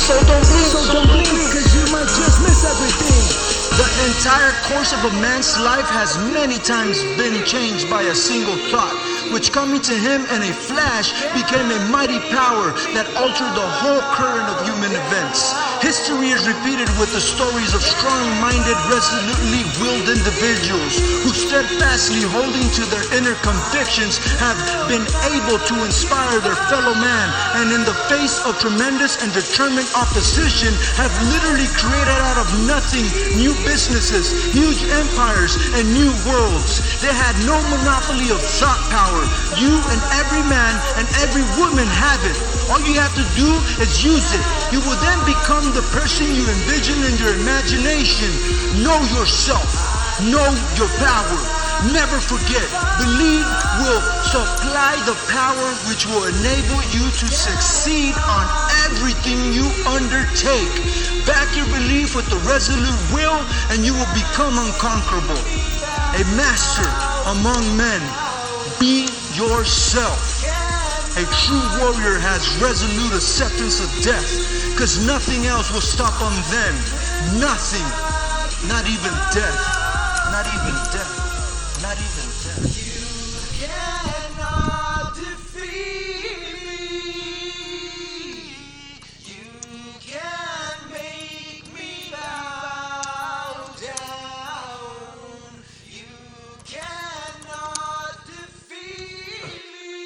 so don't blink, cause you might just miss everything. The entire course of a man's life has many times been changed by a single thought, which coming to him in a flash became a mighty power that altered the whole current of human events. History is repeated with the stories of strong-minded, resolutely willed individuals who steadfastly holding to their inner convictions have been able to inspire their fellow man, and in the face of tremendous and determined opposition have literally created out of nothing new businesses, huge empires, and new worlds. They had no monopoly of thought power. You and every man and every woman have it. All you have to do is use it. You will then become the person you envision in your imagination. Know yourself. Know your power. Never forget. Believe will supply the power which will enable you to succeed on everything you undertake. Back your belief with the resolute will and you will become unconquerable. A master among men. Be yourself. A true warrior has resolute acceptance of death, cause nothing else will stop them then. Nothing. Not even death. Not even death. Not even death. You cannot defeat me. You can't make me bow down. You cannot defeat me.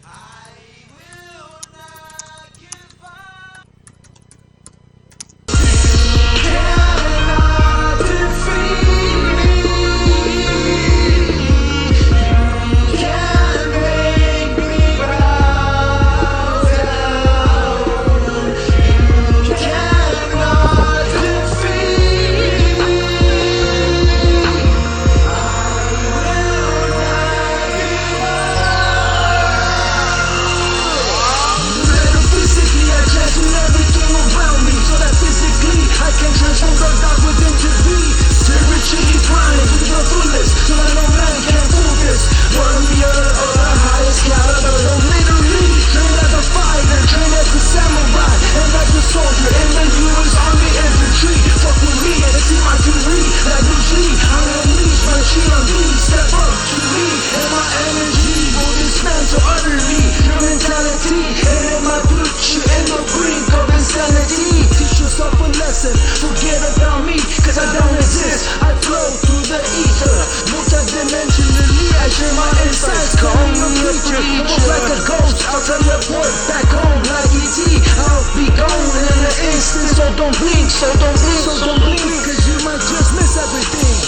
I will not give up. You cannot defeat me. You can't make me bow down. You cannot defeat me. Metaphysically, I transmute everything around me, so that physically I can transform the dark within to be spiritually primed to the fullest, so that no man can fool this. Warrior of the highest caliber, so literally trained as a fighter, trained as a samurai, and as a soldier in the U.S. Army infantry. Fuck with me and see my fury, like Bruce Lee. I'm gonna unleash my chi on me, step up to me, and my energy will dismantle utterly your mentality, and it might put you in the brink of insanity. Teach yourself a lesson, forget about me, cause I don't exist. I flow through the ether, multidimensionally I share my insights. Call me a preacher, move like a ghost, I'll teleport back home like E.T. I'll be gone in an instant, so don't blink, cause you might just miss everything.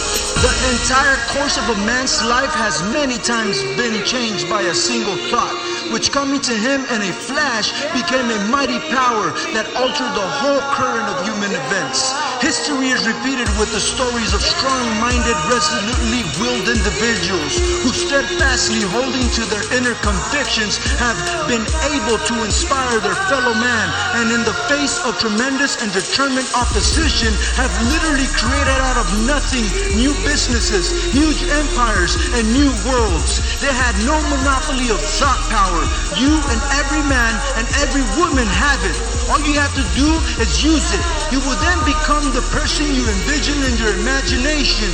The entire course of a man's life has many times been changed by a single thought, which coming to him in a flash became a mighty power that altered the whole current of human events. History is repeated with the stories of strong-minded, resolutely willed individuals who steadfastly holding to their inner convictions have been able to inspire their fellow man, and in the face of tremendous and determined opposition have literally created out of nothing new businesses, huge empires, and new worlds. They had no monopoly of thought power. You and every man and every woman have it. All you have to do is use it. You will then become the person you envision in your imagination.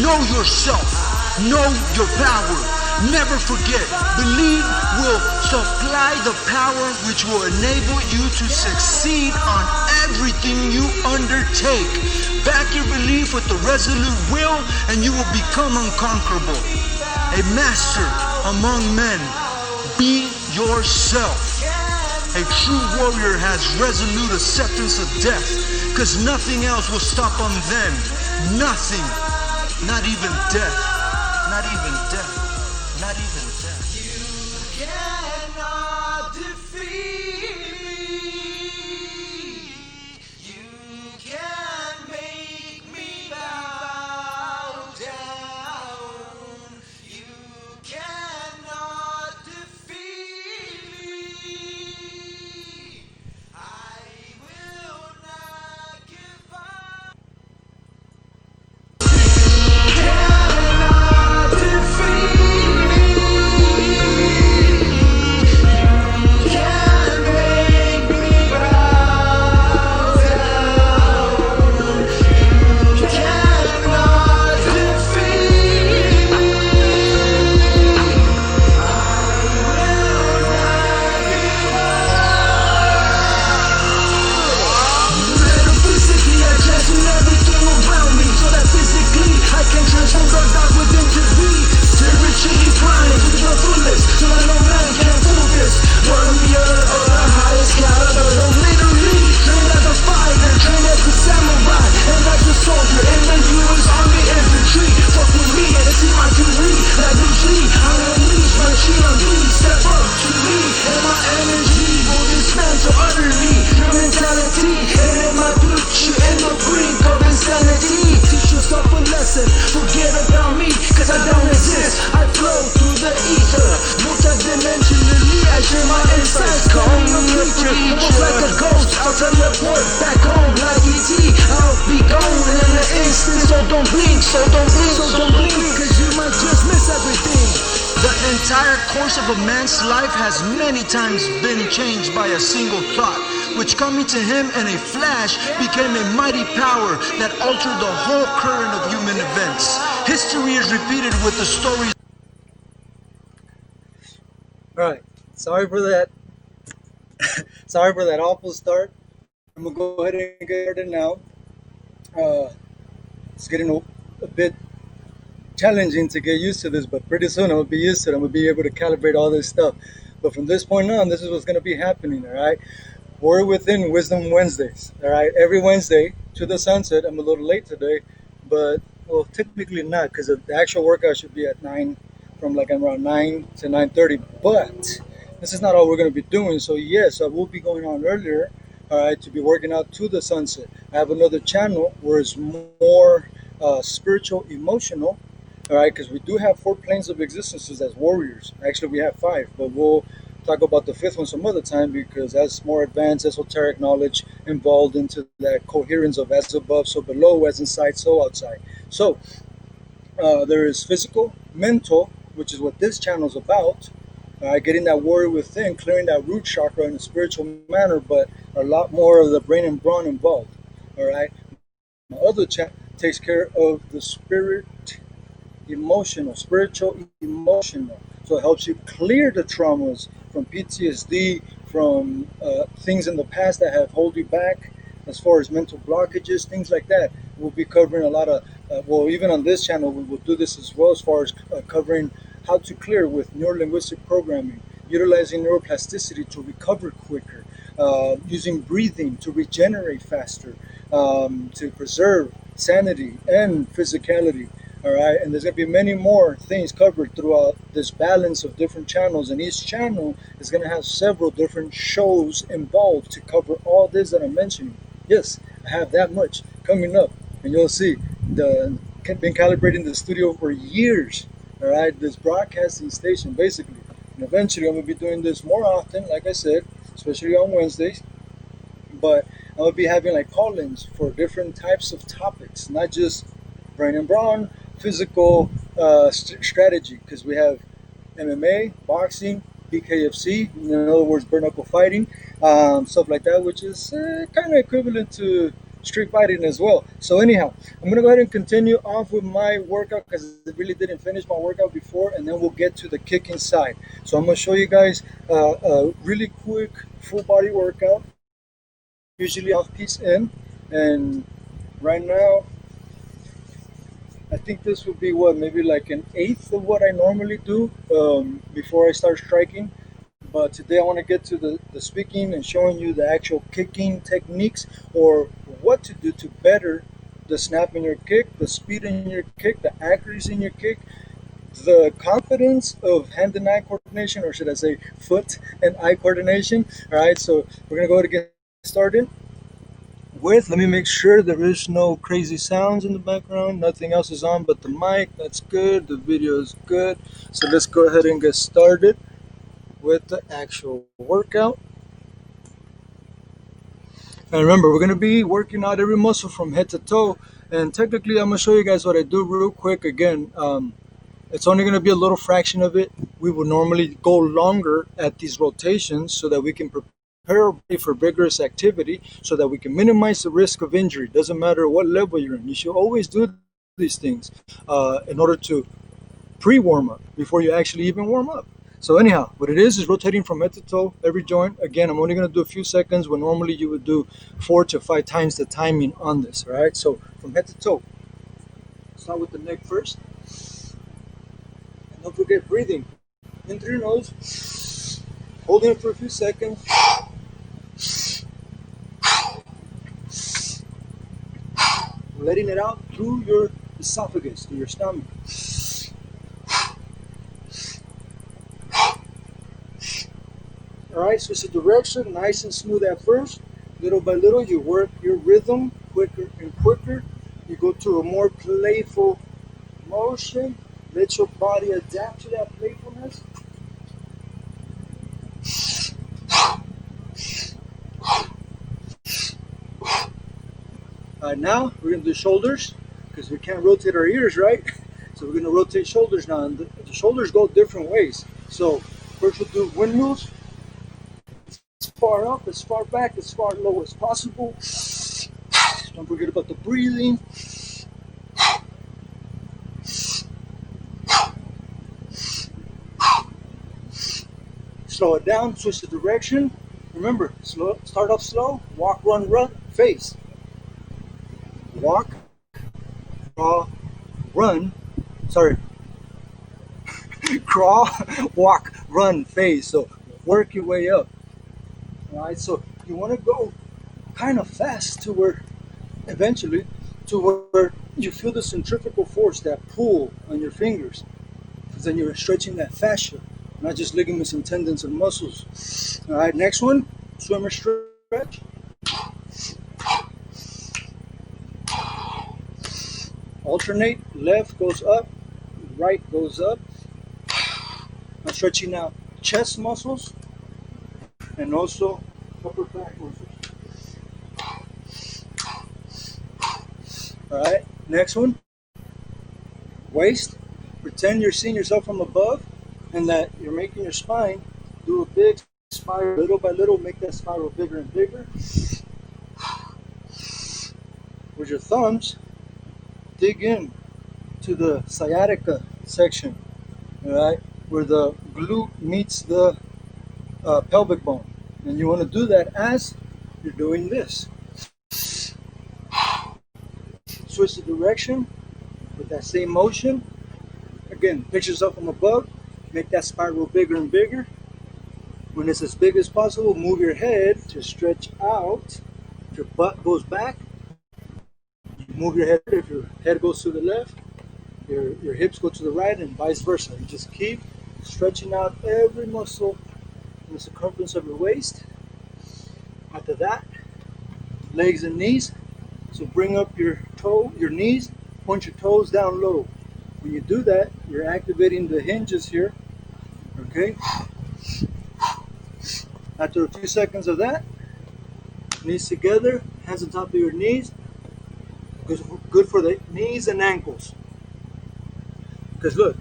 Know yourself. Know your power. Never forget. Believe will supply the power which will enable you to succeed on everything you undertake. Back your belief with the resolute will and you will become unconquerable. A master among men. Be yourself. A true warrior has resolute acceptance of death, cause nothing else will stop them then. Nothing. Not even death. Not even death. Not even death. You cannot defeat me. You can't make me bow down. You cannot defeat me. I will not give up. You cannot defeat me. entire course of a man's life has many times been changed by a single thought, which coming to him in a flash became a mighty power that altered the whole current of human events. History is repeated with the stories. Alright, sorry for that. Sorry for that awful start. I'm gonna go ahead and get started now. It's getting a bit challenging to get used to this, but pretty soon I'm gonna be used to it. I'm gonna be able to calibrate all this stuff. But from this point on, this is what's gonna be happening. All right, we're within Wisdom Wednesdays. All right, every Wednesday to the sunset. I'm a little late today, but well, technically not, because the actual workout should be at 9, from like around 9 to 9:30. But this is not all we're gonna be doing. So yes, I will be going on earlier. All right, to be working out to the sunset. I have another channel where it's more spiritual, emotional. All right, because we do have 4 planes of existences as warriors. Actually, we have 5, but we'll talk about the 5th one some other time, because that's more advanced esoteric knowledge involved into that coherence of as above, so below, as inside, so outside. So there is physical, mental, which is what this channel is about. Getting that warrior within, clearing that root chakra in a spiritual manner, but a lot more of the brain and brawn involved. All right. My other channel takes care of the spirit, emotional, spiritual, emotional. So it helps you clear the traumas from PTSD, from things in the past that have held you back, as far as mental blockages, things like that. We'll be covering a lot of, well, even on this channel, we will do this as well, as far as covering how to clear with neuro-linguistic programming, utilizing neuroplasticity to recover quicker, using breathing to regenerate faster, to preserve sanity and physicality. All right, and there's going to be many more things covered throughout this balance of different channels, and each channel is going to have several different shows involved to cover all this that I'm mentioning. Yes, I have that much coming up, and you'll see. Been calibrating the studio for years. All right, this broadcasting station basically, and eventually I'm going to be doing this more often, like I said, especially on Wednesdays. But I'm going to be having like call-ins for different types of topics, not just brain and brawn, physical strategy, because we have MMA, boxing, BKFC, in other words, bare knuckle fighting, stuff like that, which is kind of equivalent to street fighting as well. So anyhow, I'm gonna go ahead and continue off with my workout, because I really didn't finish my workout before, and then we'll get to the kicking side. So I'm gonna show you guys a really quick full body workout, usually off piece in, and right now I think this would be what, maybe like an eighth of what I normally do before I start striking. But today I want to get to the speaking and showing you the actual kicking techniques, or what to do to better the snap in your kick, the speed in your kick, the accuracy in your kick, the confidence of hand and eye coordination, or should I say foot and eye coordination. All right, so we're going to go ahead and get started. Let me make sure there is no crazy sounds in the background. Nothing else is on but the mic. That's good. The video is good. So let's go ahead and get started with the actual workout. And remember, we're going to be working out every muscle from head to toe. And technically, I'm going to show you guys what I do real quick. Again, it's only going to be a little fraction of it. We would normally go longer at these rotations so that we can prepare for vigorous activity, so that we can minimize the risk of injury. Doesn't matter what level you're in. You should always do these things in order to pre-warm up before you actually even warm up. So anyhow, what it is rotating from head to toe, every joint. Again, I'm only going to do a few seconds when normally you would do 4 to 5 times the timing on this. All right, so from head to toe. Start with the neck first. And don't forget breathing in through your nose, holding it for a few seconds. Letting it out through your esophagus, through your stomach. All right, switch the direction, nice and smooth at first. Little by little, you work your rhythm quicker and quicker. You go to a more playful motion. Let your body adapt to that playfulness. Now we're going to do shoulders, because we can't rotate our ears, right? So we're going to rotate shoulders now, and the shoulders go different ways. So first we'll do windmills. As far up, as far back, as far low as possible. Don't forget about the breathing. Slow it down, switch the direction. Remember, start off slow, walk, run, face. Walk, crawl, run, crawl, walk, run, face. So work your way up. All right, so you want to go kind of fast to where eventually you feel the centrifugal force, that pull on your fingers, because then you're stretching that fascia, not just ligaments and tendons and muscles. All right, next one, swimmer stretch. Alternate, left goes up, right goes up. I'm stretching out chest muscles and also upper back muscles. All right, next one, waist. Pretend you're seeing yourself from above and that you're making your spine do a big spiral. Little by little, make that spiral bigger and bigger. With your thumbs, dig in to the sciatica section, all right, where the glute meets the pelvic bone. And you want to do that as you're doing this. Switch the direction with that same motion. Again, picture yourself from above, make that spiral bigger and bigger. When it's as big as possible, move your head to stretch out. If your butt goes back, you move your head. If your head goes to the left, your hips go to the right, and vice versa. You just keep stretching out every muscle in the circumference of your waist. After that, legs and knees. So bring up your knees, point your toes down low. When you do that, you're activating the hinges here, okay? After a few seconds of that, knees together, hands on top of your knees. Good for the knees and ankles. Because look,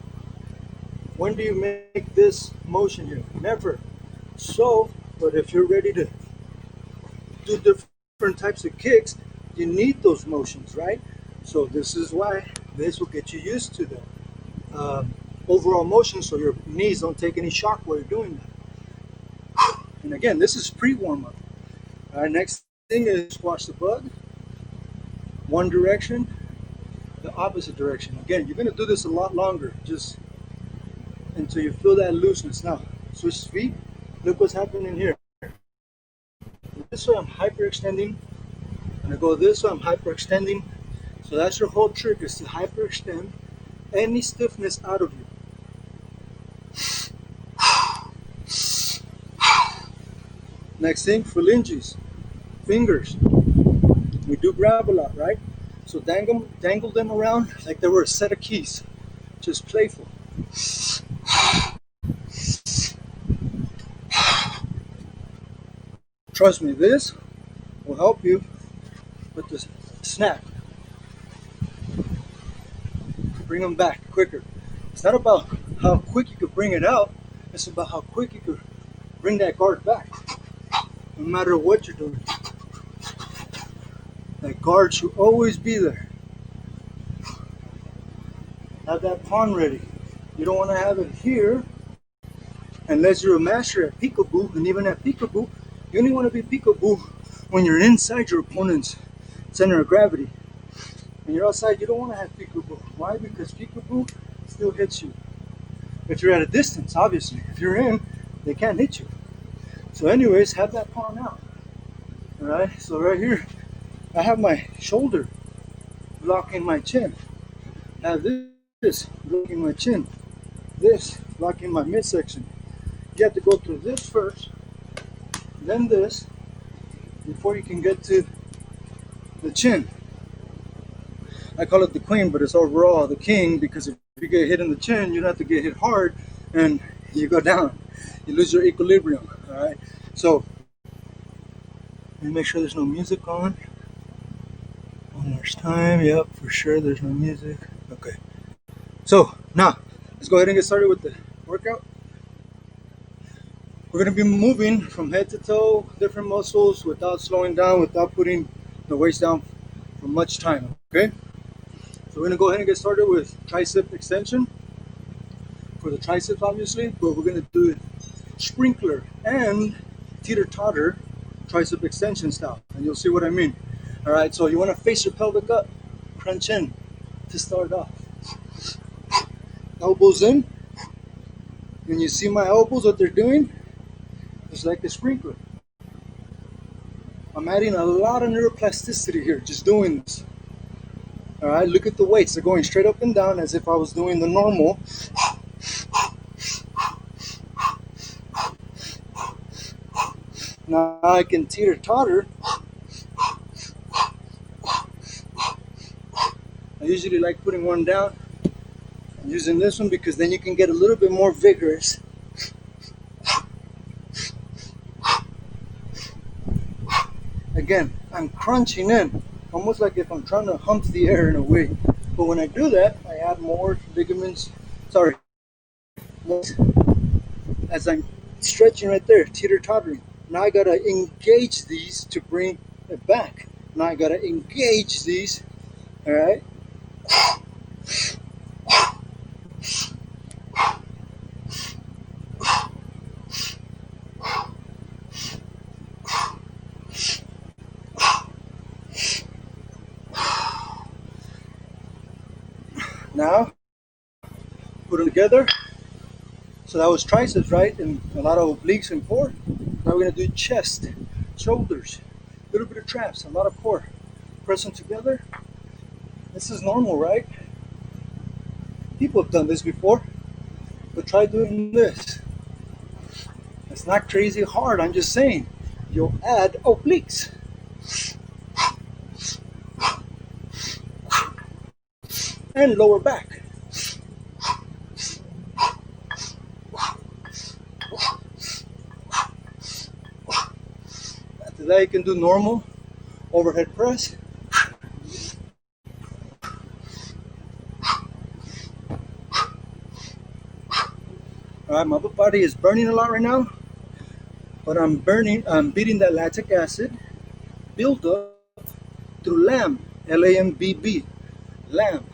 when do you make this motion here? Never. So, but if you're ready to do different types of kicks, you need those motions, right? So this is why this will get you used to the overall motion, so your knees don't take any shock while you're doing that. And again, this is pre-warm-up. All right, next thing is squash the bug. One direction, the opposite direction. Again, you're gonna do this a lot longer, just until you feel that looseness. Now, switch feet. Look what's happening here. This way I'm hyperextending. When I go this way, I'm hyperextending. So that's your whole trick, is to hyperextend any stiffness out of you. Next thing, phalanges, fingers. We do grab a lot, right? So dangle them around like they were a set of keys. Just playful. Trust me, this will help you with the snap. Bring them back quicker. It's not about how quick you could bring it out, it's about how quick you could bring that guard back. No matter what you're doing. That guard should always be there. Have that pawn ready. You don't want to have it here unless you're a master at peekaboo, and even at peekaboo, you only want to be peekaboo when you're inside your opponent's center of gravity. When you're outside, you don't want to have peekaboo. Why? Because peekaboo still hits you. If you're at a distance, obviously. If you're in, they can't hit you. So anyways, have that pawn out. Alright, so right here, I have my shoulder blocking my chin. I have this blocking my chin. This blocking my midsection. You have to go through this first, then this, before you can get to the chin. I call it the queen, but it's overall the king, because if you get hit in the chin, you don't have to get hit hard and you go down. You lose your equilibrium. Alright, so let me make sure there's no music on. One more time. Yep, for sure there's no music. Okay, so now let's go ahead and get started with the workout. We're going to be moving from head to toe, different muscles without slowing down, without putting the weights down for much time, okay? So we're going to go ahead and get started with tricep extension for the triceps, obviously, but we're going to do it sprinkler and teeter-totter tricep extension style, and you'll see what I mean. All right, so you want to face your pelvic up, crunch in to start off. Elbows in. When you see my elbows, what they're doing, it's like a sprinkler. I'm adding a lot of neuroplasticity here, just doing this. All right, look at the weights. They're going straight up and down as if I was doing the normal. Now I can teeter-totter. I usually like putting one down and using this one because then you can get a little bit more vigorous. Again, I'm crunching in, almost like if I'm trying to hump the air in a way. But when I do that, I add more ligaments, as I'm stretching right there, teeter-tottering. Now I gotta engage these to bring it back. Now I gotta engage these, all right? Now, put them together. So that was triceps, right? And a lot of obliques and core. Now we're gonna do chest, shoulders, a little bit of traps, a lot of core. Press them together. This is normal, right? People have done this before, but try doing this. It's not crazy hard, I'm just saying. You'll add obliques. And lower back. After that, you can do normal overhead press. All right, my upper body is burning a lot right now, but I'm beating that lactic acid build up through LAMB, LAMBB, LAMB.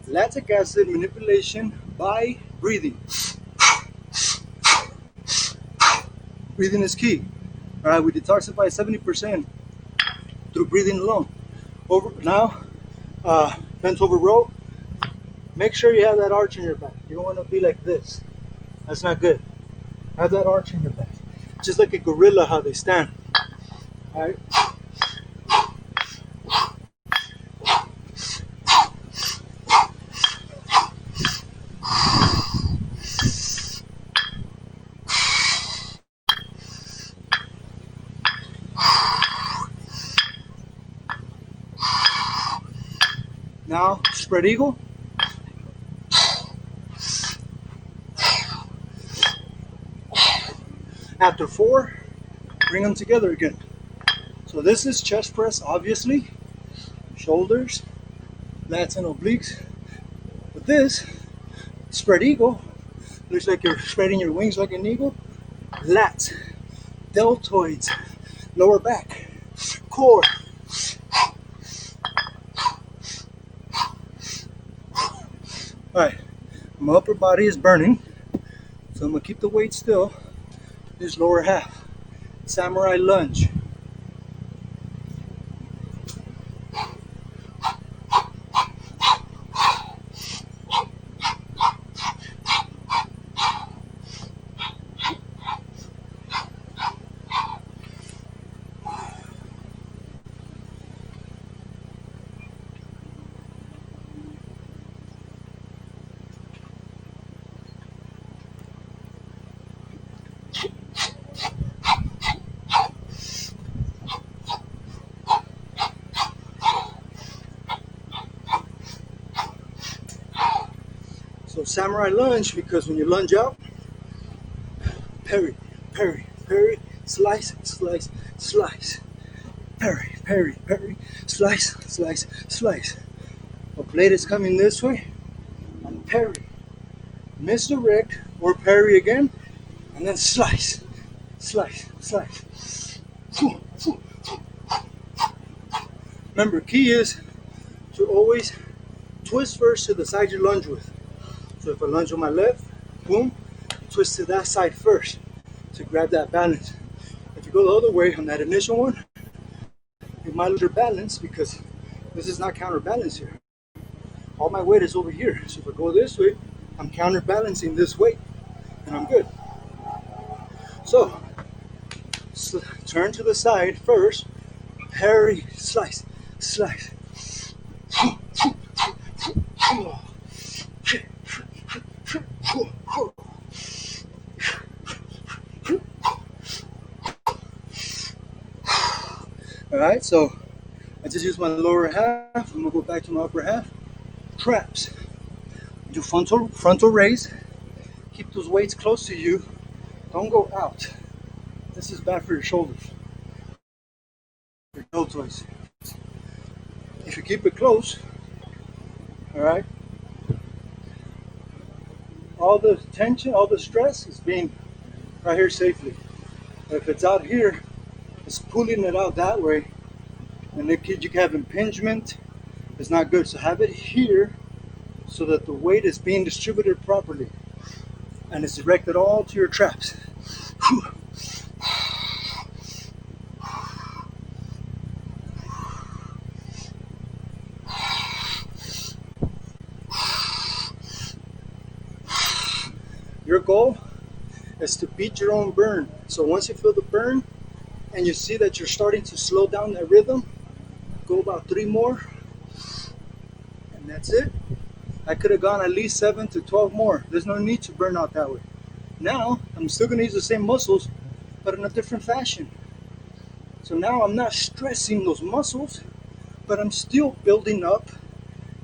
Lactic acid manipulation by breathing. Breathing is key. All right, we detoxify 70% through breathing alone. Bent over row. Make sure you have that arch in your back. You don't want to be like this. That's not good. Have that arch in your back. Just like a gorilla, how they stand. All right. Now, spread eagle. After 4, bring them together again. So this is chest press, obviously. Shoulders, lats and obliques. But this, spread eagle, looks like you're spreading your wings like an eagle. Lats, deltoids, lower back, core. All right, my upper body is burning, so I'm gonna keep the weight still. This lower half, samurai lunge. So samurai lunge, because when you lunge out, parry, parry, parry, slice, slice, slice, parry, parry, parry, slice, slice, slice. A blade is coming this way, and parry, misdirect, or parry again, and then slice, slice, slice. Remember, key is to always twist first to the side you lunge with. So if I lunge on my left, boom, twist to that side first to grab that balance. If you go the other way on that initial one, you might lose your balance because this is not counterbalance here. All my weight is over here. So if I go this way, I'm counterbalancing this weight and I'm good. So turn to the side first, parry, slice, slice. All right, so I just used my lower half. I'm gonna go back to my upper half. Traps. Do frontal raise. Keep those weights close to you. Don't go out. This is bad for your shoulders, your deltoids. If you keep it close, all right, all the tension, all the stress is being right here safely. If it's out here, it's pulling it out that way, and you can have impingement. It's not good. So have it here so that the weight is being distributed properly and it's directed all to your traps. Your goal is to beat your own burn. So once you feel the burn and you see that you're starting to slow down that rhythm, go about 3 more, and that's it. I could have gone at least 7 to 12 more. There's no need to burn out that way. Now, I'm still gonna use the same muscles, but in a different fashion. So now I'm not stressing those muscles, but I'm still building up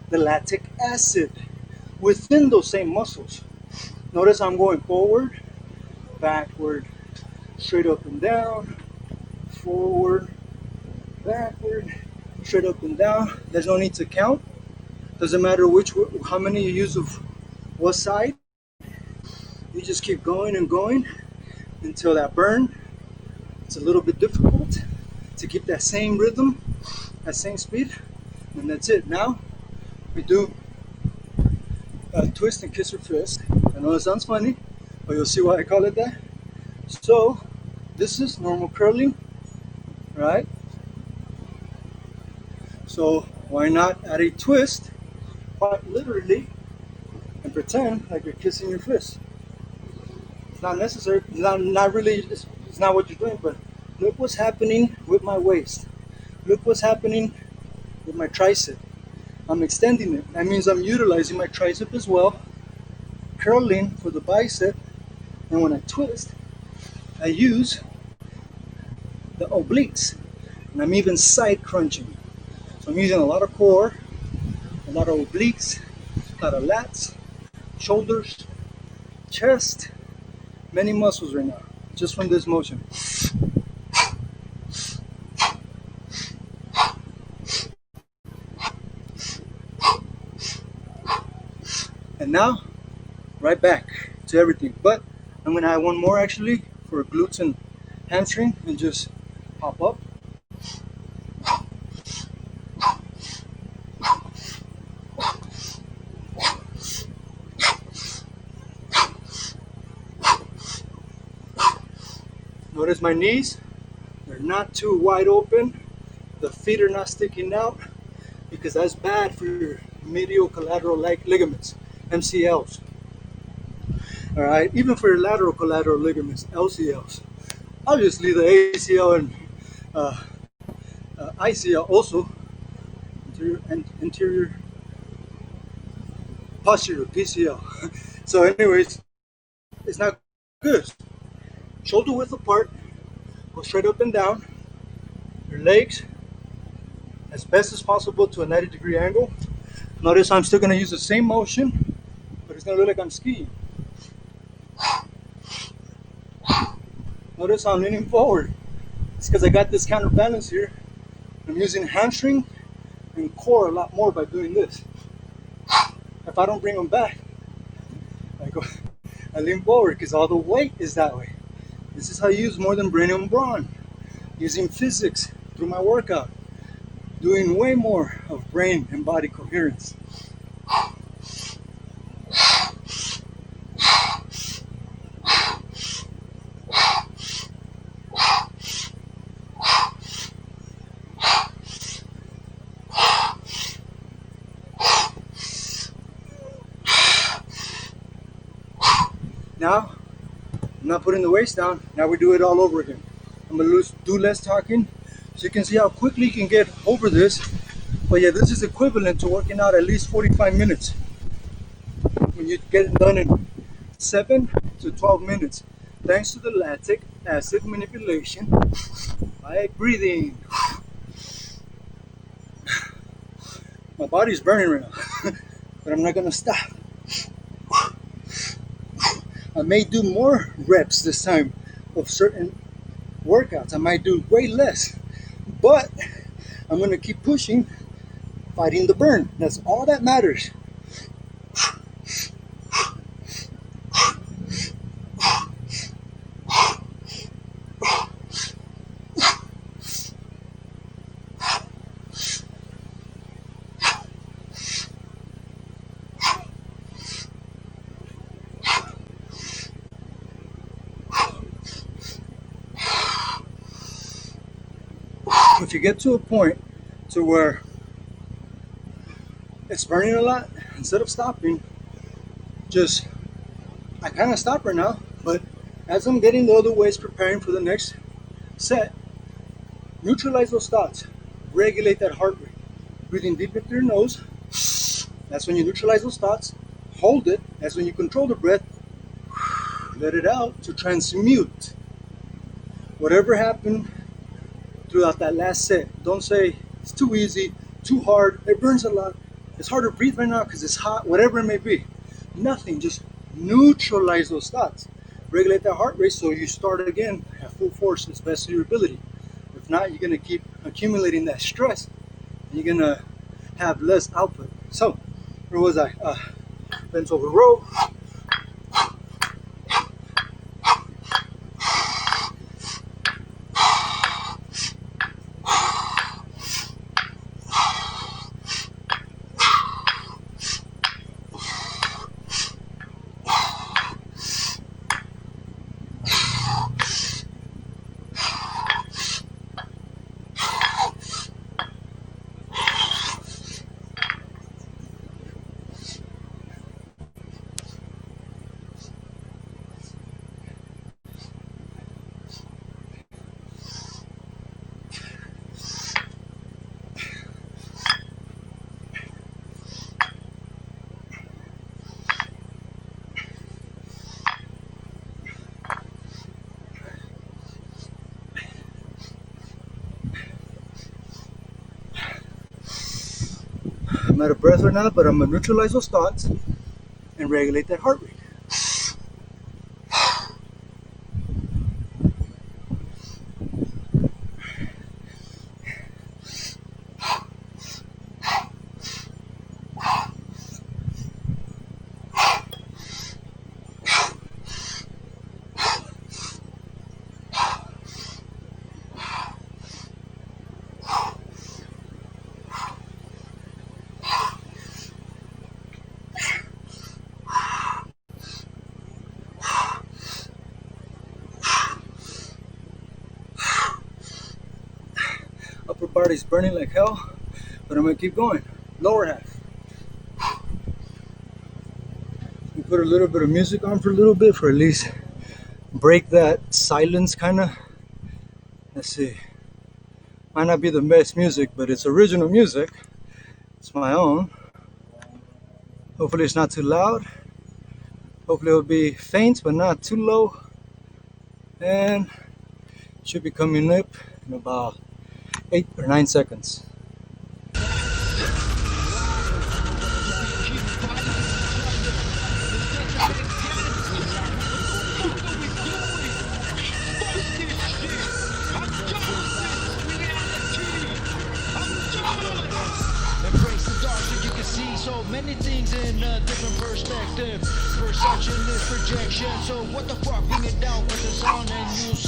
the lactic acid within those same muscles. Notice I'm going forward, backward, straight up and down, forward, backward, straight up and down. There's no need to count. Doesn't matter how many you use of what side. You just keep going and going until that burn. It's a little bit difficult to keep that same rhythm, that same speed, and that's it. Now we do a twist and kiss your fist. I know it sounds funny, but you'll see why I call it that. So this is normal curling, right? So why not add a twist, quite literally, and pretend like you're kissing your fist? It's not necessary. It's not really. It's not what you're doing. But look what's happening with my waist. Look what's happening with my tricep. I'm extending it. That means I'm utilizing my tricep as well. Curling for the bicep, and when I twist, I use the obliques, and I'm even side crunching. So I'm using a lot of core, a lot of obliques, a lot of lats, shoulders, chest, many muscles right now, just from this motion. And now, right back to everything. But I'm gonna add one more actually for glutes and hamstring, and just pop up. Notice my knees, they're not too wide open. The feet are not sticking out, because that's bad for your medial collateral ligaments, MCLs. All right, even for your lateral collateral ligaments, LCLs. Obviously the ACL and ICL also, anterior posterior, PCL. So anyways, it's not good. Shoulder width apart, go straight up and down. Your legs as best as possible to a 90-degree angle. Notice I'm still gonna use the same motion, but it's gonna look like I'm skiing. Notice I'm leaning forward. It's because I got this counterbalance here. I'm using hamstring and core a lot more by doing this. If I don't bring them back, I lean forward because all the weight is that way. This is how you use more than brain and brawn. Using physics through my workout. Doing way more of brain and body coherence. Now, I'm not putting the weights down. Now we do it all over again. I'm gonna do less talking so you can see how quickly you can get over this. But yeah, this is equivalent to working out at least 45 minutes. When you get it done in 7 to 12 minutes. Thanks to the lactic acid manipulation by breathing. My body's burning right now, but I'm not gonna stop. I may do more reps this time of certain workouts. I might do way less, but I'm gonna keep pushing, fighting the burn. That's all that matters. If you get to a point to where it's burning a lot, instead of stopping, I kind of stop right now, but as I'm getting the other weights preparing for the next set, neutralize those thoughts, regulate that heart rate, breathing deep into your nose. That's when you neutralize those thoughts. Hold it. That's when you control the breath. Let it out to transmute whatever happened throughout that last set. Don't say it's too easy, too hard, it burns a lot, it's hard to breathe right now because it's hot, whatever it may be. Nothing, just neutralize those thoughts. Regulate that heart rate so you start again at full force as best of your ability. If not, you're going to keep accumulating that stress and you're going to have less output. So, where was I? Bent over row. I'm out of breath right now, but I'm gonna neutralize those thoughts and regulate that heart rate. Upper body's burning like hell, but I'm gonna keep going. Lower half. We put a little bit of music on for a little bit, for at least break that silence kinda. Let's see. Might not be the best music, but it's original music. It's my own. Hopefully it's not too loud. Hopefully it'll be faint, but not too low. And it should be coming up in about 8 or 9 seconds. Embrace the dark so you can see so many things in a different perspective. Perception is projection, so what the fuck, bring it down, put the sound and use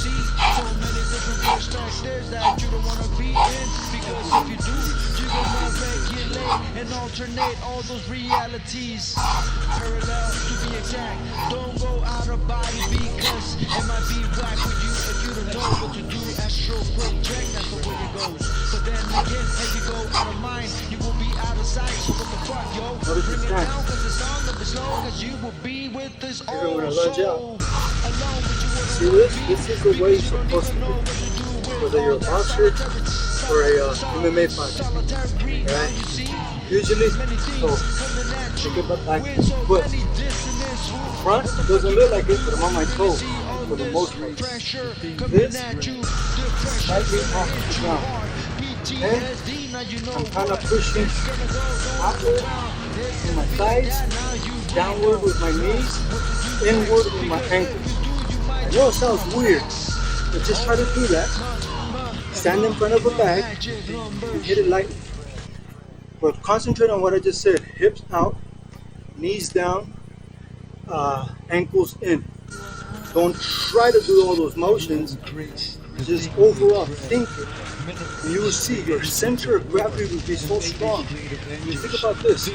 stairs that you don't wanna be in. Because if you do, you're gonna regulate and alternate all those realities. Parallel to be exact. Don't go out of body because it might be whack for you if you don't know what to do. Astral project, that's the way it goes. But then again, if you go out of mind, you will be out of sight. So what the fuck, yo? Bring it down, cause the sound of as long as you will be with this old soul. See this? This is the way it's supposed to be. Whether you're a boxer or a MMA fighter. Right? Usually, think about back foot. Front doesn't look like it, but I'm on my toes for the most part. This slightly off the ground. And I'm kind of pushing outward with my thighs, downward with my knees, inward with my ankles. I know it sounds weird, but just try to do that. Stand in front of a bag and hit it lightly. But concentrate on what I just said. Hips out, knees down, ankles in. Don't try to do all those motions. Just overall think it. And you will see your center of gravity will be so strong. You think about this.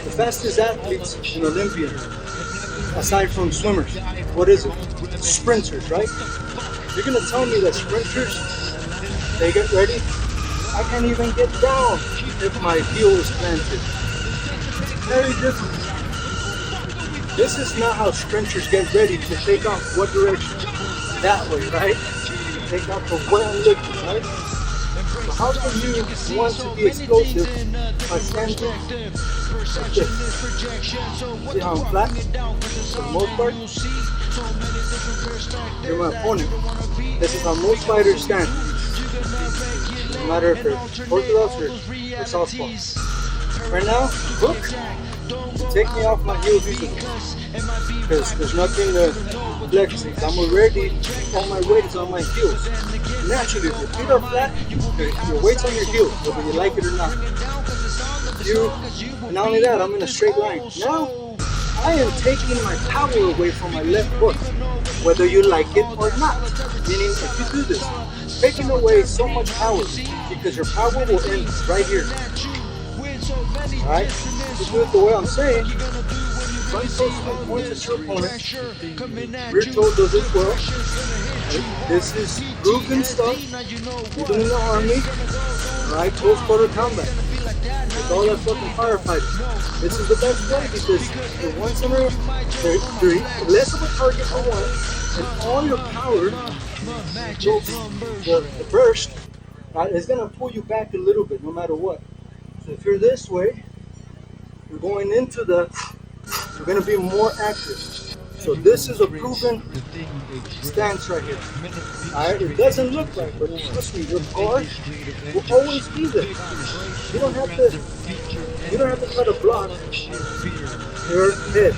The fastest athletes in Olympia, aside from swimmers, what is it? Sprinters, right? You're gonna tell me that sprinters, they get ready? I can't even get down if my heel is planted. Very different. This is not how sprinters get ready to take off. What direction? That way, right? Take off from where I'm looking, right? So how can you want to be explosive by standing like this? See how I'm flat? For the most part, you're my opponent. This is how most fighters stand. No matter if they're orthodox or southpaw. Right now, hook, take me off my heels easily. Because there's nothing to flex. I'm already, all my weight is on my heels. Naturally, if your feet are flat, your weight's on your heels, whether you like it or not. And not only that, I'm in a straight line. Now, I am taking my power away from my left foot, whether you like it or not. Meaning, if you do this, taking away so much power, because your power will end right here. Alright? Just do it the way I'm saying. Front toe swing points at your opponent. Rear toe does it well. This is proven stuff, even in the army. Alright, close quarter combat. With all that fucking firefighting. This is the best way because the one center, you're less of a target for one, and all your power, the burst, is going to pull you back a little bit no matter what. So if you're this way, you're going into you're going to be more active. So this is a proven stance right here. Alright, it doesn't look right, but trust me, your guard will always be there. You don't have to try to block your head.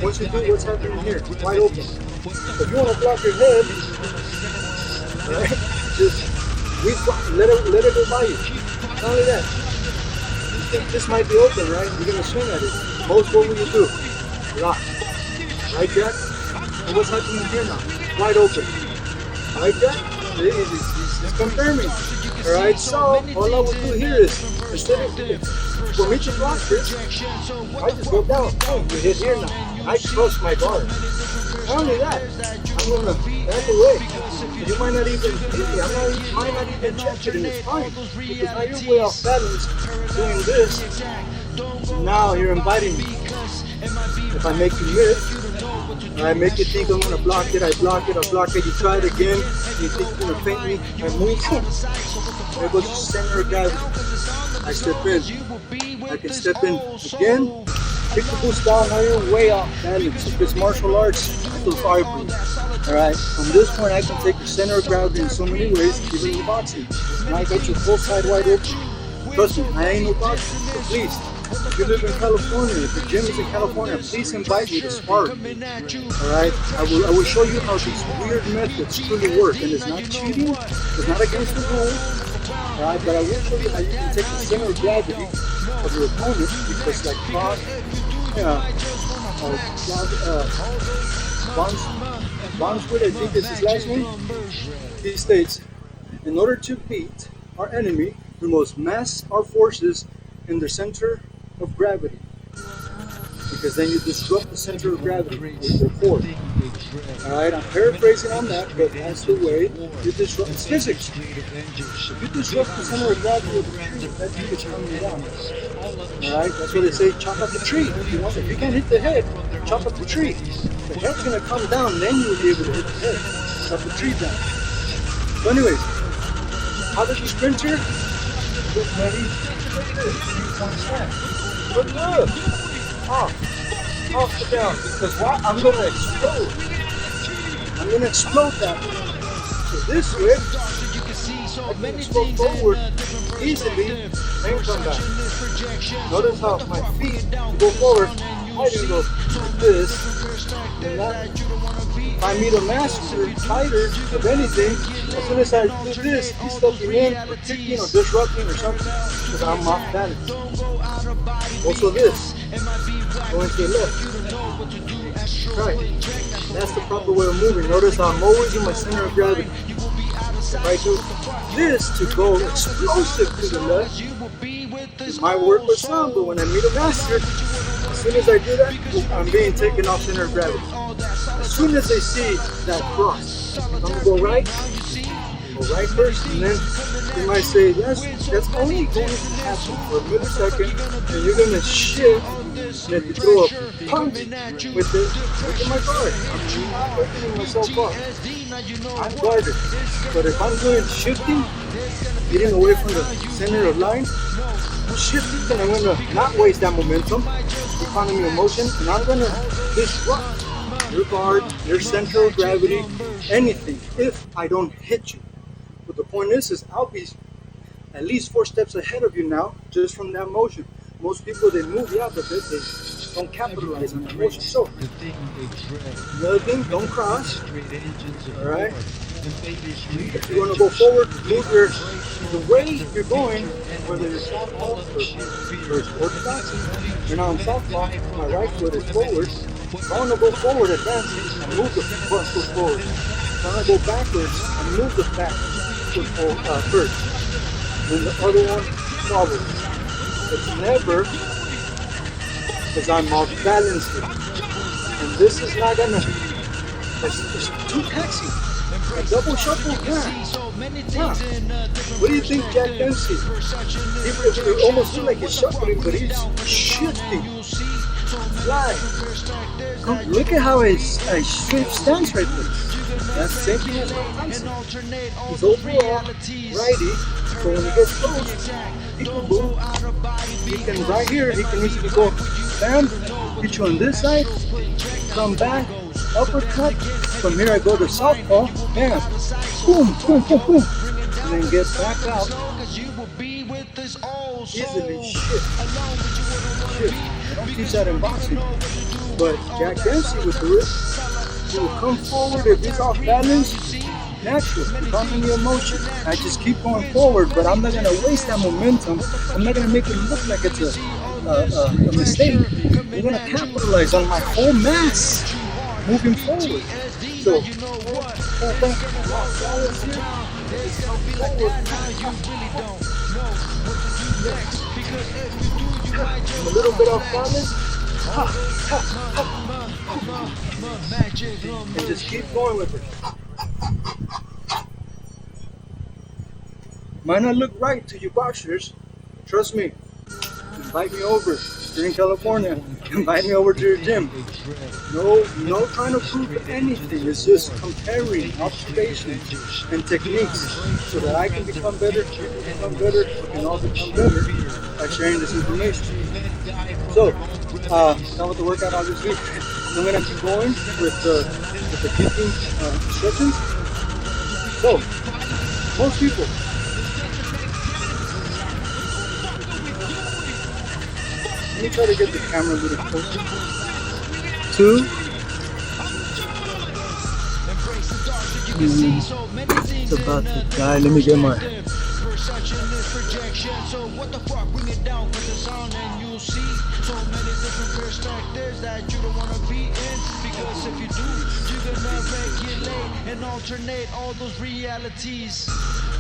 Once you do, what's happening here? Wide open. If you want to block your head, right, just let it go by you. Not only that, you think this might be open, right? You're gonna swing at it. Most, what will you do? Lock. Right, Jack? And what's happening here now? Wide open. Right, Jack? It's confirming. Alright, so all I will do here is, instead of for me to block this, I just go down. Oh, you hit here now. I trust my guard. Not only that, I'm gonna back away. You might not even hit me. I might not even check it, and it's fine. Because now you're way off balance doing this. Now you're inviting me. If I make you miss, I make you think I'm gonna block it, I block it, you try it again, you think you're gonna feint me, I move. There goes the center of gravity. I step in. I can step in again, kick the boost down, now you're way off balance. If it's martial arts, I feel fireproof. Alright, from this point I can take the center of gravity in so many ways, even in boxing. Now I got your full side wide open. Trust me, I ain't no boxer, so please. If you live in California, if the gym is in California, please invite me to spar. Alright? I will show you how these weird methods truly work. And it's not cheating, it's not against the rules. Alright, but I will show you how you can take the center of gravity of your opponent, because like Bonswood, I think is his last name. He states, in order to beat our enemy, we must mass our forces in the center of gravity. Because then you disrupt the center of gravity with your core. Alright, I'm paraphrasing on that, but that's the way you disrupt physics. If you disrupt the center of gravity of the tree, that tree is coming down. Alright, that's why they say chop up the tree. If you can't hit the head, chop up the tree. The head's gonna come down, then you'll be able to hit the head. Chop the tree down. So anyways, how does the sprinter get ready to stand? But look! Off and down, because what? I'm going to explode. I'm going to explode that way. So this way, I can explode forward easily and come back. Notice how my feet go forward. I didn't go like this and that. If I meet a master fighter of anything, as soon as I do this, he's stepping in or kicking or disrupting or something because I'm off balance. Also this. Going to the left. Right. That's the proper way of moving. Notice how I'm always in my center of gravity. If I do this to go explosive to the left, it might work with some, but when I meet a master, as soon as I do that, I'm being taken off center of gravity. As soon as they see that cross, I'm going to go right first, and then you might say, yes, that's only going to happen for a millisecond, and you're going to shift, and then you throw a punch with it. Look at my guard. I'm not opening myself up. I'm guarded. But if I'm doing shifting, getting away from the center of line, I'm shifting, and I'm going to not waste that momentum, economy of motion, and I'm going to disrupt your guard, your center of gravity, anything, if I don't hit you. But the point is I'll be at least 4 steps ahead of you now, just from that motion. Most people, they move, yeah, but they don't capitalize on that motion. So, another thing, don't cross. Alright? If you want to go forward, move the way you're going, whether you're southpaw or orthodox. You're now in southpaw, my right foot is forward. If I want to go forward, advance, I move the front foot forward. If I want to go backwards, I move the back foot first. Then the other one follows. It's never because I'm off balanced. And this is not gonna, it's too taxing. A double shuffle, yeah. What do you think Jack Dempsey? He almost looks like he's shuffling, but he's shifting. Fly. Look at how his straight stance right there. That's the same thing as Mike Tyson. He's overall righty, so when he gets close, he can move. He can, right here, he can easily go bam, hit you on this side, come back, uppercut. From here I go to southpaw, bam, boom, boom, boom, boom, and then get back out. Easily shift. I don't teach that in boxing, but Jack Dempsey would do it. He will come forward if he's off balance, natural, economy of motion. I just keep going forward, but I'm not going to waste that momentum. I'm not going to make it look like it's a mistake. I'm going to capitalize on my whole mass moving forward. So, a little bit off balance. And just keep going with it. Might not look right to you boxers. Trust me. Invite me over. You're in California. Invite me over to your gym. No trying to prove anything. It's just comparing observations and techniques so that I can become better, you can become better, we can all become better by sharing this information. So, done with the workout obviously. I'm going to keep going with the kicking instructions. So, most people, let me try to get the camera a little closer. 2. It's about to die. Let me get my. So what the fuck, bring it down with the sound and you'll see so many different perspectives that you don't want to be in, because if you do, you're gonna make it and alternate all those realities.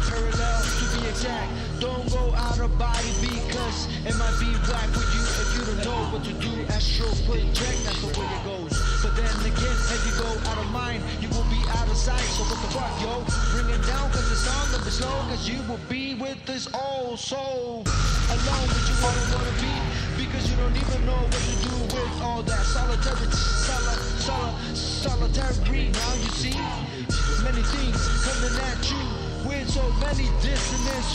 Parallel to be exact. Don't go out of body because it might be whack with you if you don't know what to do. Astral project, that's the way it goes. But then again, if you go out of mind, you will be out of sight. So what the fuck, yo? Bring it down cause the sound of it slow, cause you will be with this old soul. Alone with you where you wanna be, because you don't even know what to do with all that solitary. Now you see many things coming at you with so many dissonance.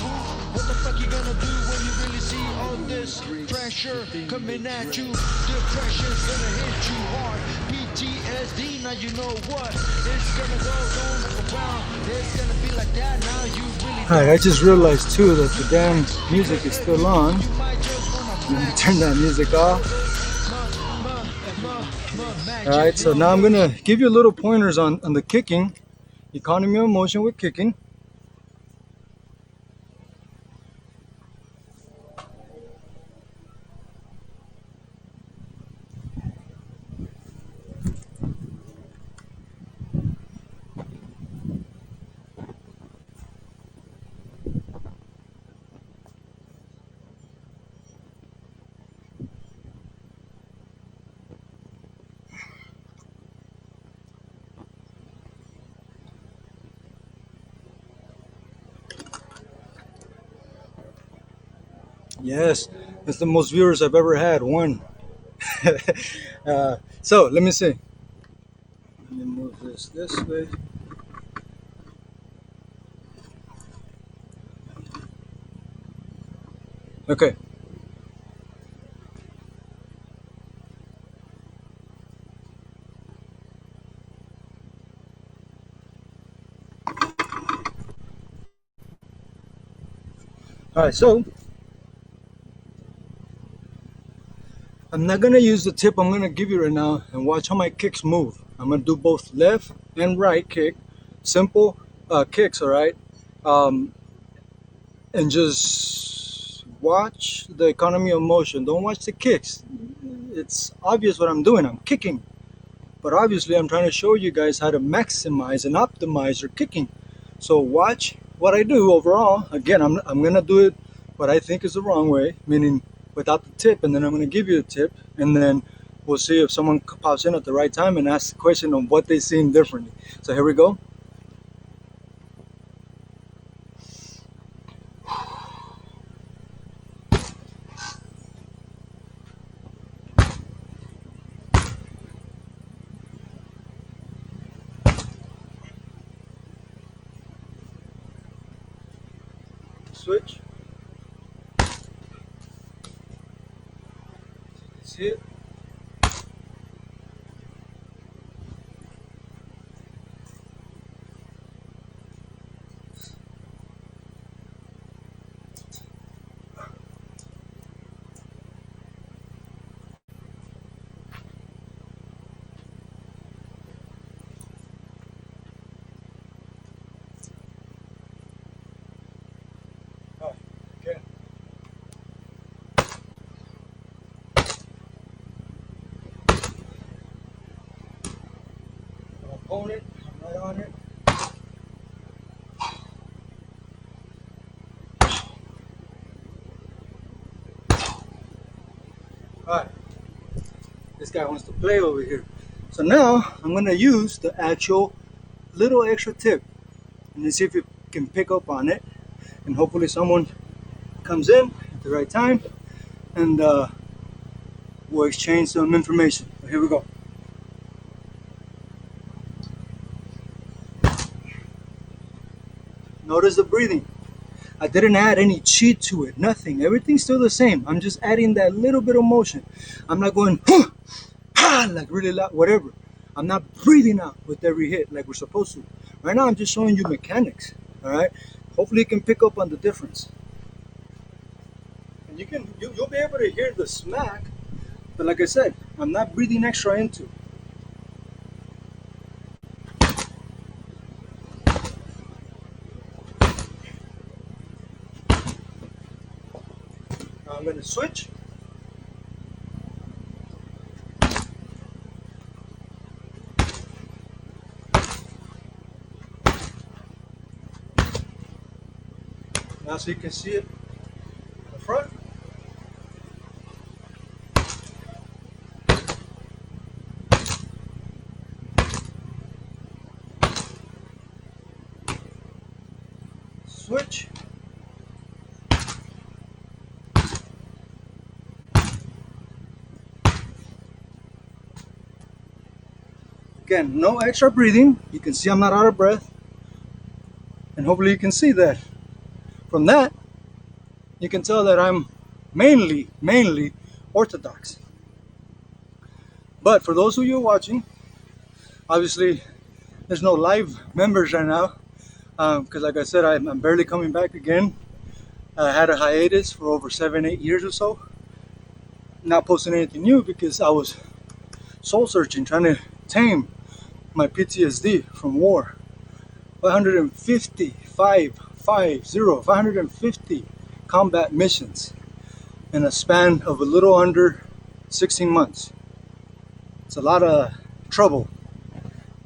What the fuck you gonna do when you really see all this pressure coming at you? Depression's gonna hit you hard. PTSD, now you know what it's gonna go. Don't look around, it's gonna be like that. Now you really. Alright, I just realized too that the damn music is still on. I'm gonna turn that music off. Alright, so now I'm gonna give you little pointers on the kicking, economy of motion with kicking. Yes, that's the most viewers I've ever had. One. So let me see. Let me move this way. Okay. All right, so I'm not gonna use the tip I'm gonna give you right now, and watch how my kicks move. I'm gonna do both left and right kick, simple kicks, all right, and just watch the economy of motion. Don't watch the kicks. It's obvious what I'm doing. I'm kicking, but obviously I'm trying to show you guys how to maximize and optimize your kicking. So watch what I do overall. Again, I'm gonna do it what I think is the wrong way, meaning without the tip, and then I'm going to give you a tip, and then we'll see if someone pops in at the right time and asks the question on what they seen differently. So here we go. Switch. See it? Oh, okay. Opponent, right on it. Alright, this guy wants to play over here. So now I'm going to use the actual little extra tip and see if you can pick up on it, and hopefully someone comes in at the right time and we'll exchange some information. So here we go. Notice the breathing. I didn't add any cheat to it, nothing. Everything's still the same. I'm just adding that little bit of motion. I'm not going like really loud, whatever. I'm not breathing out with every hit like we're supposed to. Right now I'm just showing you mechanics. All right. Hopefully you can pick up on the difference. And you'll be able to hear the smack, but like I said, I'm not breathing extra into it. Now I'm going to switch. Now so you can see it in the front. Switch. Again, no extra breathing. You can see I'm not out of breath. And hopefully you can see that. From that, you can tell that I'm mainly Orthodox. But for those of you watching, obviously there's no live members right now. Because like I said, I'm barely coming back again. I had a hiatus for over 7-8 years or so. Not posting anything new because I was soul searching, trying to tame my PTSD from war. 550 combat missions in a span of a little under 16 months. It's a lot of trouble,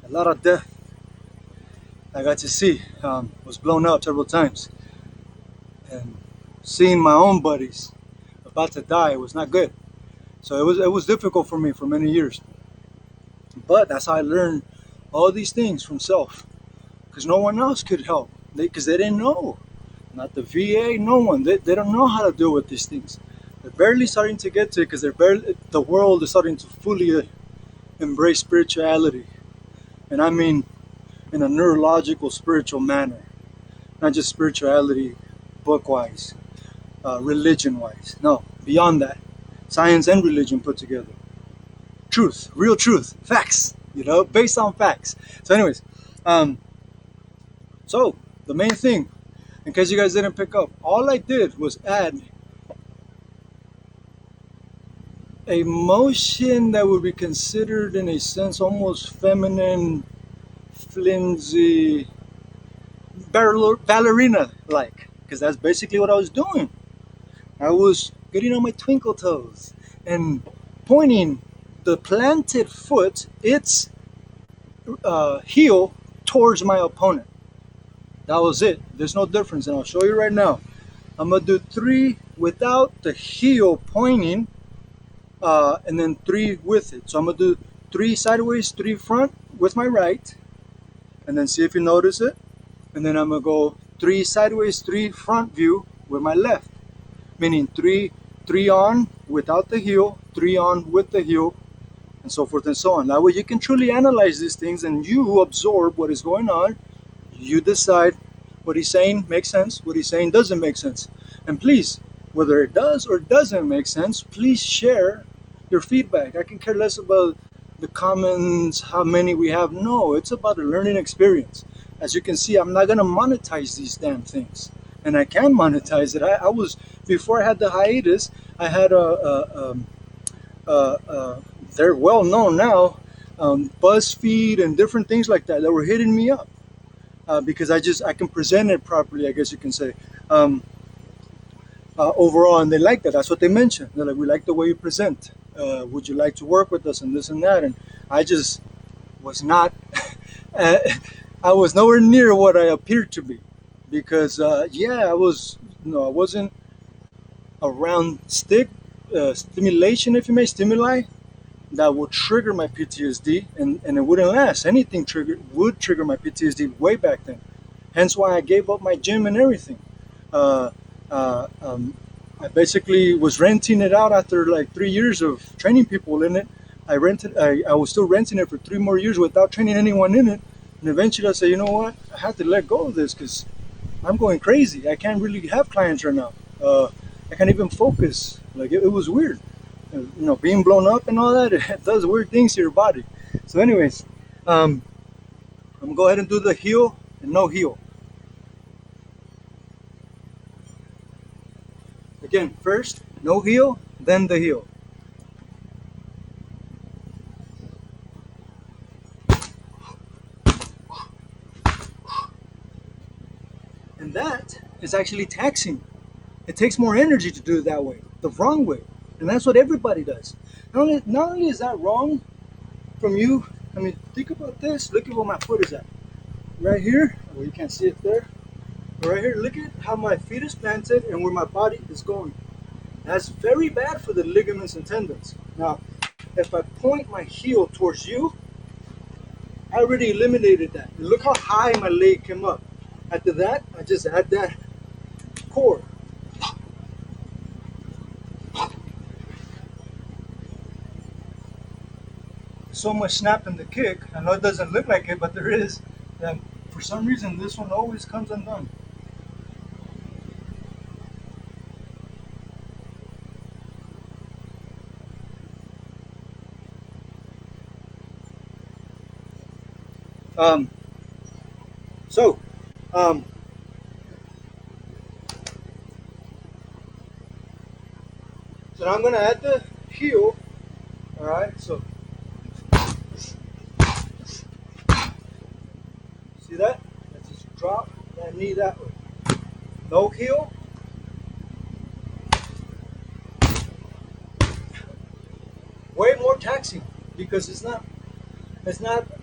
a lot of death. I got to see, was blown up several times, and seeing my own buddies about to die was not good. So it was difficult for me for many years. But that's how I learned all these things from self, because no one else could help, because they didn't know. Not the VA, no one. They don't know how to deal with these things. They're barely starting to get to it because the world is starting to fully embrace spirituality, and I mean in a neurological, spiritual manner, not just spirituality, book-wise, religion-wise. No, beyond that, science and religion put together. Truth, real truth, facts. Based on facts. So, anyways, so the main thing, in case you guys didn't pick up, all I did was add a motion that would be considered, in a sense, almost feminine, flimsy, ballerina-like, because that's basically what I was doing. I was getting on my twinkle toes and pointing the planted foot, its heel, towards my opponent. That was it. There's no difference, and I'll show you right now. I'm gonna do 3 without the heel pointing, and then 3 with it. So I'm gonna do 3 sideways, 3 front with my right, and then see if you notice it. And then I'm gonna go 3 sideways, 3 front view with my left, meaning 3 on without the heel, 3 on with the heel, and so forth and so on. That way you can truly analyze these things and you absorb what is going on. You decide what he's saying makes sense, what he's saying doesn't make sense. And please, whether it does or doesn't make sense, please share your feedback. I can care less about the comments, how many we have. No, it's about a learning experience. As you can see, I'm not going to monetize these damn things. And I can monetize it. I was, before I had the hiatus, I had they're well known now, BuzzFeed and different things like that were hitting me up. Because I can present it properly, I guess you can say, overall, and they like that. That's what they mentioned. They're like, we like the way you present. Would you like to work with us and this and that? And I just was not, I was nowhere near what I appeared to be, because I wasn't around stimulation, if you may, stimuli that would trigger my PTSD, and it wouldn't last. Anything would trigger my PTSD way back then. Hence why I gave up my gym and everything. I basically was renting it out after like 3 years of training people in it. I was still renting it for 3 more years without training anyone in it. And eventually I said, you know what? I have to let go of this because I'm going crazy. I can't really have clients right now. I can't even focus. Like it was weird. Being blown up and all that, it does weird things to your body. So anyways, I'm gonna go ahead and do the heel and no heel. Again, first, no heel, then the heel. And that is actually taxing. It takes more energy to do it that way, the wrong way. And that's what everybody does. Not only is that wrong from you, think about this. Look at where my foot is at. Right here. Well, you can't see it there. Right here, look at how my feet is planted and where my body is going. That's very bad for the ligaments and tendons. Now, if I point my heel towards you, I already eliminated that. And look how high my leg came up. After that, I just add that core. So much snap in the kick. I know it doesn't look like it, but there is. That for some reason, this one always comes undone. Um, so, um, so now I'm gonna add the heel. All right. So, see that? Let's just drop that knee that way. No heel. Way more taxing because it's not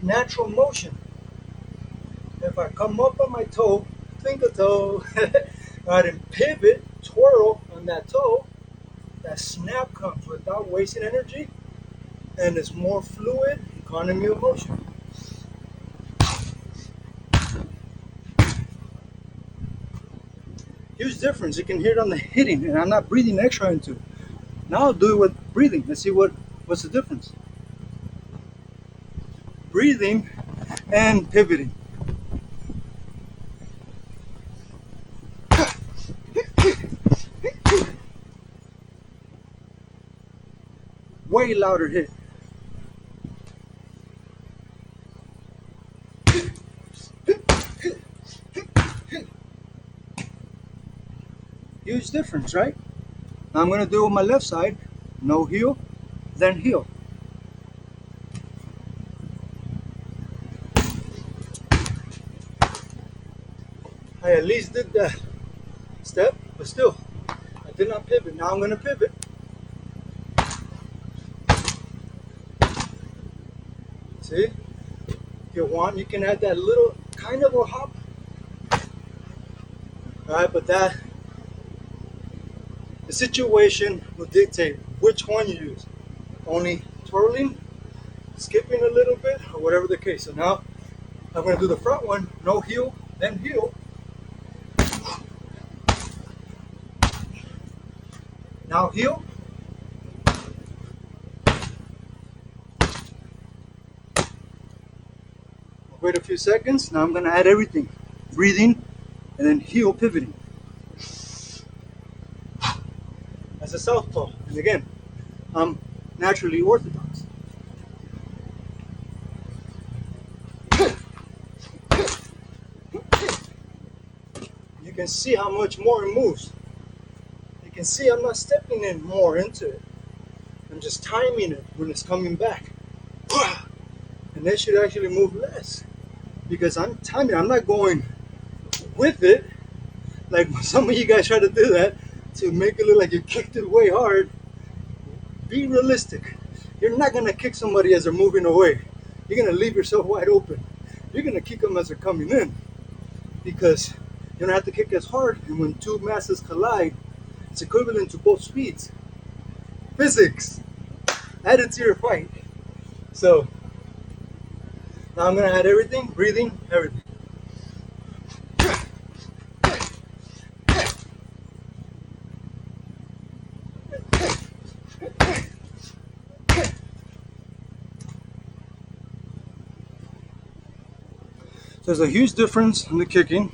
natural motion. If I come up on my toe, finger toe, right, and pivot, twirl on that toe, that snap comes without wasting energy, and it's more fluid, economy of motion. Huge difference. You can hear it on the hitting, and I'm not breathing extra into it. Now I'll do it with breathing. Let's see what's the difference. Breathing and pivoting. Way louder hit. Huge difference, right? Now I'm gonna do it with my left side. No heel, then heel. I at least did that step, but still, I did not pivot. Now I'm gonna pivot. See? If you want, you can add that little kind of a hop. Alright, but the situation will dictate which one you use. Only twirling, skipping a little bit, or whatever the case. So now I'm gonna do the front one, no heel, then heel. Now heel. Wait a few seconds. Now I'm gonna add everything. Breathing and then heel pivoting. As a southpaw. And again, I'm naturally orthodox. You can see how much more it moves. You can see I'm not stepping in more into it. I'm just timing it when it's coming back. And they should actually move less. Because I'm timing, I'm not going with it. Like some of you guys try to do that to make it look like you kicked it way hard. Be realistic. You're not gonna kick somebody as they're moving away. You're gonna leave yourself wide open. You're gonna kick them as they're coming in. Because you don't have to kick as hard, and when two masses collide, it's equivalent to both speeds. Physics. Add it to your fight. So now I'm gonna add everything, breathing, everything. There's a huge difference in the kicking.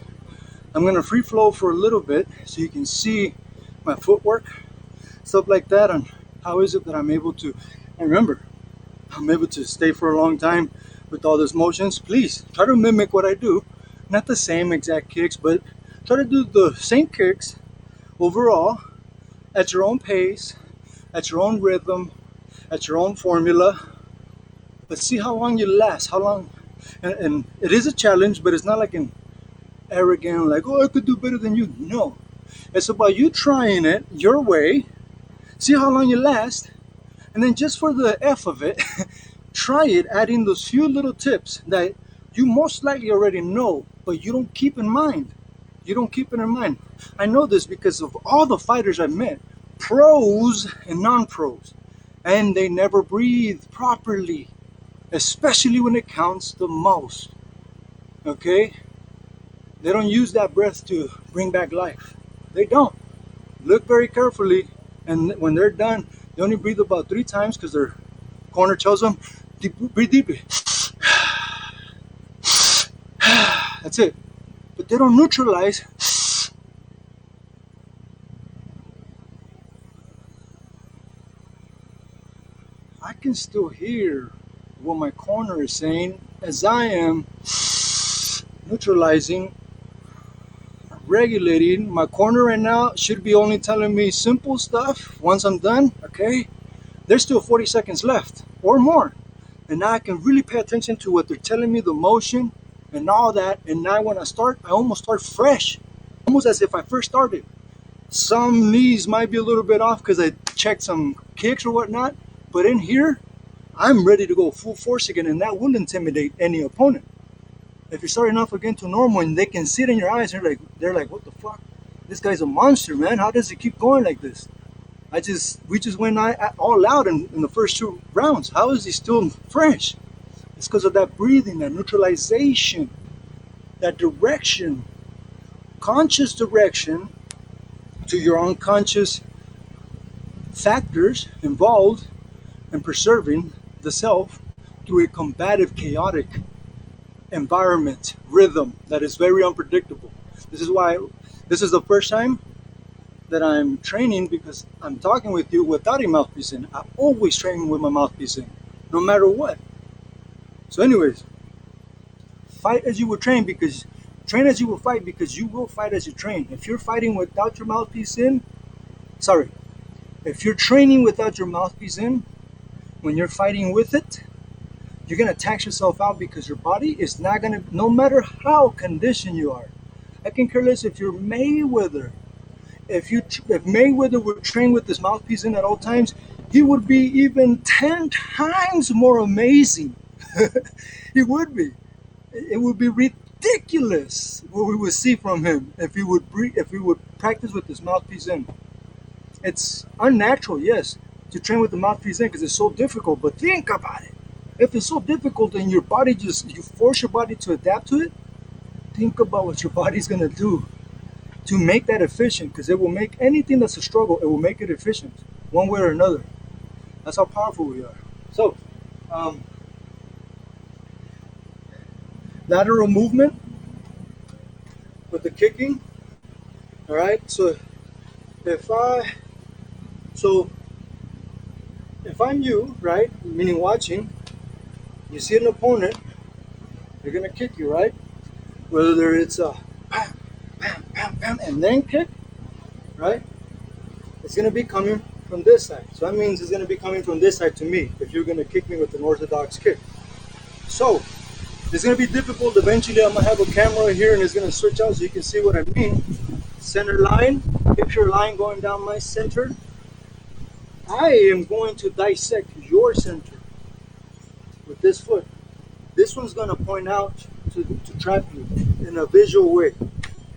I'm gonna free flow for a little bit so you can see my footwork, stuff like that, and how is it that I'm able to, and remember, I'm able to stay for a long time with all these motions. Please try to mimic what I do. Not the same exact kicks, but try to do the same kicks overall at your own pace, at your own rhythm, at your own formula. But see how long you last, how long. And it is a challenge, but it's not like an arrogant, like, oh, I could do better than you. No. It's about you trying it your way, see how long you last, and then just for the F of it, try it, adding those few little tips that you most likely already know, but you don't keep in mind. You don't keep it in mind. I know this because of all the fighters I've met, pros and non-pros, and they never breathe properly, especially when it counts the most. Okay? They don't use that breath to bring back life. They don't. Look very carefully, and when they're done, they only breathe about 3 times because their corner tells them, breathe deeply. That's it. But they don't neutralize. I can still hear what my corner is saying as I am neutralizing, regulating. My corner right now should be only telling me simple stuff once I'm done, okay? There's still 40 seconds left or more. And now I can really pay attention to what they're telling me, the motion and all that. And now when I start, I almost start fresh, almost as if I first started. Some knees might be a little bit off because I checked some kicks or whatnot. But in here, I'm ready to go full force again, and that will intimidate any opponent. If you're starting off again to normal and they can see it in your eyes, they're like, what the fuck? This guy's a monster, man. How does he keep going like this? We just went all out in the first 2 rounds. How is he still fresh? It's because of that breathing, that neutralization, that direction, conscious direction to your unconscious factors involved in preserving the self through a combative, chaotic environment, rhythm that is very unpredictable. This is the first time that I'm training because I'm talking with you without a mouthpiece in. I always train with my mouthpiece in, no matter what. So anyways, fight as you will train, because train as you will fight, because you will fight as you train. If you're fighting without your mouthpiece in, if you're training without your mouthpiece in, when you're fighting with it, you're gonna tax yourself out because your body is not gonna, no matter how conditioned you are. I can care less if you're Mayweather. If Mayweather would train with his mouthpiece in at all times, he would be even 10 times more amazing. He would be. It would be ridiculous what we would see from him if he would practice with his mouthpiece in. It's unnatural, yes, to train with the mouthpiece in because it's so difficult. But think about it. If it's so difficult and your body you force your body to adapt to it, think about what your body's gonna do to make that efficient, because it will make anything that's a struggle, it will make it efficient one way or another. That's how powerful we are. So, lateral movement with the kicking. All right. So if I'm you, right, meaning watching, you see an opponent, they're gonna kick you, right? Whether it's a bam, bam, bam, bam, and then kick, right? It's gonna be coming from this side. So that means it's gonna be coming from this side to me if you're gonna kick me with an orthodox kick. So it's gonna be difficult. Eventually I'm gonna have a camera here and it's gonna switch out so you can see what I mean. Center line, picture a line going down my center. I am going to dissect your center with this foot. This one's gonna point out to trap you in a visual way.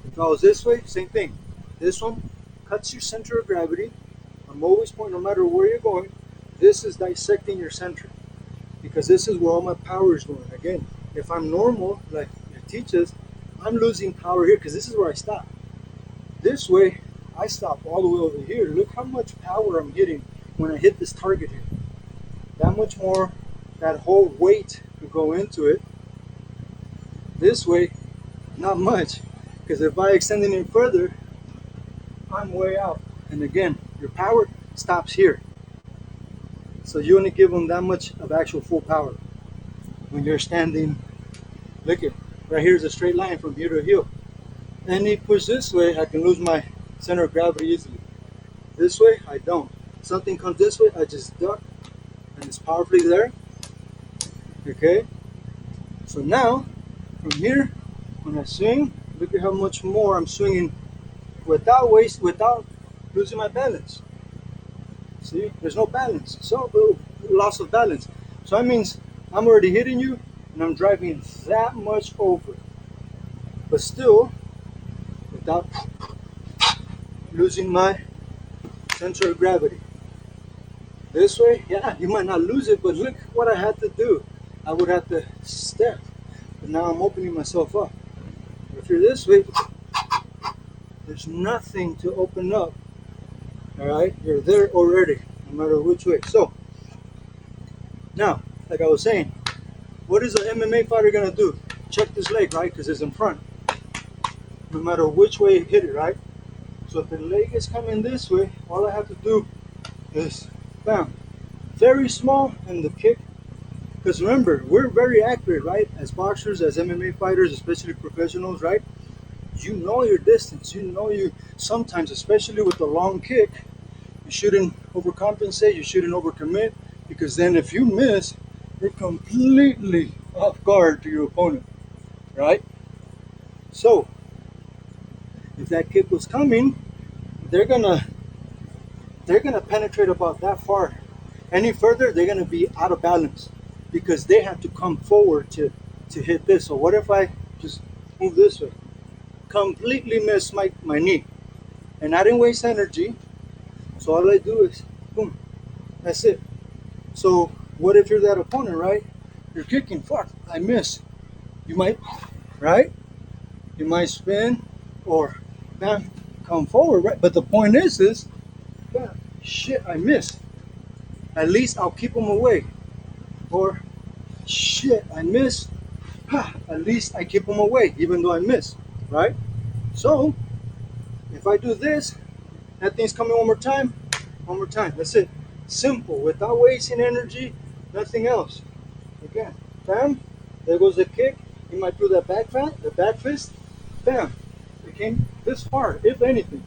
If I was this way, same thing. This one cuts your center of gravity. I'm always pointing, no matter where you're going. This is dissecting your center, because this is where all my power is going. Again, if I'm normal, like it teaches, I'm losing power here because this is where I stop. This way, I stop all the way over here. Look how much power I'm getting when I hit this target here. That much more, that whole weight could go into it. This way, not much, because if I extend it any further, I'm way out. And again, your power stops here. So you only give them that much of actual full power. When you're standing, look at, right here is a straight line from here to heel. Any push this way, I can lose my center of gravity easily. This way, I don't. Something comes this way, I just duck, and it's powerfully there. Okay? So now, from here, when I swing, look at how much more I'm swinging without losing my balance. See, there's no balance. So, loss of balance. So that means I'm already hitting you, and I'm driving that much over. But still, without losing my center of gravity. This way, yeah, you might not lose it, but look what I had to do. I would have to step, but now I'm opening myself up. If you're this way, there's nothing to open up. All right, you're there already, no matter which way. So now, like I was saying, what is an MMA fighter gonna do? Check this leg, right? Because it's in front. No matter which way you hit it, right? So if the leg is coming this way, all I have to do is bam, very small in the kick. Because remember, we're very accurate, right? As boxers, as MMA fighters, especially professionals, right? You know your distance. You know you sometimes, especially with the long kick, you shouldn't overcompensate. You shouldn't overcommit, because then if you miss, you're completely off guard to your opponent, right? So if that kick was coming, they're gonna penetrate about that far. Any further, they're gonna be out of balance because they have to come forward to hit this. So what if I just move this way? Completely miss my knee, and I didn't waste energy. So all I do is boom, that's it. So what if you're that opponent, right? You're kicking, fuck, I miss. You might, right? You might spin or bam, come forward, right? But the point is bam, shit, I missed. At least I'll keep them away. Or shit, I missed. At least I keep them away, even though I missed, right? So if I do this, that thing's coming one more time. That's it. Simple, without wasting energy, nothing else. Again, bam, there goes the kick. You might do that the back fist, bam. It came this far, if anything.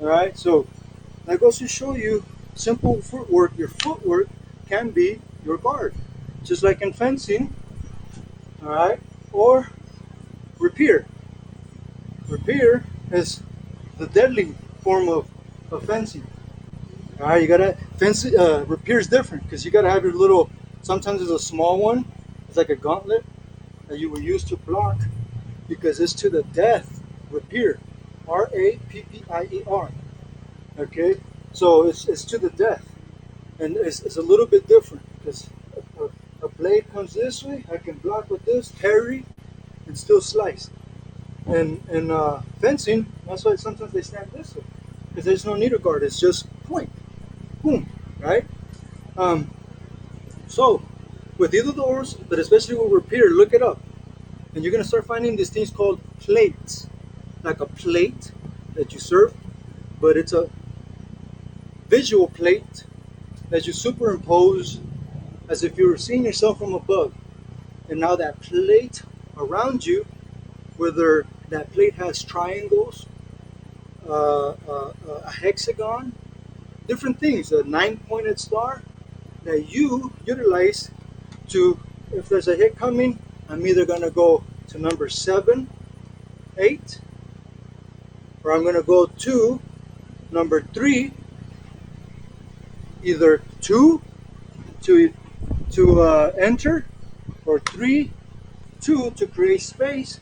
All right, so that goes to show you simple footwork. Your footwork can be your guard, just like in fencing. All right, or rapier. Rapier is the deadly form of fencing. All right, you gotta fence. Rapier is different because you gotta have your little. Sometimes it's a small one. It's like a gauntlet that you will use to block because it's to the death. Rapier, R-A-P-P-I-E-R. Okay, so it's to the death, and it's a little bit different because a blade comes this way. I can block with this, parry, and still slice. And fencing, that's why sometimes they stand this way because there's no need to guard. It's just point, boom, right? So with either of those, but especially with rapier, look it up, and you're gonna start finding these things called plates, like a plate that you serve, but it's a visual plate that you superimpose as if you were seeing yourself from above, and now that plate around you, whether that plate has triangles, a hexagon, different things, a 9-pointed star that you utilize to, if there's a hit coming, I'm either going to go to number 7, 8, or I'm going to go to number 3, either 2 to enter, or 3, 2 to create space,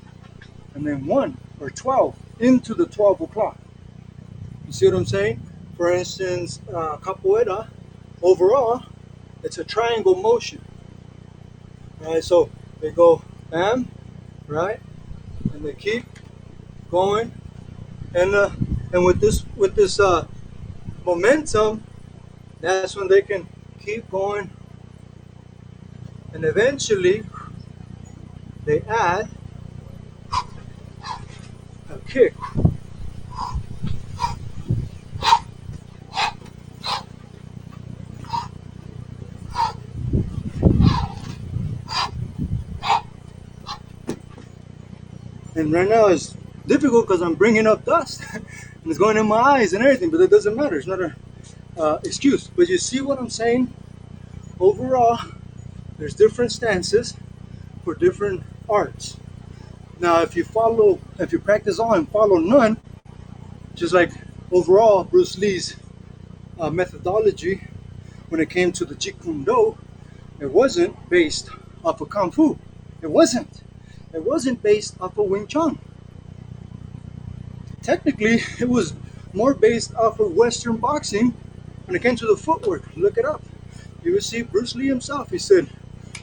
and then 1 or 12 into the 12 o'clock. You see what I'm saying? For instance, capoeira, overall, it's a triangle motion. Right, so they go bam, right, and they keep going, and with this momentum, that's when they can keep going, and eventually they add a kick. And right now it's difficult because I'm bringing up dust and it's going in my eyes and everything, but it doesn't matter. It's not an excuse. But you see what I'm saying? Overall, there's different stances for different arts. Now, if you practice all and follow none, just like overall Bruce Lee's methodology when it came to the Jeet Kune Do, it wasn't based off of Kung Fu. It wasn't based off of Wing Chun. technically it was more based off of Western boxing when it came to the footwork. Look it up. You will see Bruce Lee himself. He said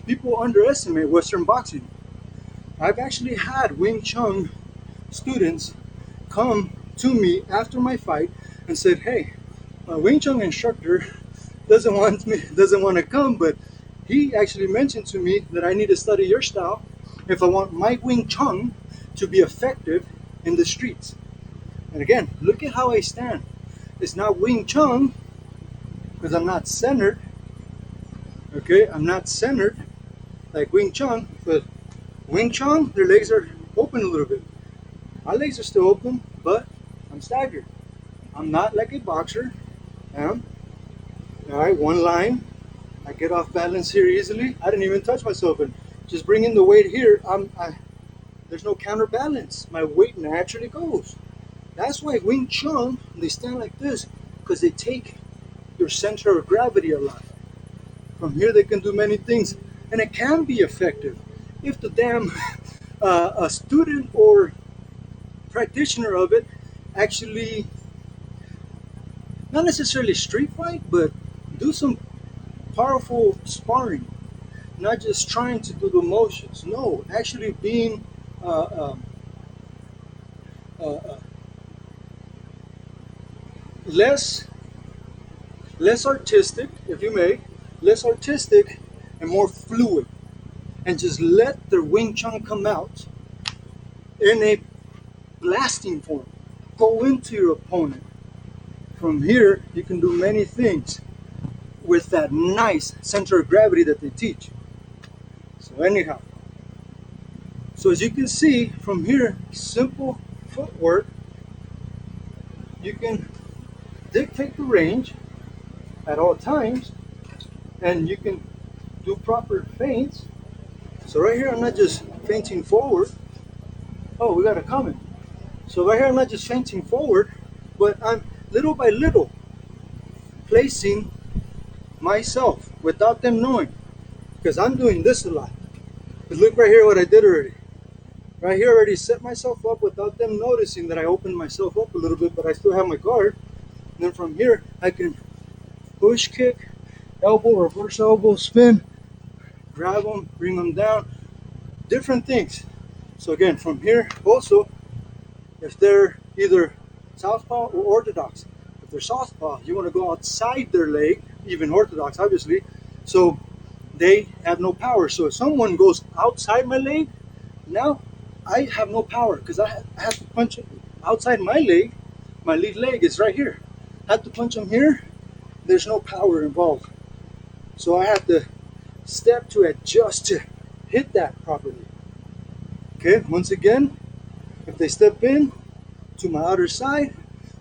people underestimate Western boxing. I've actually had Wing Chun students come to me after my fight and said, "Hey, my Wing Chun instructor doesn't want to come, but he actually mentioned to me that I need to study your style if I want my Wing Chun to be effective in the streets." And again, look at how I stand. It's not Wing Chun because I'm not centered. Okay, I'm not centered like Wing Chun, but Wing Chun, their legs are open a little bit. My legs are still open, but I'm staggered. I'm not like a boxer. All right, one line. I get off balance here easily. I didn't even touch myself, and just bringing the weight here, there's no counterbalance. My weight naturally goes. That's why Wing Chun, they stand like this, because they take your center of gravity a lot. From here, they can do many things, and it can be effective if the damn a student or practitioner of it actually, not necessarily street fight, but do some powerful sparring, not just trying to do the motions. No, actually being uh, less artistic, if you may, less artistic and more fluid, and just let the Wing Chun come out in a blasting form. Go into your opponent. From here, you can do many things with that nice center of gravity that they teach. So anyhow, so as you can see from here, simple footwork, you can dictate the range at all times, and you can do proper feints. So right here, I'm not just feinting forward. Oh, we got a comment. So right here, I'm not just feinting forward, but I'm little by little placing myself without them knowing, because I'm doing this a lot. But look right here what I did already. Right here, I already set myself up without them noticing that I opened myself up a little bit, but I still have my guard. And then from here, I can push kick, elbow, reverse elbow, spin, grab them, bring them down, different things. So again, from here also, if they're either southpaw or orthodox, if they're southpaw, you want to go outside their leg, even orthodox obviously, so they have no power. So if someone goes outside my leg, now I have no power because I have to punch it outside my leg. My lead leg is right here. I have to punch them here. There's no power involved. So I have to step to adjust to hit that properly. Okay, once again, if they step in to my outer side,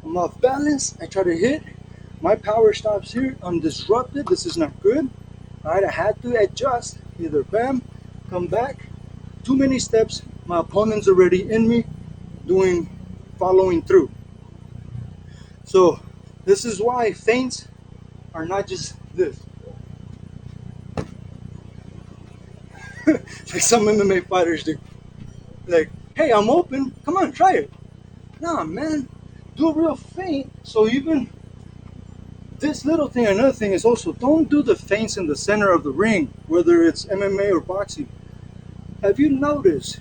I'm off balance, I try to hit, my power stops here, I'm disrupted, this is not good. All right, I had to adjust, either bam, come back, too many steps, my opponent's already in me, following through. So this is why feints are not just this. Like some MMA fighters do. Like, hey, I'm open, come on, try it. Nah, man, do a real feint. So even this little thing, another thing is also, don't do the feints in the center of the ring, whether it's MMA or boxing. Have you noticed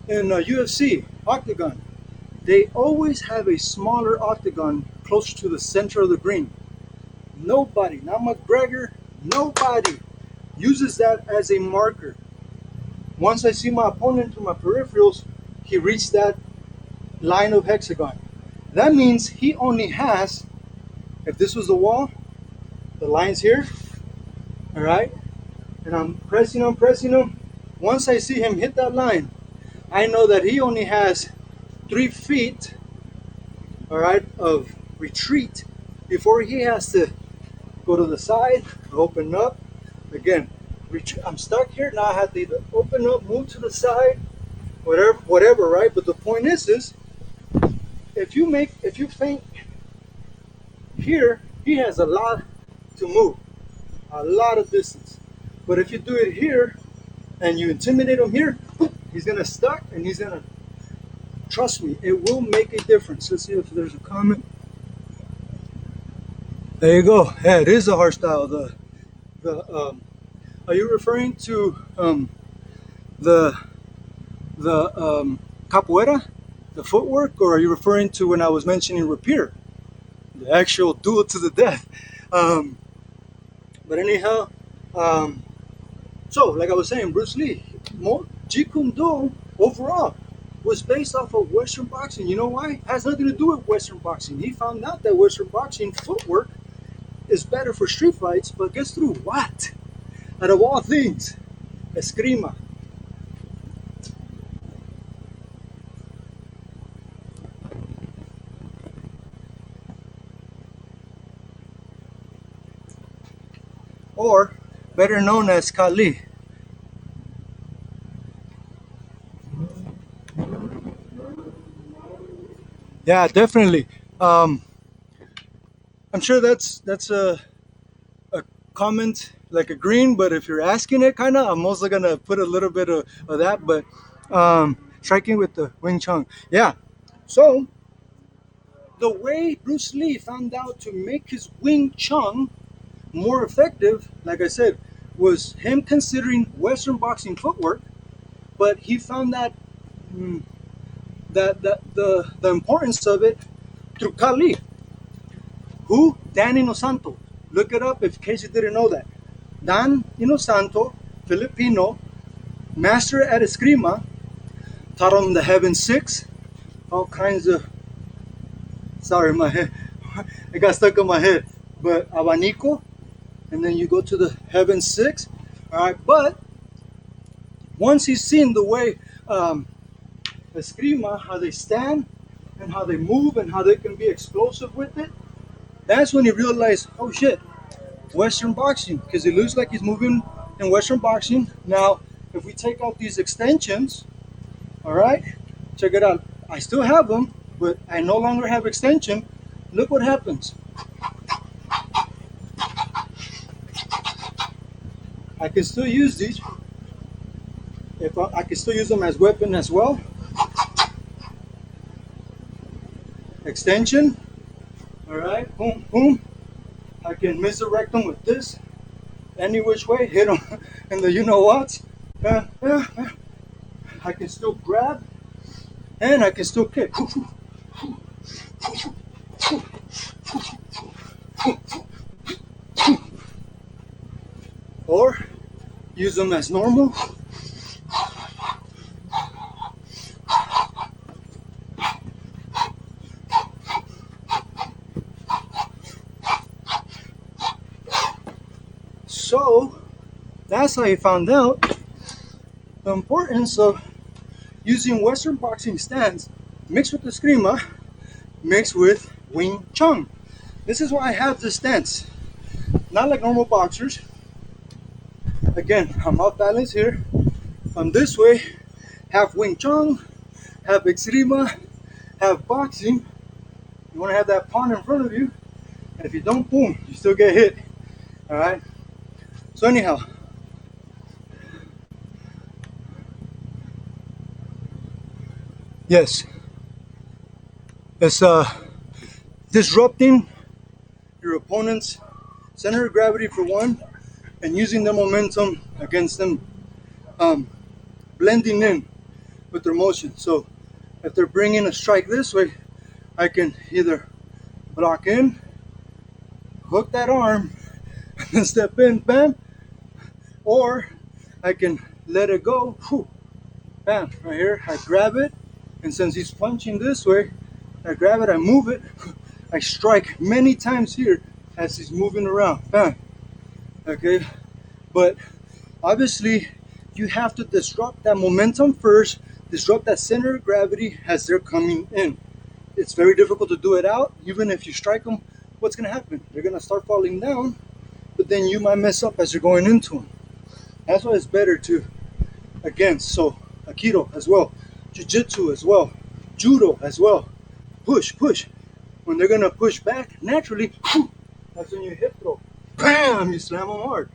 in UFC, octagon, they always have a smaller octagon closer to the center of the ring. Nobody, not McGregor, nobody uses that as a marker. Once I see my opponent through my peripherals, he reached that line of hexagon. That means he only has, if this was the wall, the line's here, all right? And I'm pressing him. Once I see him hit that line, I know that he only has 3 feet, all right, of retreat before he has to go to the side, open up. Again, I'm stuck here, now I have to either open up, move to the side, whatever, right? But the point is if you feint here, he has a lot to move, a lot of distance. But if you do it here and you intimidate him here, he's gonna stuck and he's gonna Trust me, it will make a difference. Let's see if there's a comment. There you go. Yeah, it is a hard style. Are you referring to the capoeira, the footwork, or are you referring to when I was mentioning rapier, the actual duel to the death? But anyhow, so like I was saying, Bruce Lee, Jeet Kune Do overall was based off of Western boxing. You know why? It has nothing to do with Western boxing. He found out that Western boxing footwork is better for street fights, but guess through what? Out of all things, eskrima. Or better known as Kali. Yeah, definitely. I'm sure that's a comment like a green, but if you're asking it, kind of, I'm also gonna put a little bit of that. But striking with the Wing Chun, yeah. So the way Bruce Lee found out to make his Wing Chun more effective, like I said, was him considering Western boxing footwork, but he found that the importance of it through Kali. Who? Dan Inosanto. Look it up if in case you didn't know that. Dan Inosanto, Filipino, master at eskrima, taught him the Heaven Six, all kinds of. Sorry, my head. It got stuck in my head. But abanico, and then you go to the Heaven Six. All right, but once he's seen the way eskrima, how they stand and how they move and how they can be explosive with it, that's when he realized, oh shit, Western boxing, because it looks like he's moving in Western boxing. Now, if we take out these extensions, all right, check it out. I still have them, but I no longer have extension. Look what happens. I can still use these. If I can still use them as weapon as well. Extension. All right, boom, boom. I can misdirect them with this. Any which way, hit them. And the you know what? I can still grab. And I can still kick. Or use them as normal. So that's how he found out the importance of using Western boxing stance mixed with the eskrima, mixed with Wing Chun. This is why I have this stance. Not like normal boxers. Again, I'm off balance here. I'm this way, have Wing Chun, have eskrima, have boxing. You want to have that pawn in front of you, and if you don't, boom, you still get hit. All right. So anyhow, yes, it's disrupting your opponent's center of gravity for one, and using the momentum against them, blending in with their motion. So if they're bringing a strike this way, I can either block in, hook that arm, and then step in, bam, or I can let it go, whew, bam, right here. I grab it, and since he's punching this way, I grab it, I move it, I strike many times here as he's moving around, bam. Okay, but obviously you have to disrupt that momentum first, disrupt that center of gravity as they're coming in. It's very difficult to do it out. Even if you strike them, what's going to happen? They're going to start falling down, but then you might mess up as you're going into them. That's why it's better to, again, so Aikido as well, Jiu-Jitsu as well, Judo as well. Push, push. When they're going to push back, naturally, that's when you hip throw. Bam! You slam them hard.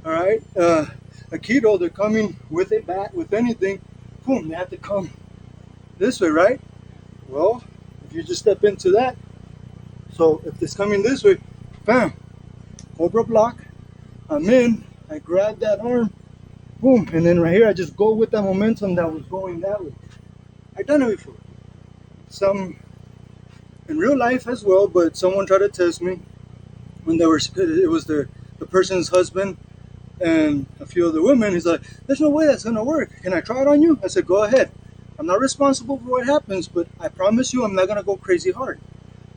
All right? Aikido, they're coming with a bat, with anything. Boom, they have to come this way, right? Well, if you just step into that, so if it's coming this way, bam, Cobra block, I'm in, I grab that arm, boom, and then right here I just go with that momentum that was going that way. I've done it before. Some in real life as well, but someone tried to test me when they were, it was the person's husband and a few other women. He's like, there's no way that's gonna work. Can I try it on you? I said, go ahead. I'm not responsible for what happens, but I promise you I'm not gonna go crazy hard.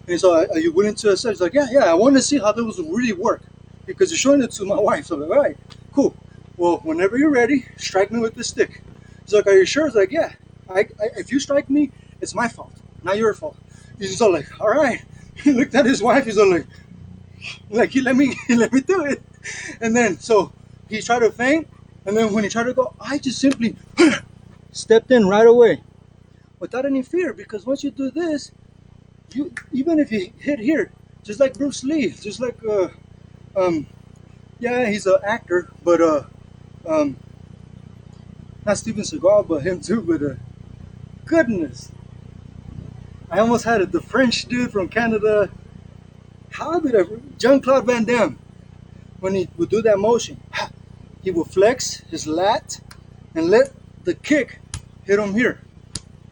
And he's like, are you willing to accept? He's like, yeah, I want to see how those will really work because you're showing it to my wife. So I'm like, all right, cool. Well, whenever you're ready, strike me with the stick. He's like, are you sure? It's like, yeah. If you strike me, it's my fault, not your fault. He's just all like, all right. He looked at his wife. He's all like he let me do it. And then so he tried to feint, and then when he tried to go, I just simply stepped in right away without any fear, because once you do this, you even if you hit here, just like Bruce Lee, just like yeah, he's an actor, but not Steven Seagal, but him too. But goodness, I almost had it. The French dude from Canada. How did I? Jean-Claude Van Damme, when he would do that motion, he would flex his lat and let the kick hit him here.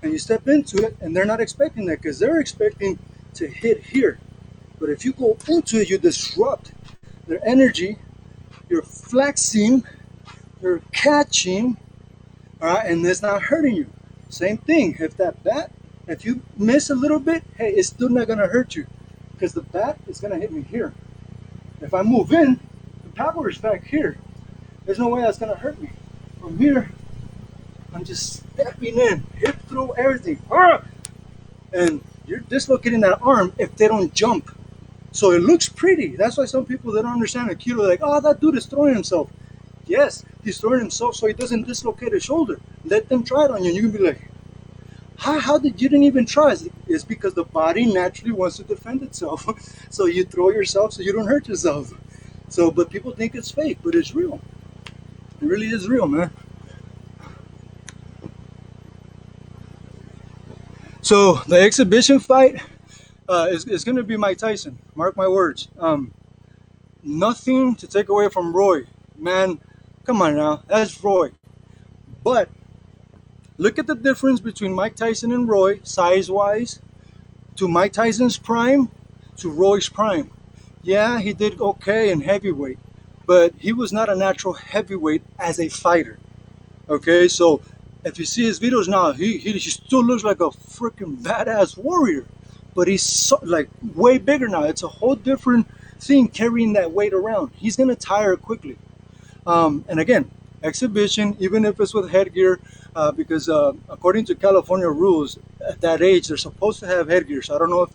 And you step into it, and they're not expecting that because they're expecting to hit here. But if you go into it, you disrupt their energy, you're flexing, you're catching, all right, and it's not hurting you. Same thing, if you miss a little bit, hey, it's still not gonna hurt you because the bat is gonna hit me here. If I move in, the power is back here. There's no way that's gonna hurt me. From here, I'm just stepping in, hip through everything. And you're dislocating that arm if they don't jump. So it looks pretty. That's why some people that don't understand Aikido are like, oh, that dude is throwing himself. Yes, he's throwing himself so he doesn't dislocate his shoulder. Let them try it on you, and you can be like, how did you didn't even try? It's because the body naturally wants to defend itself. So you throw yourself so you don't hurt yourself. So, but people think it's fake, but it's real. It really is real, man. So the exhibition fight is going to be Mike Tyson. Mark my words. Nothing to take away from Roy. Man, come on now. That's Roy. But look at the difference between Mike Tyson and Roy, size-wise, to Mike Tyson's prime, to Roy's prime. Yeah, he did okay in heavyweight, but he was not a natural heavyweight as a fighter. Okay, so if you see his videos now, he still looks like a freaking badass warrior, but he's so, like way bigger now. It's a whole different thing carrying that weight around. He's gonna tire quickly. And again, exhibition, even if it's with headgear, because according to California rules, at that age they're supposed to have headgear. So I don't know if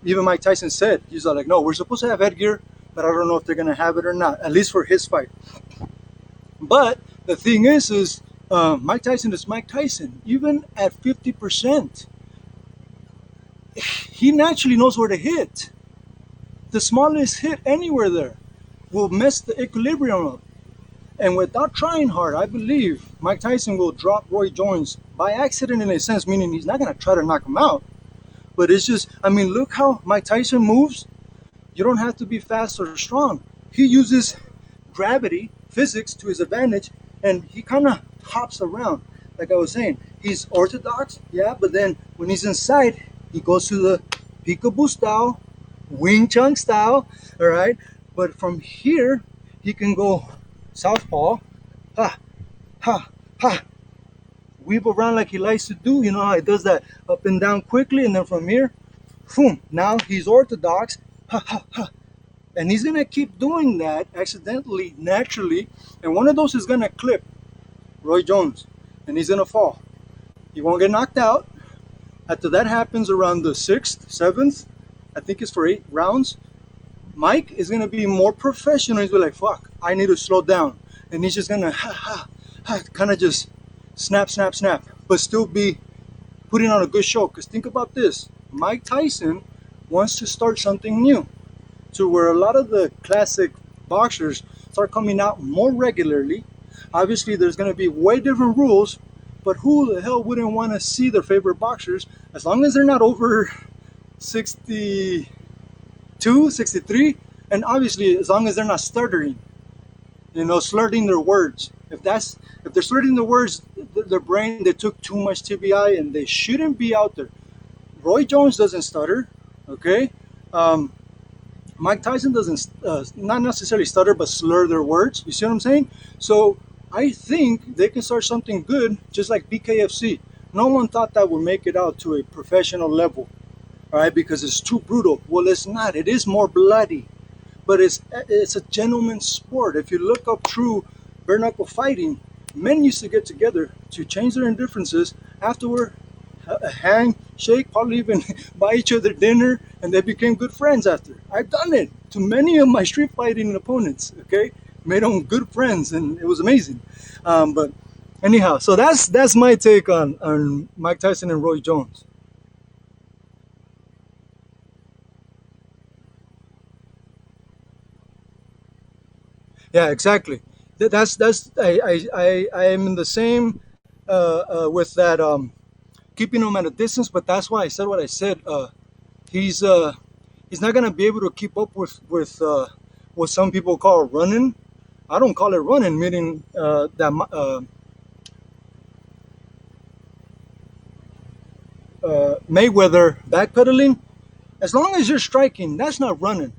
even Mike Tyson said, he's like, no, we're supposed to have headgear, but I don't know if they're gonna have it or not. At least for his fight. But the thing is Mike Tyson is Mike Tyson. Even at 50%, he naturally knows where to hit. The smallest hit anywhere there will mess the equilibrium up. And without trying hard, I believe Mike Tyson will drop Roy Jones by accident, in a sense, meaning he's not going to try to knock him out. But it's just, I mean, look how Mike Tyson moves. You don't have to be fast or strong. He uses gravity, physics to his advantage, and he kind of hops around. Like I was saying, he's orthodox, yeah, but then when he's inside, he goes to the peekaboo style, Wing Chun style, all right? But from here, he can go southpaw, ha, ha, ha, weave around like he likes to do. You know how he does that up and down quickly, and then from here, boom, now he's orthodox, ha, ha, ha. And he's gonna keep doing that accidentally, naturally, and one of those is gonna clip Roy Jones, and he's gonna fall. He won't get knocked out. After that happens around the 6th, 7th, I think it's for 8 rounds, Mike is going to be more professional. He's like, fuck, I need to slow down. And he's just going to kind of just snap, snap, snap, but still be putting on a good show. Because think about this. Mike Tyson wants to start something new, to where a lot of the classic boxers start coming out more regularly. Obviously, there's going to be way different rules But who the hell wouldn't want to see their favorite boxers, as long as they're not over 62, 63, and obviously as long as they're not stuttering, slurring their words. If they're slurring their words, their brain, they took too much TBI and they shouldn't be out there. Roy Jones doesn't stutter, okay? Mike Tyson doesn't, not necessarily stutter, but slur their words. You see what I'm saying? So I think they can start something good, just like BKFC. No one thought that would make it out to a professional level, all right, because it's too brutal. Well, it's not. It is more bloody, but it's a gentleman's sport. If you look up true bare knuckle fighting, men used to get together to change their indifferences afterward, a handshake, probably even buy each other dinner, and they became good friends after. I've done it to many of my street fighting opponents, okay? Made them good friends, and it was amazing. But anyhow, so that's my take on Mike Tyson and Roy Jones. Yeah, exactly. That's I am in the same with that keeping him at a distance, but that's why I said what I said. He's he's not gonna be able to keep up with what some people call running. I don't call it running, meaning that Mayweather backpedaling. As long as you're striking, that's not running.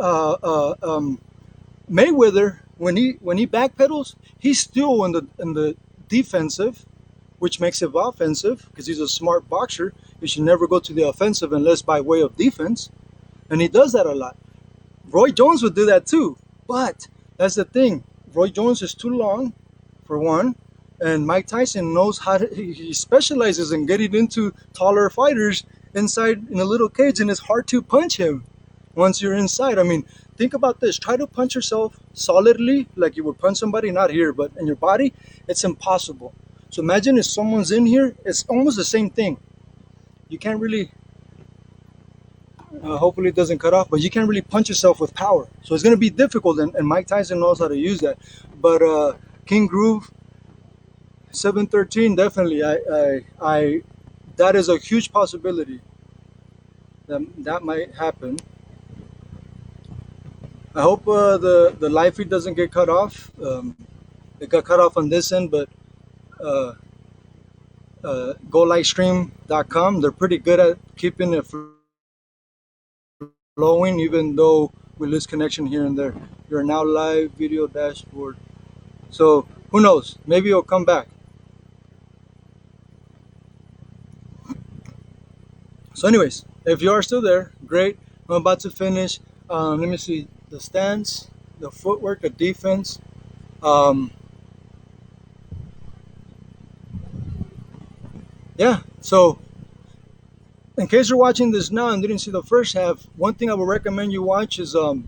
Uh, uh, um, Mayweather, when he backpedals, he's still in the defensive, which makes him offensive because he's a smart boxer. He should never go to the offensive unless by way of defense, and he does that a lot. Roy Jones would do that too, but that's the thing. Roy Jones is too long, for one, and Mike Tyson knows how to. He specializes in getting into taller fighters inside in a little cage, and it's hard to punch him once you're inside. I mean, think about this. Try to punch yourself solidly, like you would punch somebody, not here, but in your body. It's impossible. So imagine if someone's in here, it's almost the same thing. You can't really, hopefully it doesn't cut off, but you can't really punch yourself with power. So it's going to be difficult, and Mike Tyson knows how to use that. But King Groove 713, definitely, that is a huge possibility that might happen. I hope the live feed doesn't get cut off. It got cut off on this end, but uh, GoLivestream.com, they're pretty good at keeping it flowing, even though we lose connection here and there. You're now live video dashboard. So who knows? Maybe it'll come back. So, anyways, if you are still there, great. I'm about to finish. Let me see the stance, the footwork, the defense. Um, yeah. So, in case you're watching this now and didn't see the first half, one thing I would recommend you watch is Gilbert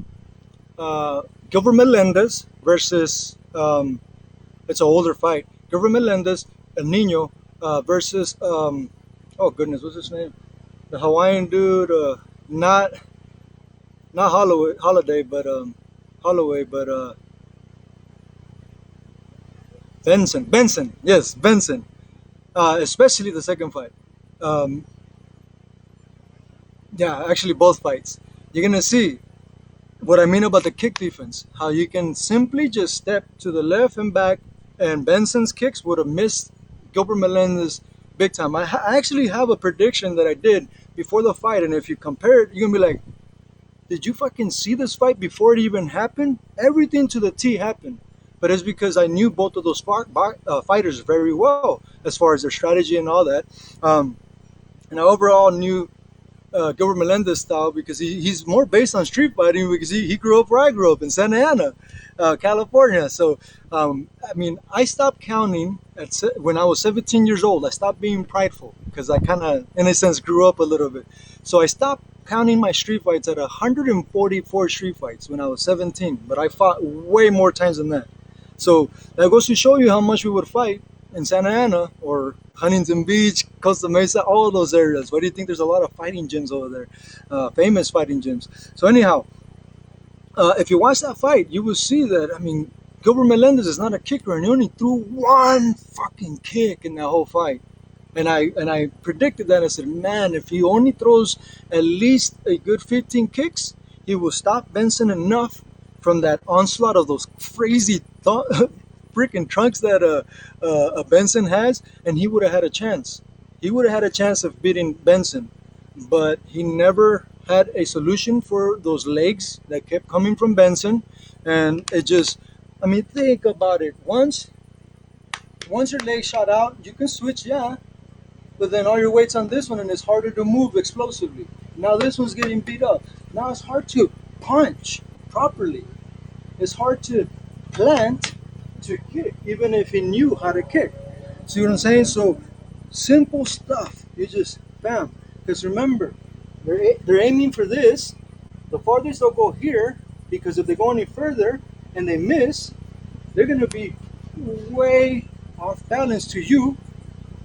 Melendez versus. It's an older fight. Gilbert Melendez, El Nino, versus. Oh goodness, what's his name? The Hawaiian dude. Not Holiday, but Holloway, but Benson, yes, Benson. Especially the second fight. Um, yeah, actually both fights. You're gonna see what I mean about the kick defense. How you can simply just step to the left and back, and Benson's kicks would have missed Gilbert Melendez big time. I actually have a prediction that I did before the fight, and if you compare it, you're gonna be like, did you fucking see this fight before it even happened? Everything to the T happened. But it's because I knew both of those fighters very well as far as their strategy and all that. And I overall knew Gilbert Melendez style because he's more based on street fighting because he grew up where I grew up in Santa Ana, California. So, I mean, I stopped counting when I was 17 years old. I stopped being prideful because I kind of, in a sense, grew up a little bit. So I stopped counting my street fights at 144 street fights when I was 17, but I fought way more times than that. So that goes to show you how much we would fight in Santa Ana or Huntington Beach, Costa Mesa, all of those areas. Why do you think there's a lot of fighting gyms over there? Famous fighting gyms. So anyhow, if you watch that fight, you will see that, I mean, Gilbert Melendez is not a kicker, and he only threw one fucking fucking kick in that whole fight. And I predicted that. I said, man, if he only throws at least a good 15 kicks, he will stop Benson enough from that onslaught of those crazy freaking trunks that Benson has, and he would have had a chance. He would have had a chance of beating Benson, but he never had a solution for those legs that kept coming from Benson, and it just, I mean, think about it. Once your leg shot out, you can switch, yeah, but then all your weight's on this one, and it's harder to move explosively. Now this one's getting beat up. Now it's hard to punch properly. It's hard to plant to kick, even if he knew how to kick. See what I'm saying? So simple stuff. You just bam. Because remember, they're aiming for this. The farthest they'll go here, because if they go any further and they miss, they're gonna be way off balance to you.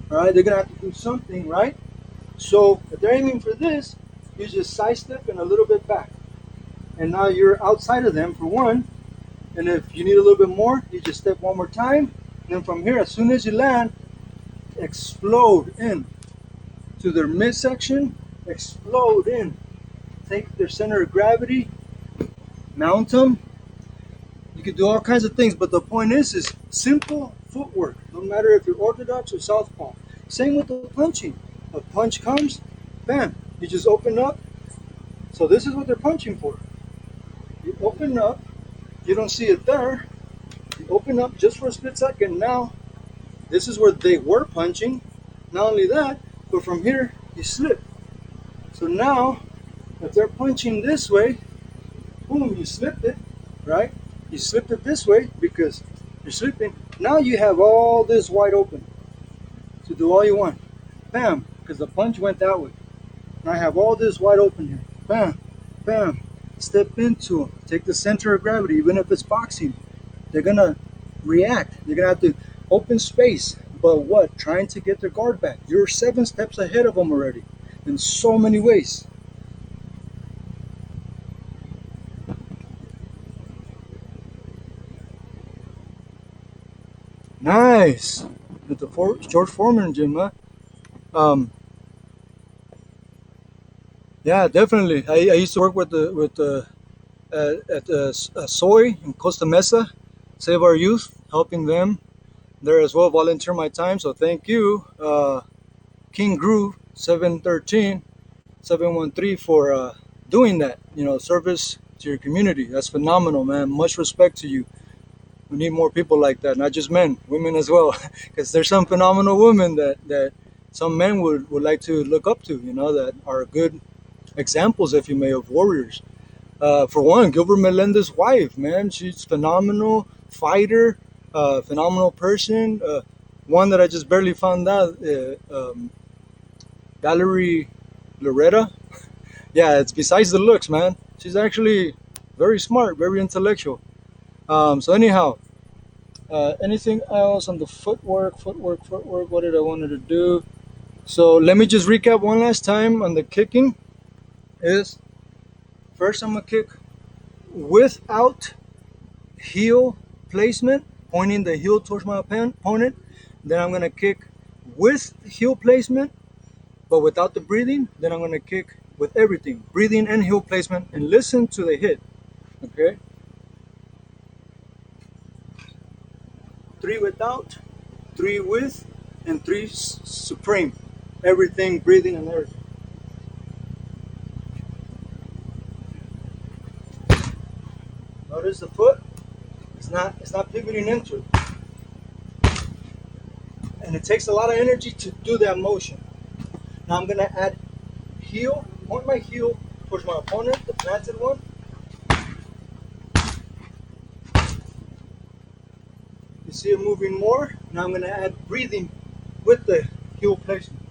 Right? They're gonna have to do something, right? So if they're aiming for this, you just sidestep and a little bit back. And now you're outside of them for one. And if you need a little bit more, you just step one more time. And then from here, as soon as you land, explode in to their midsection, explode in. Take their center of gravity, mount them. You can do all kinds of things, but the point is simple footwork, no matter if you're orthodox or southpaw. Same with the punching. A punch comes, bam, you just open up. So this is what they're punching for. You open up, you don't see it there. You open up just for a split second. Now, this is where they were punching. Not only that, but from here, you slip. So now, if they're punching this way, boom, you slipped it, right? You slipped it this way because you're slipping. Now you have all this wide open to do all you want. Bam, because the punch went that way. Now I have all this wide open here. Bam, bam. Step into them. Take the center of gravity, even if it's boxing. They're going to react. They're going to have to open space. But what? Trying to get their guard back. You're 7 steps ahead of them already in so many ways. Nice. With the George Foreman gym, huh? Yeah, definitely. I used to work with the at Soy in Costa Mesa, Save Our Youth, helping them there as well. Volunteer my time, so thank you, King Groove 713 for doing that. You know, service to your community. That's phenomenal, man. Much respect to you. We need more people like that, not just men, women as well, because there's some phenomenal women that some men would like to look up to. You know, that are good examples, if you may, of warriors. For one, Gilbert Melendez's wife, man, she's phenomenal fighter, phenomenal person. One that I just barely found out, Valerie Loretta. Yeah, it's besides the looks, man. She's actually very smart, very intellectual. So anyhow, anything else on the footwork? What did I wanted to do? So let me just recap one last time on the kicking. Is first I'm gonna kick without heel placement, pointing the heel towards my opponent. Then I'm gonna kick with heel placement, but without the breathing. Then I'm gonna kick with everything, breathing and heel placement, and listen to the hit. Okay. 3 without, 3 with, and 3 supreme. Everything, breathing and everything. Notice the foot, it's not pivoting into it. And it takes a lot of energy to do that motion. Now I'm gonna add heel, point my heel towards my opponent, the planted one. You see it moving more. Now I'm gonna add breathing with the heel placement.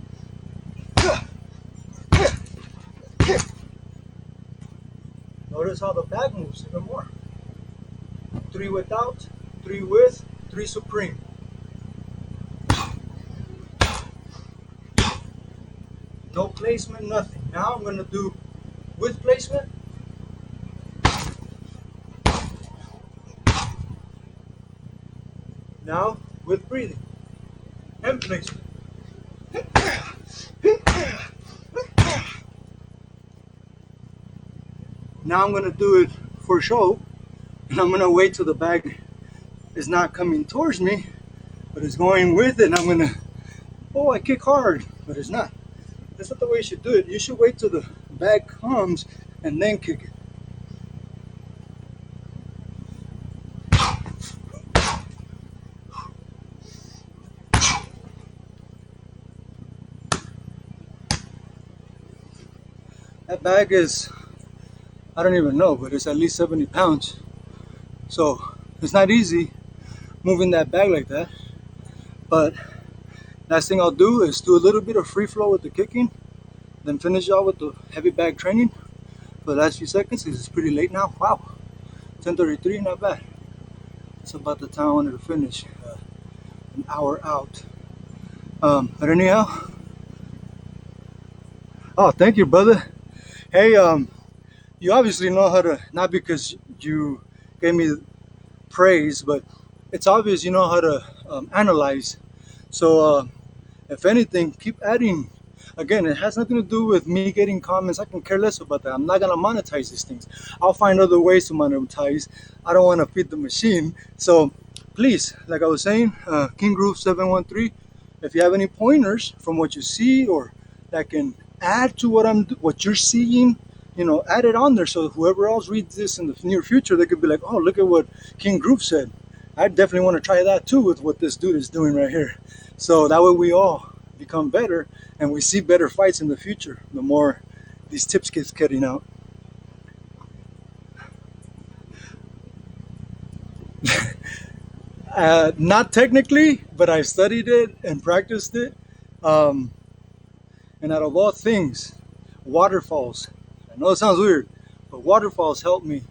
Notice how the back moves even more. 3 without, 3 with, 3 supreme. No placement, nothing. Now I'm going to do with placement. Now with breathing. hand placement. Now I'm gonna do it for show, and I'm gonna wait till the bag is not coming towards me, but it's going with it, and I'm gonna, oh, I kick hard, but it's not. That's not the way you should do it. You should wait till the bag comes and then kick it. That bag is, I don't even know, but it's at least 70 pounds. So it's not easy moving that bag like that. But last thing I'll do is do a little bit of free flow with the kicking, then finish off with the heavy bag training for the last few seconds because it's pretty late now. Wow, 10:33, not bad. It's about the time I wanted to finish. An hour out. But anyhow, oh, thank you, brother. Hey, you obviously know how to, not because you gave me praise, but it's obvious you know how to analyze. So, if anything, keep adding. Again, it has nothing to do with me getting comments. I can care less about that. I'm not gonna monetize these things. I'll find other ways to monetize. I don't want to feed the machine. So, please, like I was saying, King Groove 713. If you have any pointers from what you see or that can add to what you're seeing, add it on there so whoever else reads this in the near future, they could be like, oh, look at what King Groove said. I definitely want to try that too with what this dude is doing right here. So that way we all become better and we see better fights in the future the more these tips get getting out. Not technically, but I studied it and practiced it. And out of all things, waterfalls. I know it sounds weird, but waterfalls help me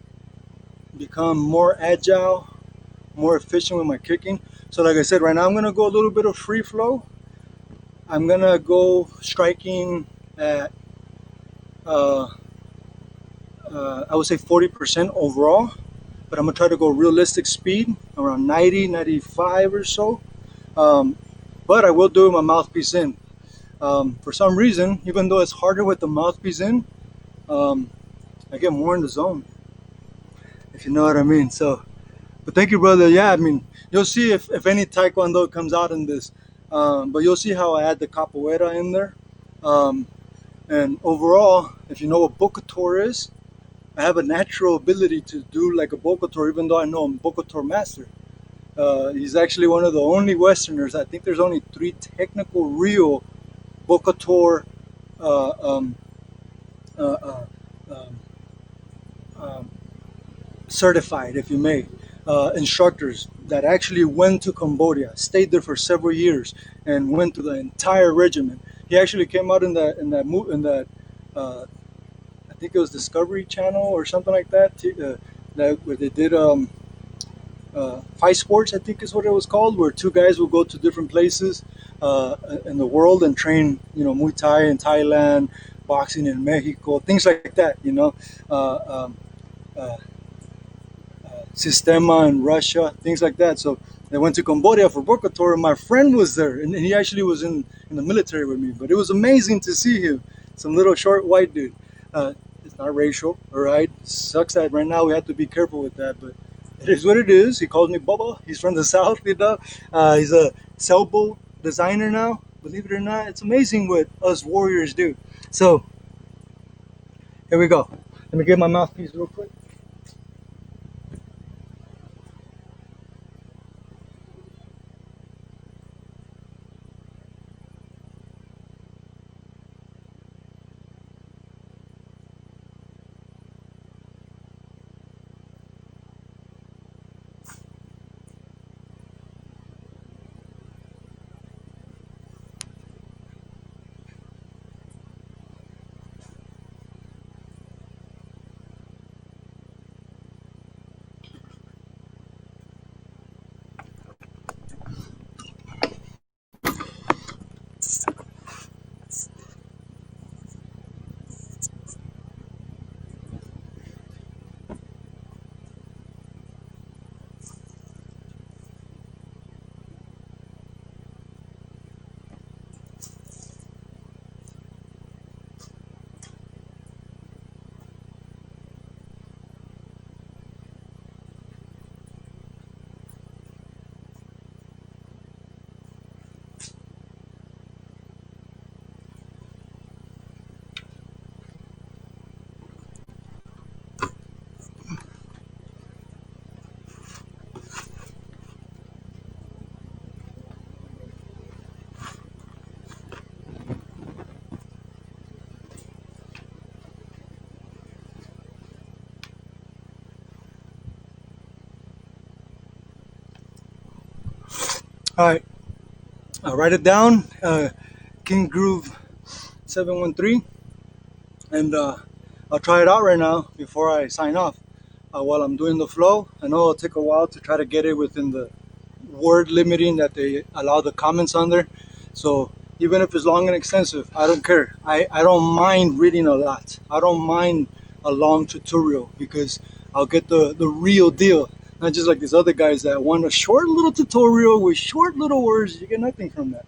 become more agile, more efficient with my kicking. So like I said, right now I'm gonna go a little bit of free flow. I'm gonna go striking at I would say 40% overall, but I'm gonna try to go realistic speed around 90, 95 or so. But I will do my mouthpiece in. For some reason, even though it's harder with the mouthpiece in, I get more in the zone, if you know what I mean. So, but thank you, brother. Yeah, I mean, you'll see if any Taekwondo comes out in this. But you'll see how I add the capoeira in there. And overall, if you know what Bokator is, I have a natural ability to do like a Bokator, even though I know I'm Bokator master. He's actually one of the only Westerners. I think there's only 3 technical real Bokator uh, um, uh, uh, um, um, certified, if you may, instructors that actually went to Cambodia, stayed there for several years, and went through the entire regimen. He actually came out in that I think it was Discovery Channel or something like that. Where they did Fight Sports, I think is what it was called, where 2 guys would go to different places in the world and train, Muay Thai in Thailand, boxing in Mexico, things like that, Sistema in Russia, things like that. So they went to Cambodia for Bokator, and my friend was there, and he actually was in the military with me. But it was amazing to see him, some little short white dude. It's not racial, all right? Sucks that right now we have to be careful with that, but it is what it is. He calls me Bubba. He's from the South, He's a sailboat designer now. Believe it or not, it's amazing what us warriors do. So here we go. Let me get my mouthpiece real quick. All right, I'll write it down. King Groove 713, and I'll try it out right now before I sign off. While I'm doing the flow, I know it'll take a while to try to get it within the word limiting that they allow the comments on there. So even if it's long and extensive, I don't care. I don't mind reading a lot. I don't mind a long tutorial because I'll get the real deal. Not just like these other guys that want a short little tutorial with short little words. You get nothing from that.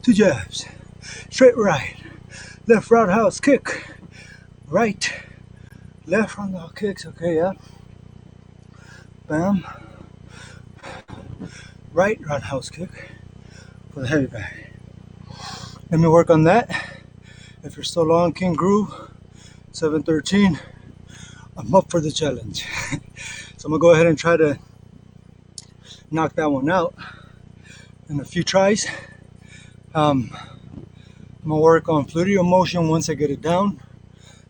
2 jabs, straight right, left roundhouse kick, right, left roundhouse kicks, okay, yeah, bam, right roundhouse kick for the heavy bag. Let me work on that. If you're still on King Groove 713, I'm up for the challenge. So I'm gonna go ahead and try to knock that one out in a few tries. I'm gonna work on fluidity of motion once I get it down,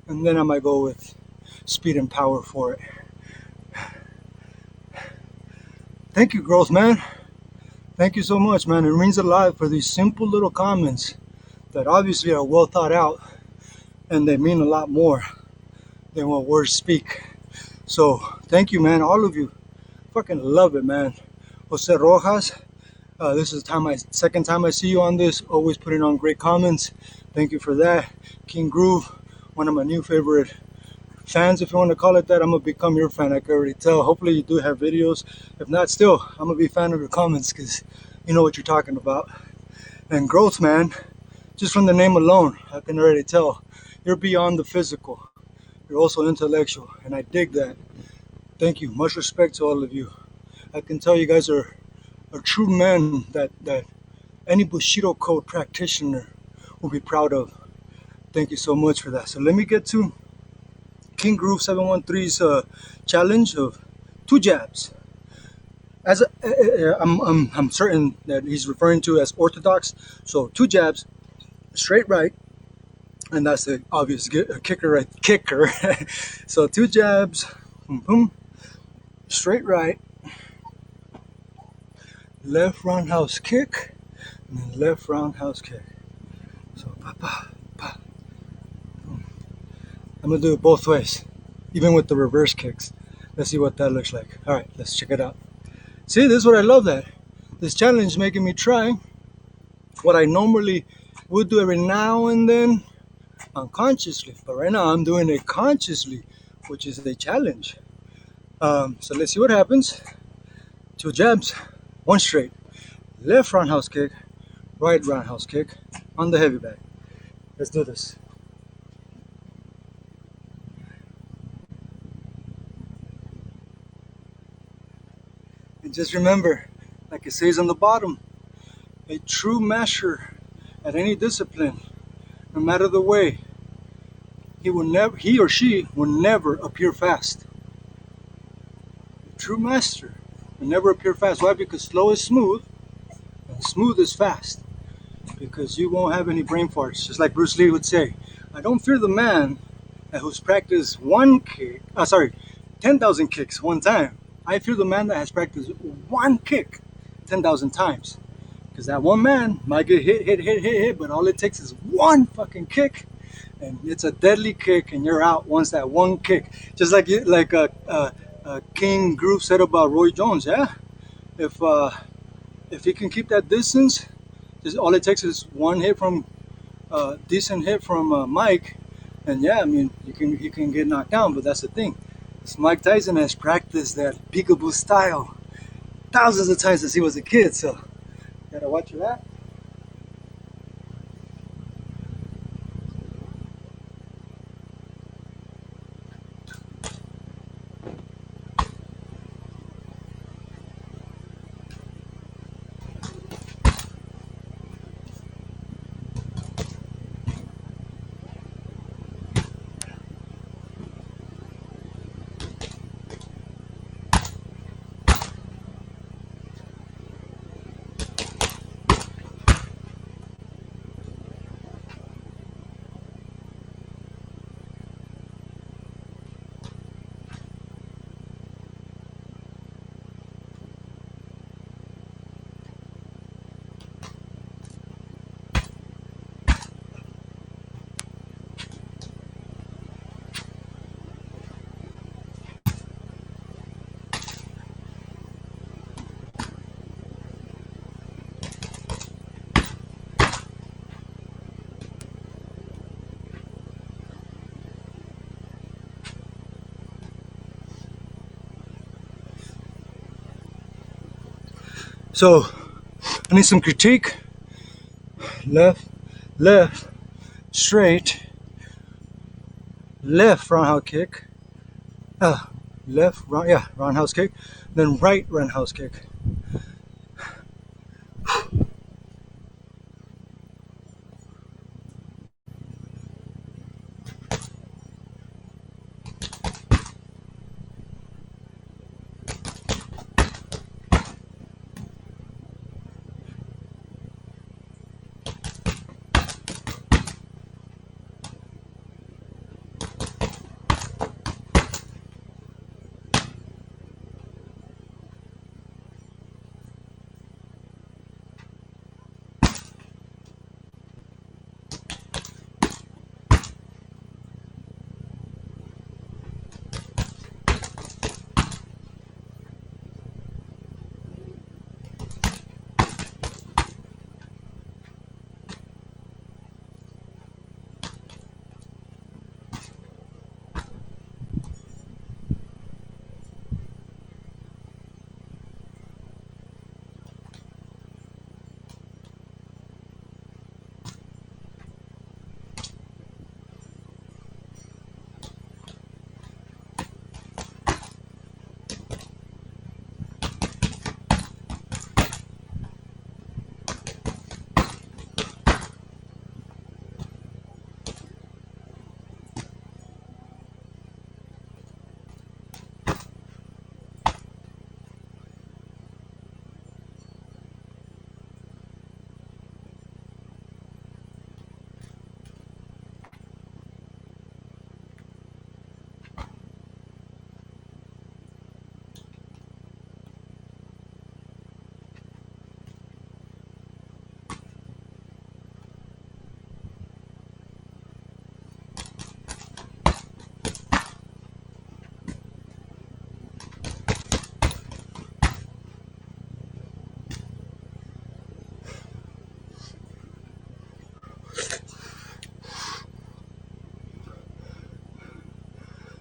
and then I might go with speed and power for it. Thank you, growth man. Thank you so much, man. It means a lot for these simple little comments that obviously are well thought out, and they mean a lot more than what words speak. So thank you, man. All of you, fucking love it, man. Jose Rojas, this is second time I see you on this. Always putting on great comments. Thank you for that. King Groove, one of my new favorite fans, if you want to call it that. I'm gonna become your fan, I can already tell. Hopefully you do have videos. If not, still, I'm gonna be a fan of your comments because you know what you're talking about. And growth, man, just from the name alone, I can already tell you're beyond the physical. You're also intellectual, and I dig that. Thank you. Much respect to all of you. I can tell you guys are true men that any Bushido code practitioner will be proud of. Thank you so much for that. So let me get to King Groove 713's challenge of 2 jabs. As I'm certain that he's referring to as orthodox. So 2 jabs, straight right, and that's the obvious kicker, right? Kicker. So 2 jabs, boom, straight right, left roundhouse kick, and then left roundhouse kick. So pa pa pa. I'm gonna do it both ways, even with the reverse kicks. Let's see what that looks like. All right, let's check it out. See, this is what I love that. This challenge is making me try what I normally would do every now and then unconsciously. But right now I'm doing it consciously, which is a challenge. So let's see what happens. 2 jabs, 1 straight. Left roundhouse kick, right roundhouse kick on the heavy bag. Let's do this. And just remember, like it says on the bottom, a true master at any discipline, no matter the way, he or she will never appear fast. A true master will never appear fast. Why? Because slow is smooth, and smooth is fast. Because you won't have any brain farts. Just like Bruce Lee would say, I don't fear the man who's practiced 10,000 kicks one time. I fear the man that has practiced 1 kick 10,000 times. Because that one man might get hit, but all it takes is 1 fucking kick, and it's a deadly kick, and you're out once that 1 kick. Just like King Groove said about Roy Jones, yeah. If he can keep that distance, just all it takes is 1 hit from decent hit from Mike, and yeah, I mean you can get knocked down. But that's the thing. Mike Tyson has practiced that peekaboo style thousands of times since he was a kid, so gotta watch for that. So I need some critique. left, left, straight, left roundhouse kick, left round, yeah, roundhouse kick, then right roundhouse kick.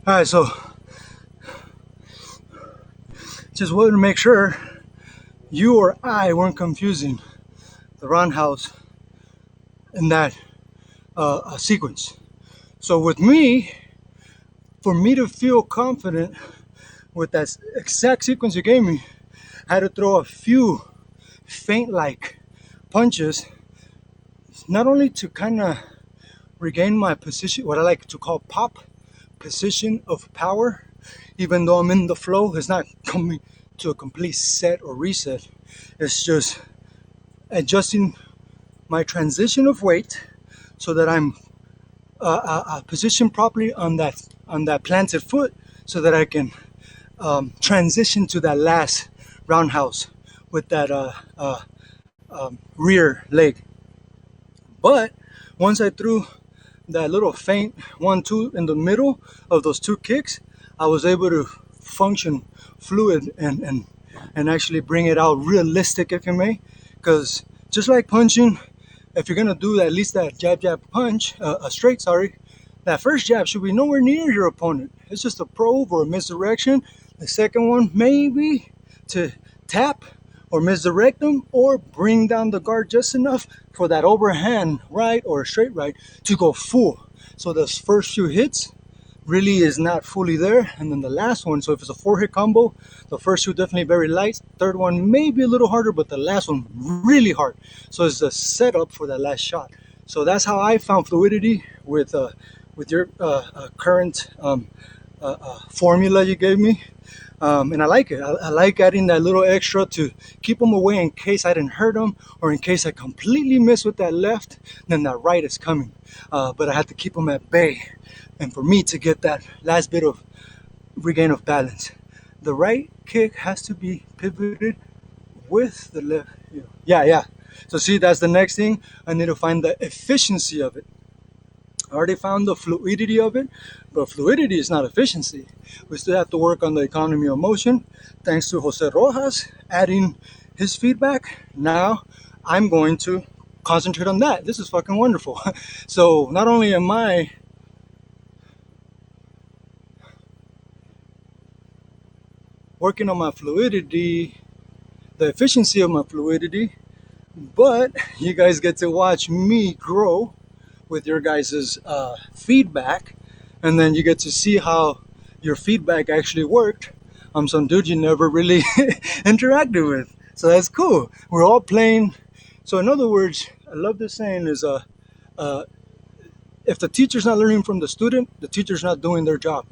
All right, so just wanted to make sure you or I weren't confusing the roundhouse in that sequence. So with me, for me to feel confident with that exact sequence you gave me, I had to throw a few feint-like punches, not only to kind of regain my position, what I like to call pop position of power, even though I'm in the flow. It's not coming to a complete set or reset. It's just adjusting my transition of weight so that I'm positioned properly on that planted foot, so that I can transition to that last roundhouse with that rear leg. But once I threw that little feint 1-2 in the middle of those two kicks, I was able to function fluid and actually bring it out realistic, if you may. Because just like punching, if you're gonna do at least that jab punch, straight, that first jab should be nowhere near your opponent. It's just a probe or a misdirection. The second one maybe to tap or misdirect them, or bring down the guard just enough for that overhand right or straight right to go full. So those first few hits really is not fully there, and then the last one, so if it's a 4-hit combo, the first two definitely very light, third one maybe a little harder, but the last one really hard. So it's a setup for that last shot. So that's how I found fluidity with your current formula you gave me. And I like it. I like adding that little extra to keep them away in case I didn't hurt them, or in case I completely miss with that left, then that right is coming. But I have to keep them at bay. And for me to get that last bit of regain of balance, the right kick has to be pivoted with the left. Yeah. So see, that's the next thing. I need to find the efficiency of it. I already found the fluidity of it, but fluidity is not efficiency. We still have to work on the economy of motion. Thanks to Jose Rojas adding his feedback, now I'm going to concentrate on that. This is fucking wonderful. So not only am I working on my fluidity, the efficiency of my fluidity, But you guys get to watch me grow with your guys' feedback, and then you get to see how your feedback actually worked. I'm some dude you never really interacted with, so that's cool. We're all playing. So in other words, I love this saying is uh, if the teacher's not learning from the student, the teacher's not doing their job.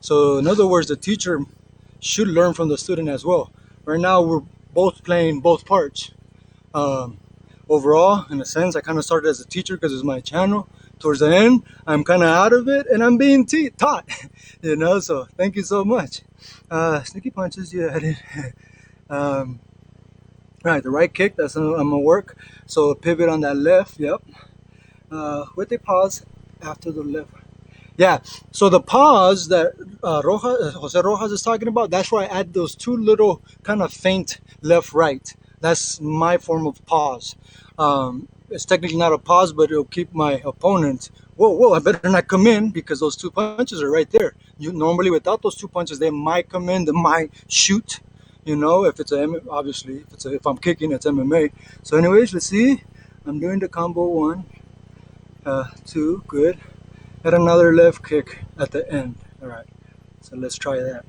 So in other words, the teacher should learn from the student as well. Right now, we're both playing both parts. Um, Overall, in a sense, I kind of started as a teacher because it's my channel. Towards the end, I'm kind of out of it and I'm being taught, you know. So thank you so much. Sneaky punches, yeah, I did. um, right, the right kick, that's I'm gonna work. So pivot on that left, yep. With a pause after the left. Yeah, so the pause that Jose Rojas is talking about, that's where I add those two little kind of faint left right. That's my form of pause. It's technically not a pause, but it'll keep my opponent. Whoa! I better not come in because those two punches are right there. You normally without those two punches, they might come in, they might shoot. You know, if it's obviously if I'm kicking, it's MMA. So, anyways, let's see. I'm doing the combo 1, 2, good. Add another left kick at the end. All right, so let's try that.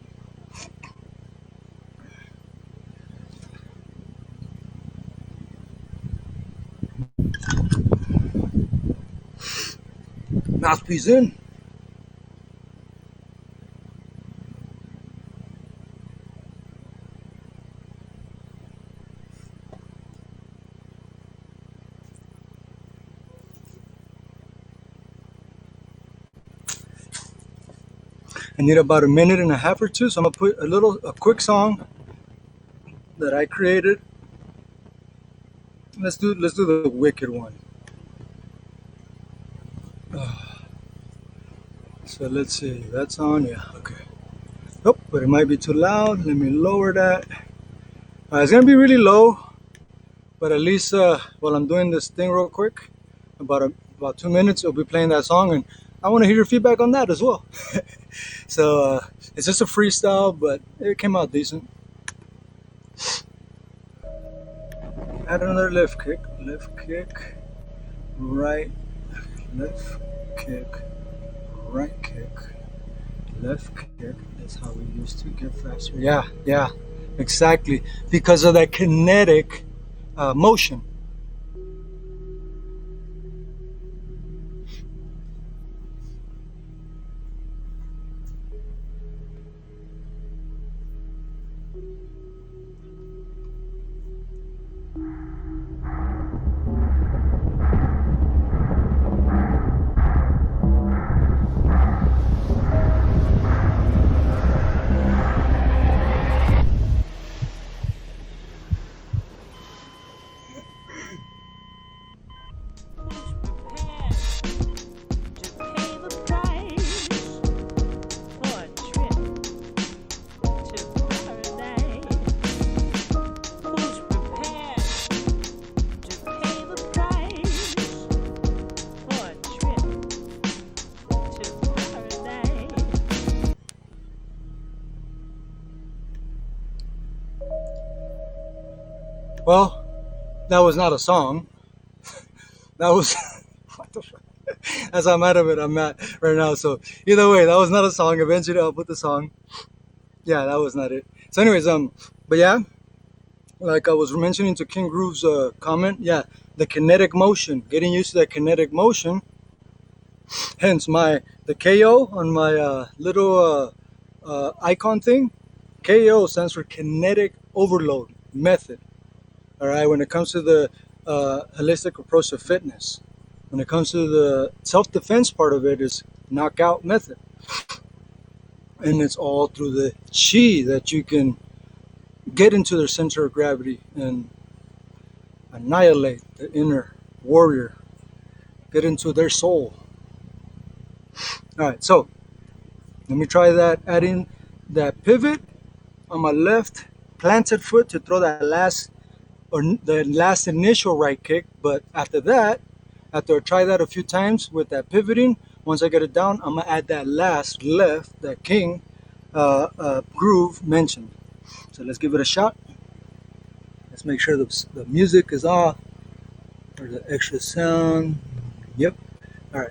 Mouthpiece in. I need about a minute and a half or two, so I'm gonna put a quick song that I created. Let's do the wicked one. So let's see, that's on, yeah, okay. Oh, but it might be too loud. Let me lower that. It's gonna be really low, but at least while I'm doing this thing real quick, about 2 minutes, I'll be playing that song, and I want to hear your feedback on that as well. So it's just a freestyle, but it came out decent. Add another left kick, right, left kick, right kick, left kick. That's how we used to get faster. Yeah, exactly. Because of that kinetic motion. Well, that was not a song. That was what the fuck? That's how mad of it I'm at right now. So either way, that was not a song. Eventually, I'll put the song. Yeah, that was not it. So, anyways, but yeah, like I was mentioning to King Groove's comment, yeah, the kinetic motion, getting used to that kinetic motion. Hence, the KO on my little icon thing. KO stands for kinetic overload method. All right, when it comes to the holistic approach to fitness, when it comes to the self-defense part of it, is knockout method, and it's all through the chi that you can get into their center of gravity and annihilate the inner warrior, get into their soul. All right, so let me try that. Adding that pivot on my left planted foot to throw that last initial right kick. But after that, after I try that a few times with that pivoting, once I get it down, I'm gonna add that last left that King Groove mentioned. So let's give it a shot. Let's make sure the music is off, or the extra sound. Yep. All right.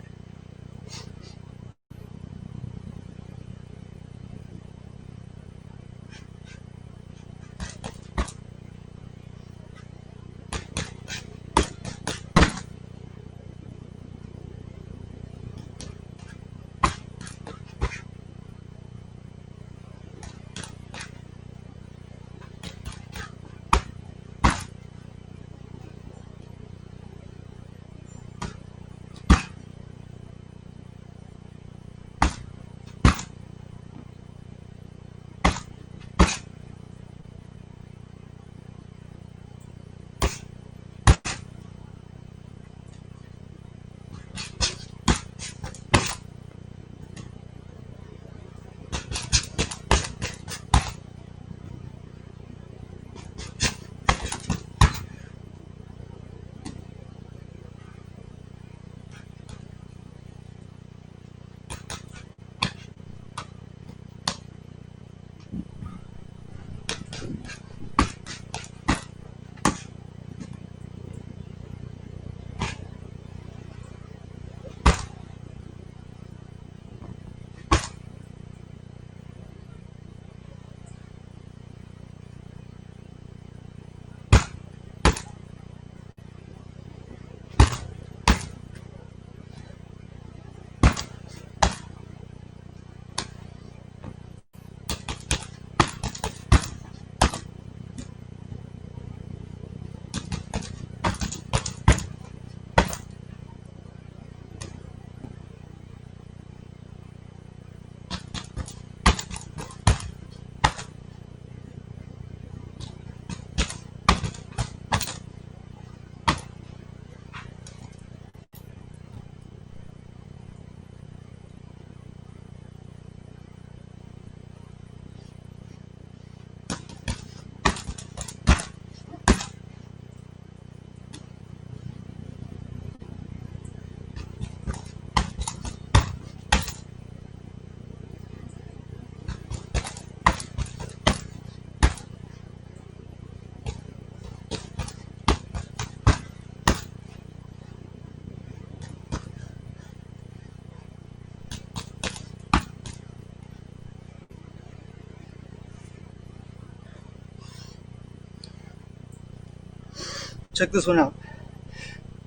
Check this one out.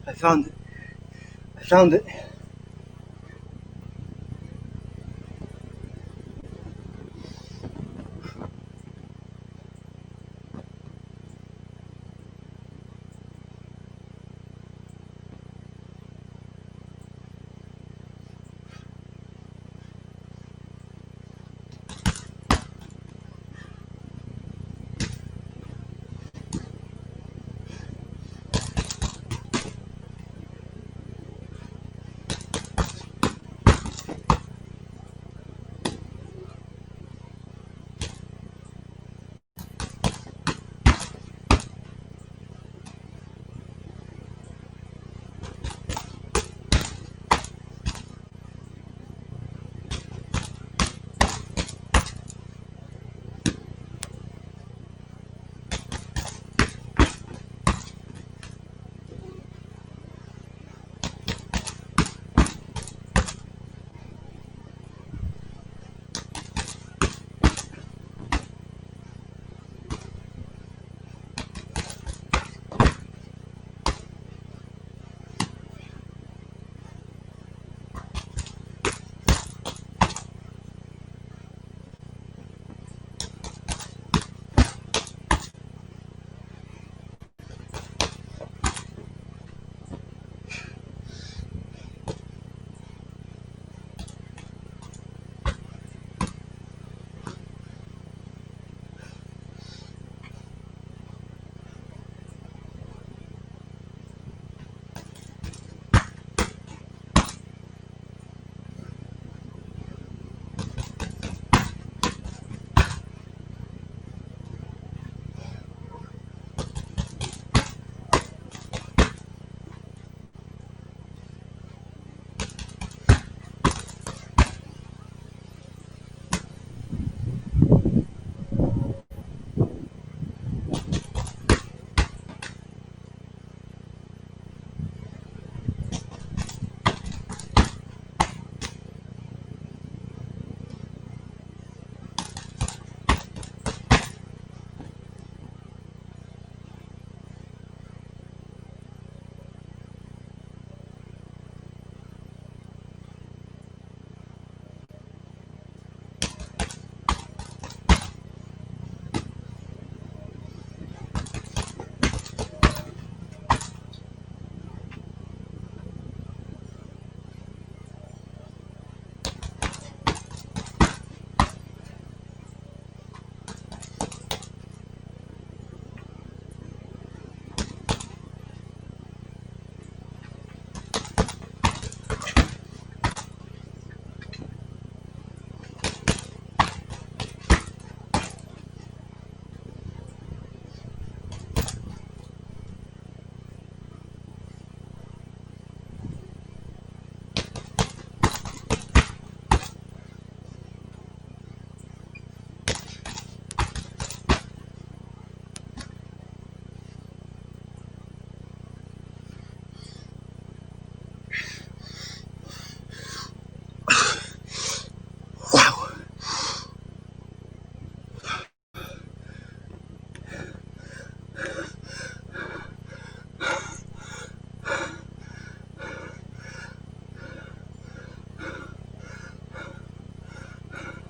I found it. I found it.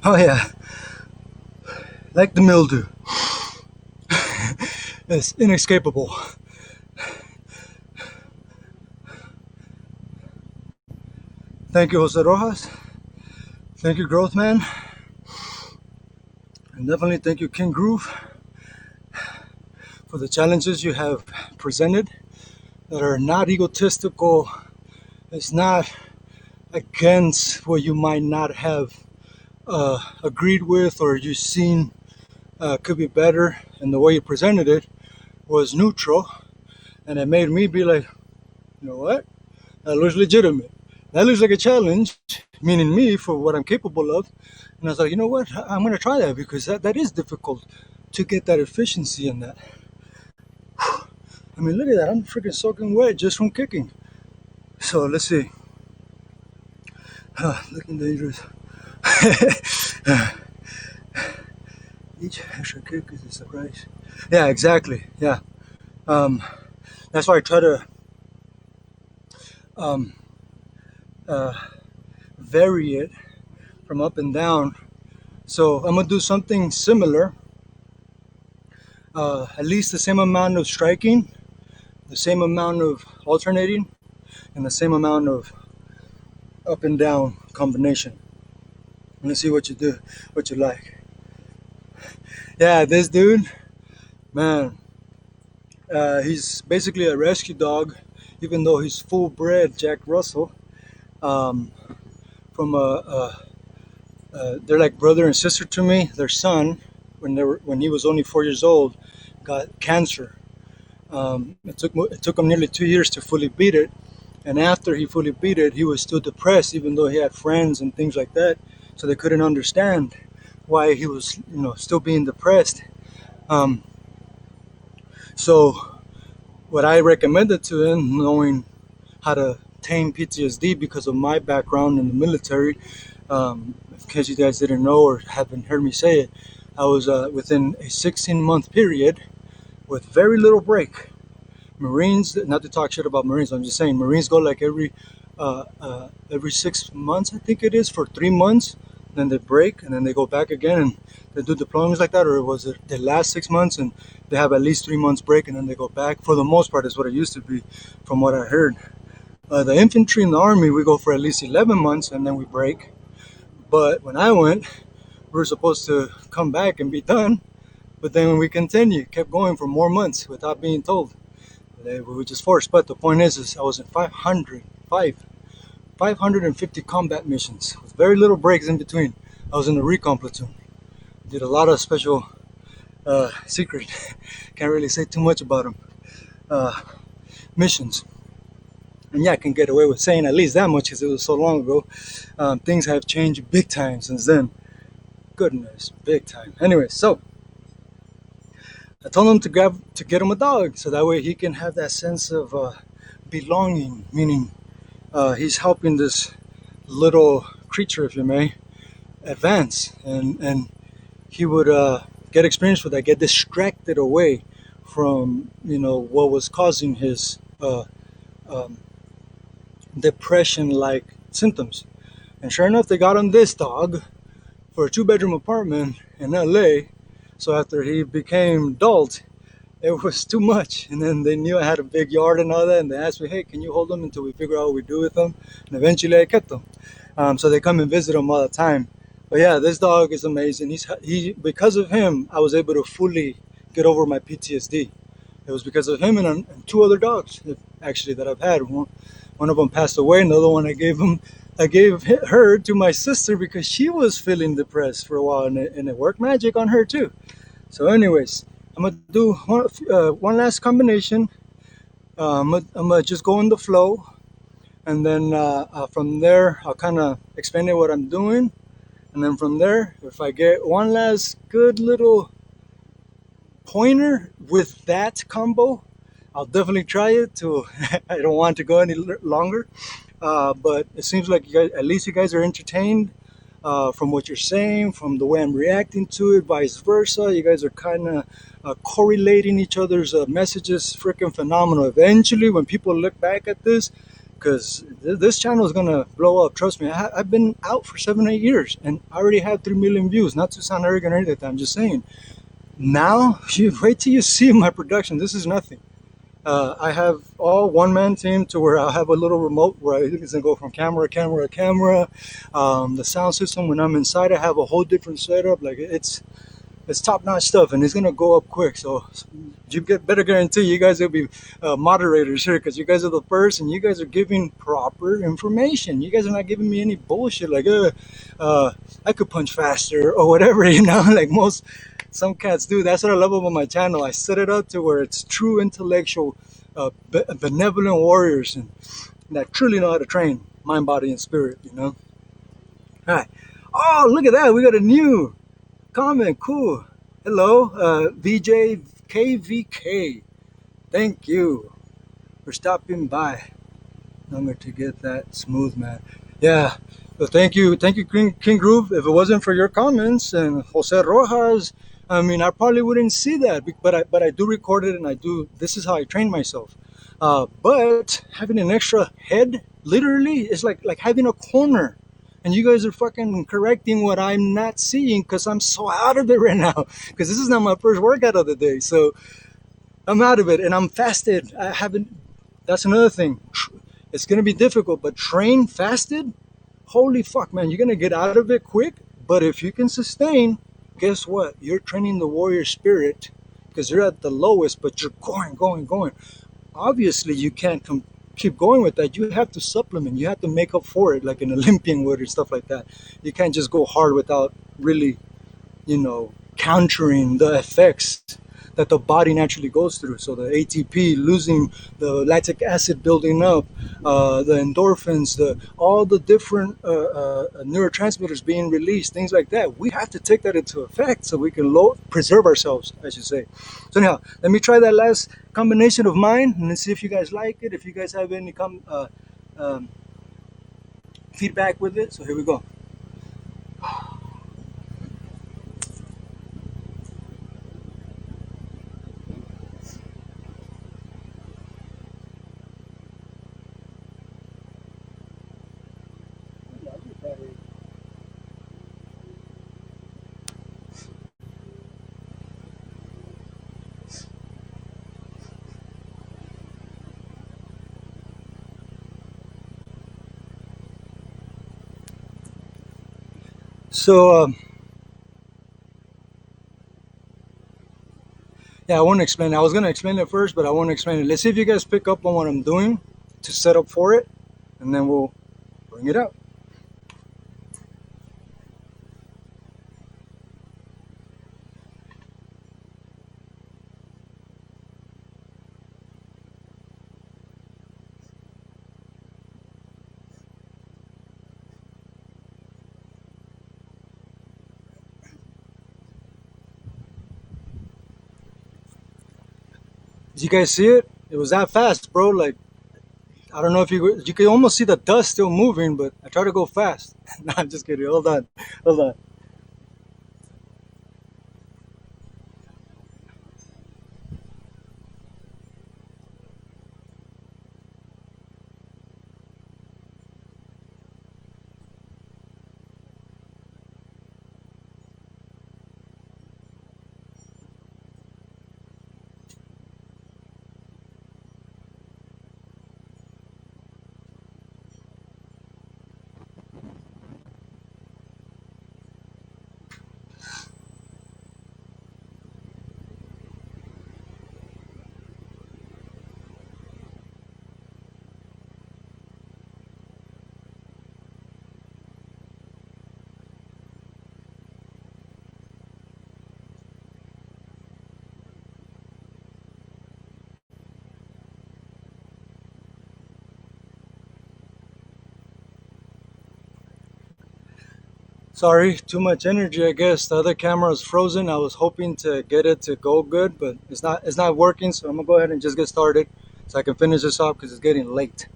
Oh yeah, like the mildew. It's inescapable. Thank you, Jose Rojas. Thank you, Growth Man. And definitely thank you, King Groove, for the challenges you have presented that are not egotistical. It's not against what you might not have agreed with or you've seen could be better. And the way you presented it was neutral. And it made me be like, you know what? That looks legitimate. That looks like a challenge, meaning me for what I'm capable of. And I was like, you know what? I'm going to try that because that is difficult to get that efficiency in that. I mean, look at that. I'm freaking soaking wet just from kicking. So let's see. Looking dangerous. Each extra kick is a surprise. Yeah, exactly. Yeah. That's why I try to vary it from up and down. So I'm going to do something similar. At least the same amount of striking, the same amount of alternating, and the same amount of up and down combination. Let's see what you do, what you like. Yeah, this dude, man, he's basically a rescue dog, even though he's full bred Jack Russell. From they're like brother and sister to me. Their son, when he was only 4 years old, got cancer. It took him nearly 2 years to fully beat it, and after he fully beat it, he was still depressed, even though he had friends and things like that. So they couldn't understand why he was, still being depressed. So what I recommended to him, knowing how to tame PTSD because of my background in the military, in case you guys didn't know or haven't heard me say it, I was within a 16-month period with very little break. Marines, not to talk shit about Marines, I'm just saying Marines go like every 6 months, I think it is, for 3 months. Then they break and then they go back again and they do deployments like that. Or was it the last 6 months and they have at least 3 months break and then they go back? For the most part, is what it used to be, from what I heard. The infantry in the army, we go for at least 11 months and then we break. But when I went, we were supposed to come back and be done. But then when we continued, kept going for more months without being told. We were just forced. But the point is I was in 550 combat missions with very little breaks in between. I was in the recon platoon. Did a lot of special secret, can't really say too much about them, missions. And yeah, I can get away with saying at least that much because it was so long ago. Things have changed big time since then. Goodness, big time. Anyway, so I told him to get him a dog so that way he can have that sense of belonging, meaning he's helping this little creature, if you may, advance, and he would get experience with that, get distracted away from what was causing his depression-like symptoms. And sure enough, they got him this dog for a 2-bedroom apartment in LA. So after he became adult, it was too much. And then they knew I had a big yard and all that, and they asked me, hey, can you hold him until we figure out what we do with him? And eventually I kept him. So they come and visit him all the time. But yeah, this dog is amazing. Because of him, I was able to fully get over my PTSD. It was because of him and 2 other dogs, actually, that I've had. One of them passed away, and the other one I gave her to my sister because she was feeling depressed for a while, and it worked magic on her too. So anyways, I'm gonna do one last combination. I'm gonna just go in the flow, and then from there I'll kind of explain what I'm doing, and then from there, if I get one last good little pointer with that combo, I'll definitely try it too. I don't want to go any longer, but it seems like at least you guys are entertained from what you're saying, from the way I'm reacting to it, vice versa. You guys are kind of correlating each other's messages. Freaking phenomenal. Eventually, when people look back at this, because this channel is gonna blow up. Trust me. I've been out for 7 or 8 years, and I already have 3 million views. Not to sound arrogant or anything, I'm just saying. Now, you wait till you see my production. This is nothing. I have all one-man team to where I'll have a little remote where I can go from camera, camera, camera. The sound system, when I'm inside, I have a whole different setup. Like it's top-notch stuff, and it's gonna go up quick. So you get better guarantee you guys will be moderators here, because you guys are the first, and you guys are giving proper information. You guys are not giving me any bullshit like I could punch faster or whatever, like some cats do. That's what I love about my channel. I set it up to where it's true intellectual, benevolent warriors, and that truly know how to train mind, body, and spirit. All right. Oh, look at that! We got a new comment. Cool. Hello, VJ KVK. Thank you for stopping by. Number to get that smooth, man. Yeah. So thank you, King Groove. If it wasn't for your comments and Jose Rojas, I mean, I probably wouldn't see that. But I do record it, and I do. This is how I train myself. But having an extra head, literally, is like having a corner. And you guys are fucking correcting what I'm not seeing, because I'm so out of it right now. Because this is not my first workout of the day. So I'm out of it, and I'm fasted. I haven't. That's another thing. It's gonna be difficult, but train fasted. Holy fuck, man! You're gonna get out of it quick. But if you can sustain, guess what? You're training the warrior spirit, because you're at the lowest, but you're going, going, going. Obviously, you can't keep going with that. You have to supplement. You have to make up for it, like an Olympian would or stuff like that. You can't just go hard without really, countering the effects that the body naturally goes through. So the ATP losing, the lactic acid building up, the endorphins, all the different neurotransmitters being released, things like that. We have to take that into effect so we can preserve ourselves, I should say. So anyhow, let me try that last combination of mine, and let's see if you guys like it. If you guys have any feedback with it. So here we go. So yeah, I want to explain. I was going to explain it first, but I want to explain it. Let's see if you guys pick up on what I'm doing to set up for it, and then we'll bring it out. Did you guys see it? It was that fast, bro. Like, I don't know if you can almost see the dust still moving, but I try to go fast. No, I'm just kidding. Hold on. Hold on. Sorry, too much energy, I guess. The other camera is frozen. I was hoping to get it to go good, but it's not working, so I'm gonna go ahead and just get started so I can finish this off because it's getting late.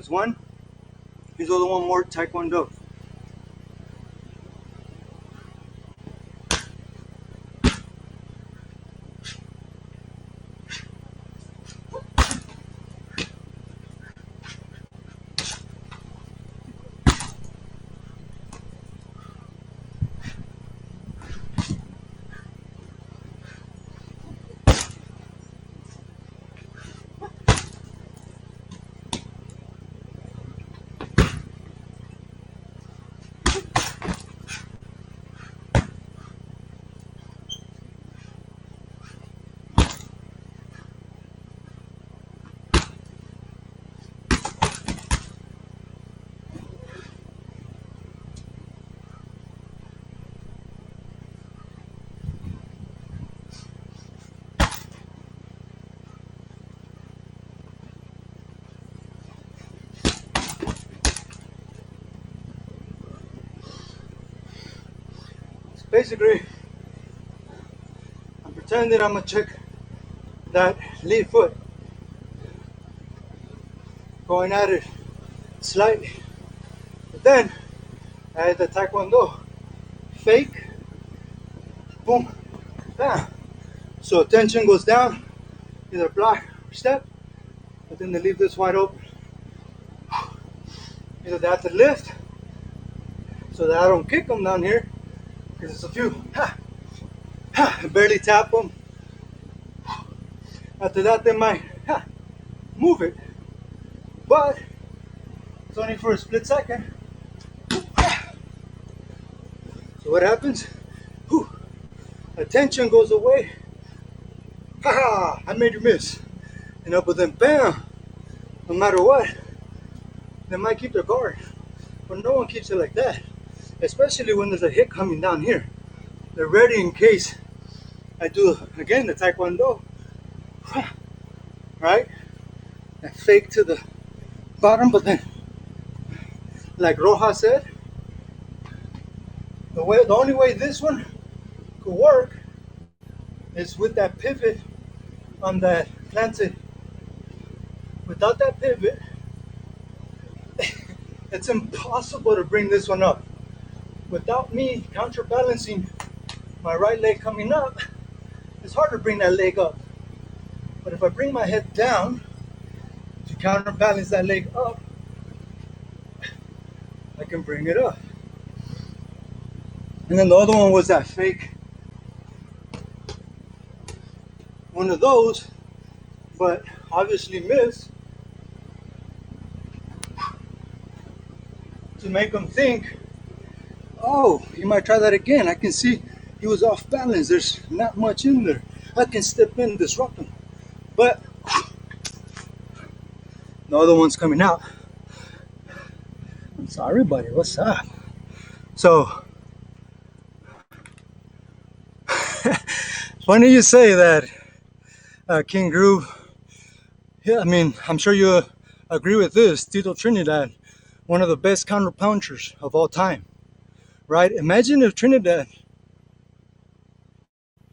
That's one. Here's the other one more Taekwondo. Basically, I'm pretending I'm gonna check that lead foot, going at it slightly. But then I had the Taekwondo fake, boom, bam. So tension goes down, either block or step, but then they leave this wide open. Either they have to lift so that I don't kick them down here, because it's a few, barely tap them. After that, they might move it, but it's only for a split second. So what happens? The tension goes away. I made you miss. But then bam, no matter what, they might keep their guard, but no one keeps it like that, especially when there's a hit coming down here. They're ready in case I do again the Taekwondo, right? I fake to the bottom, but then, like Roja said, the only way this one could work is with that pivot on that planted. Without that pivot, it's impossible to bring this one up. Without me counterbalancing my right leg coming up, it's hard to bring that leg up. But if I bring my head down to counterbalance that leg up, I can bring it up. And then the other one was that fake. One of those, but obviously missed, to make them think, oh, he might try that again. I can see he was off balance. There's not much in there. I can step in and disrupt him. But the other one's coming out. I'm sorry, buddy. What's up? So, funny you say that, King Groove. Yeah, I mean, I'm sure you agree with this. Tito Trinidad, one of the best counter punchers of all time, right? Imagine if Trinidad,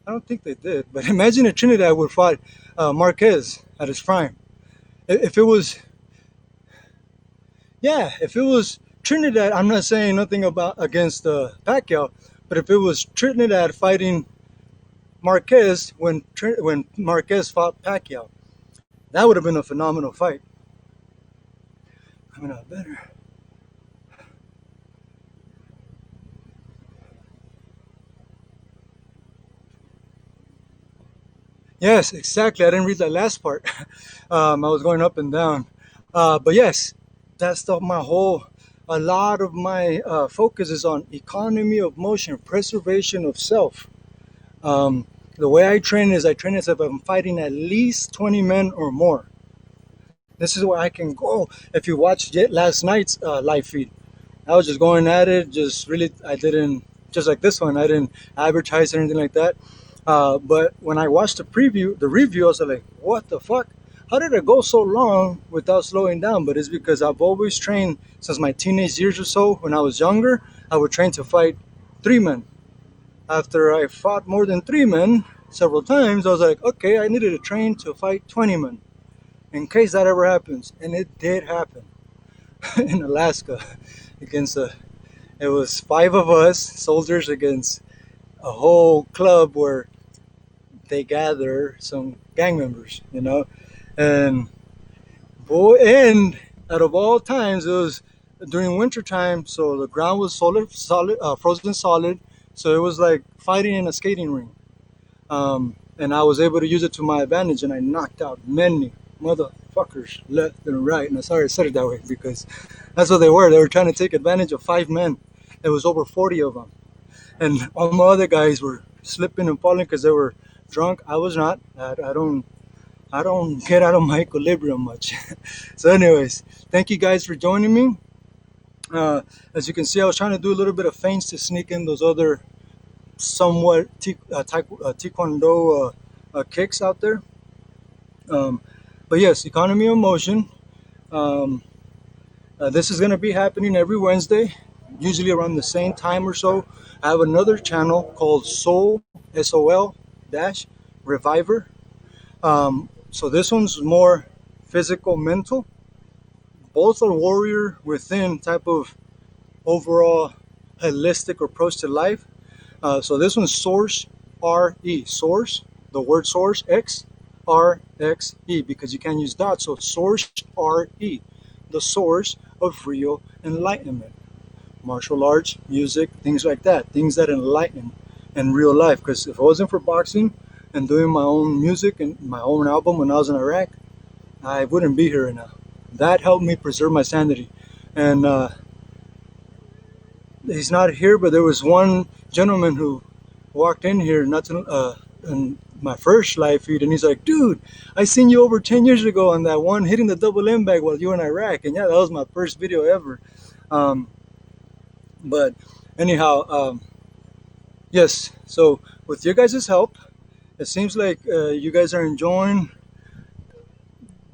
I don't think they did, but imagine if Trinidad would fight Marquez at his prime. If it was Trinidad, I'm not saying nothing against Pacquiao, but if it was Trinidad fighting Marquez when Marquez fought Pacquiao, that would have been a phenomenal fight. Coming out better. Yes, exactly. I didn't read that last part. I was going up and down. But yes, that's a lot of my focus is on economy of motion, preservation of self. The way I train is as if I'm fighting at least 20 men or more. This is where I can go. If you watched last night's live feed, I was just going at it. I didn't, just like this one, I didn't advertise or anything like that. But when I watched the review, I was like, what the fuck? How did it go so long without slowing down? But it's because I've always trained since my teenage years or so. When I was younger, I would train to fight 3 men. After I fought more than 3 men several times, I was like, okay, I needed to train to fight 20 men in case that ever happens. And it did happen. in Alaska against it was 5 of us soldiers against a whole club where they gather some gang members, and boy, and out of all times, it was during winter time, so the ground was frozen solid, so it was like fighting in a skating ring. And I was able to use it to my advantage, and I knocked out many motherfuckers left and right. And I'm sorry I said it that way because that's what they were. They were trying to take advantage of 5 men. There was over 40 of them, and all my other guys were slipping and falling because they were drunk. I was not. I don't get out of my equilibrium much. So, anyways, thank you guys for joining me. As you can see, I was trying to do a little bit of feints to sneak in those other somewhat taekwondo kicks out there. But yes, economy of motion. This is going to be happening every Wednesday, usually around the same time or so. I have another channel called Soul, SOL dash Reviver. So this one's more physical, mental. Both are warrior within type of overall holistic approach to life. So this one's Source RE. Source, the word source, XRXE, because you can't use dots. So Source RE, the source of real enlightenment. Martial arts, music, things like that. Things that enlighten in real life. Because if it wasn't for boxing and doing my own music and my own album when I was in Iraq, I wouldn't be here right now. That helped me preserve my sanity. And he's not here, but there was one gentleman who walked in here in my first live feed, and he's like, dude, I seen you over 10 years ago on that one hitting the double M bag while you were in Iraq. And yeah, that was my first video ever. But anyhow, yes, so with your guys' help, it seems like you guys are enjoying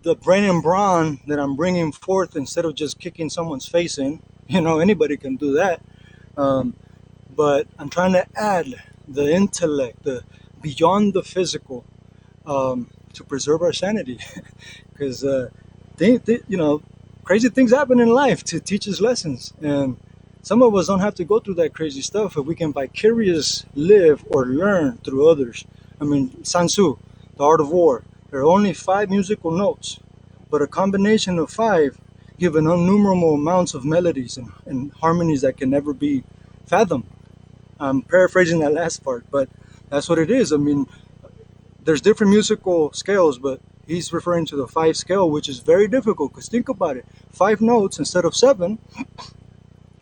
the brain and brawn that I'm bringing forth instead of just kicking someone's face in. Anybody can do that. But I'm trying to add the intellect, the beyond the physical, to preserve our sanity. Because, crazy things happen in life to teach us lessons. And some of us don't have to go through that crazy stuff if we can vicarious live or learn through others. I mean, Sun Tzu, The Art of War, there are only 5 musical notes, but a combination of 5 give an innumerable amounts of melodies and harmonies that can never be fathomed. I'm paraphrasing that last part, but that's what it is. I mean, there's different musical scales, but he's referring to the 5 scale, which is very difficult because think about it, 5 notes instead of 7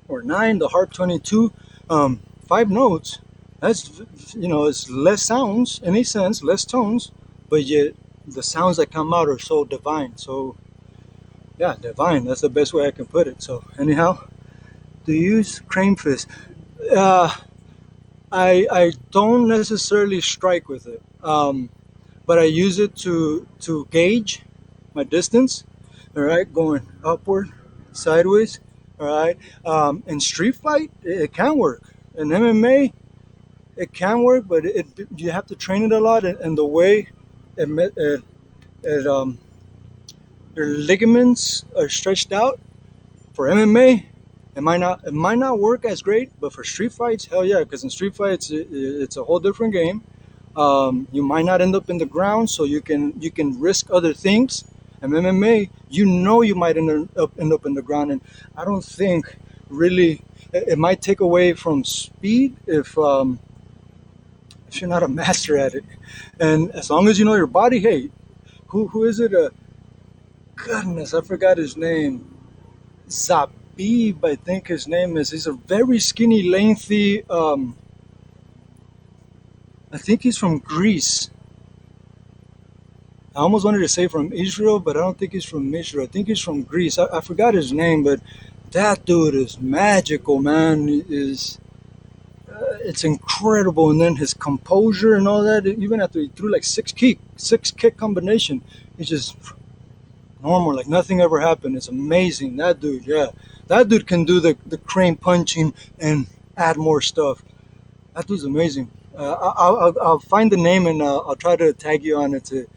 or 9, the harp 22, 5 notes. That's, it's less sounds in a sense, less tones, but yet the sounds that come out are so divine. So, yeah, divine. That's the best way I can put it. So, anyhow, to use crane fist, I don't necessarily strike with it, but I use it to gauge my distance. All right, going upward, sideways. All right, in street fight, it can work. In MMA, it can work, but you have to train it a lot, and the way your ligaments are stretched out for MMA. It might not work as great, but for street fights, hell yeah! Because in street fights, it's a whole different game. You might not end up in the ground, so you can risk other things. And MMA, you might end up in the ground, and I don't think really it might take away from speed if you're not a master at it. And as long as you know your body, hey, who is it? Goodness, I forgot his name. Zabib, I think his name is. He's a very skinny, lengthy. I think he's from Greece. I almost wanted to say from Israel, but I don't think he's from Israel. I think he's from Greece. I forgot his name, but that dude is magical, man. It's incredible. And then his composure and all that, even after he threw like six kick combination, it's just normal, like nothing ever happened. It's amazing. That dude, yeah. That dude can do the crane punching and add more stuff. That dude's amazing. I'll find the name and I'll try to tag you on it to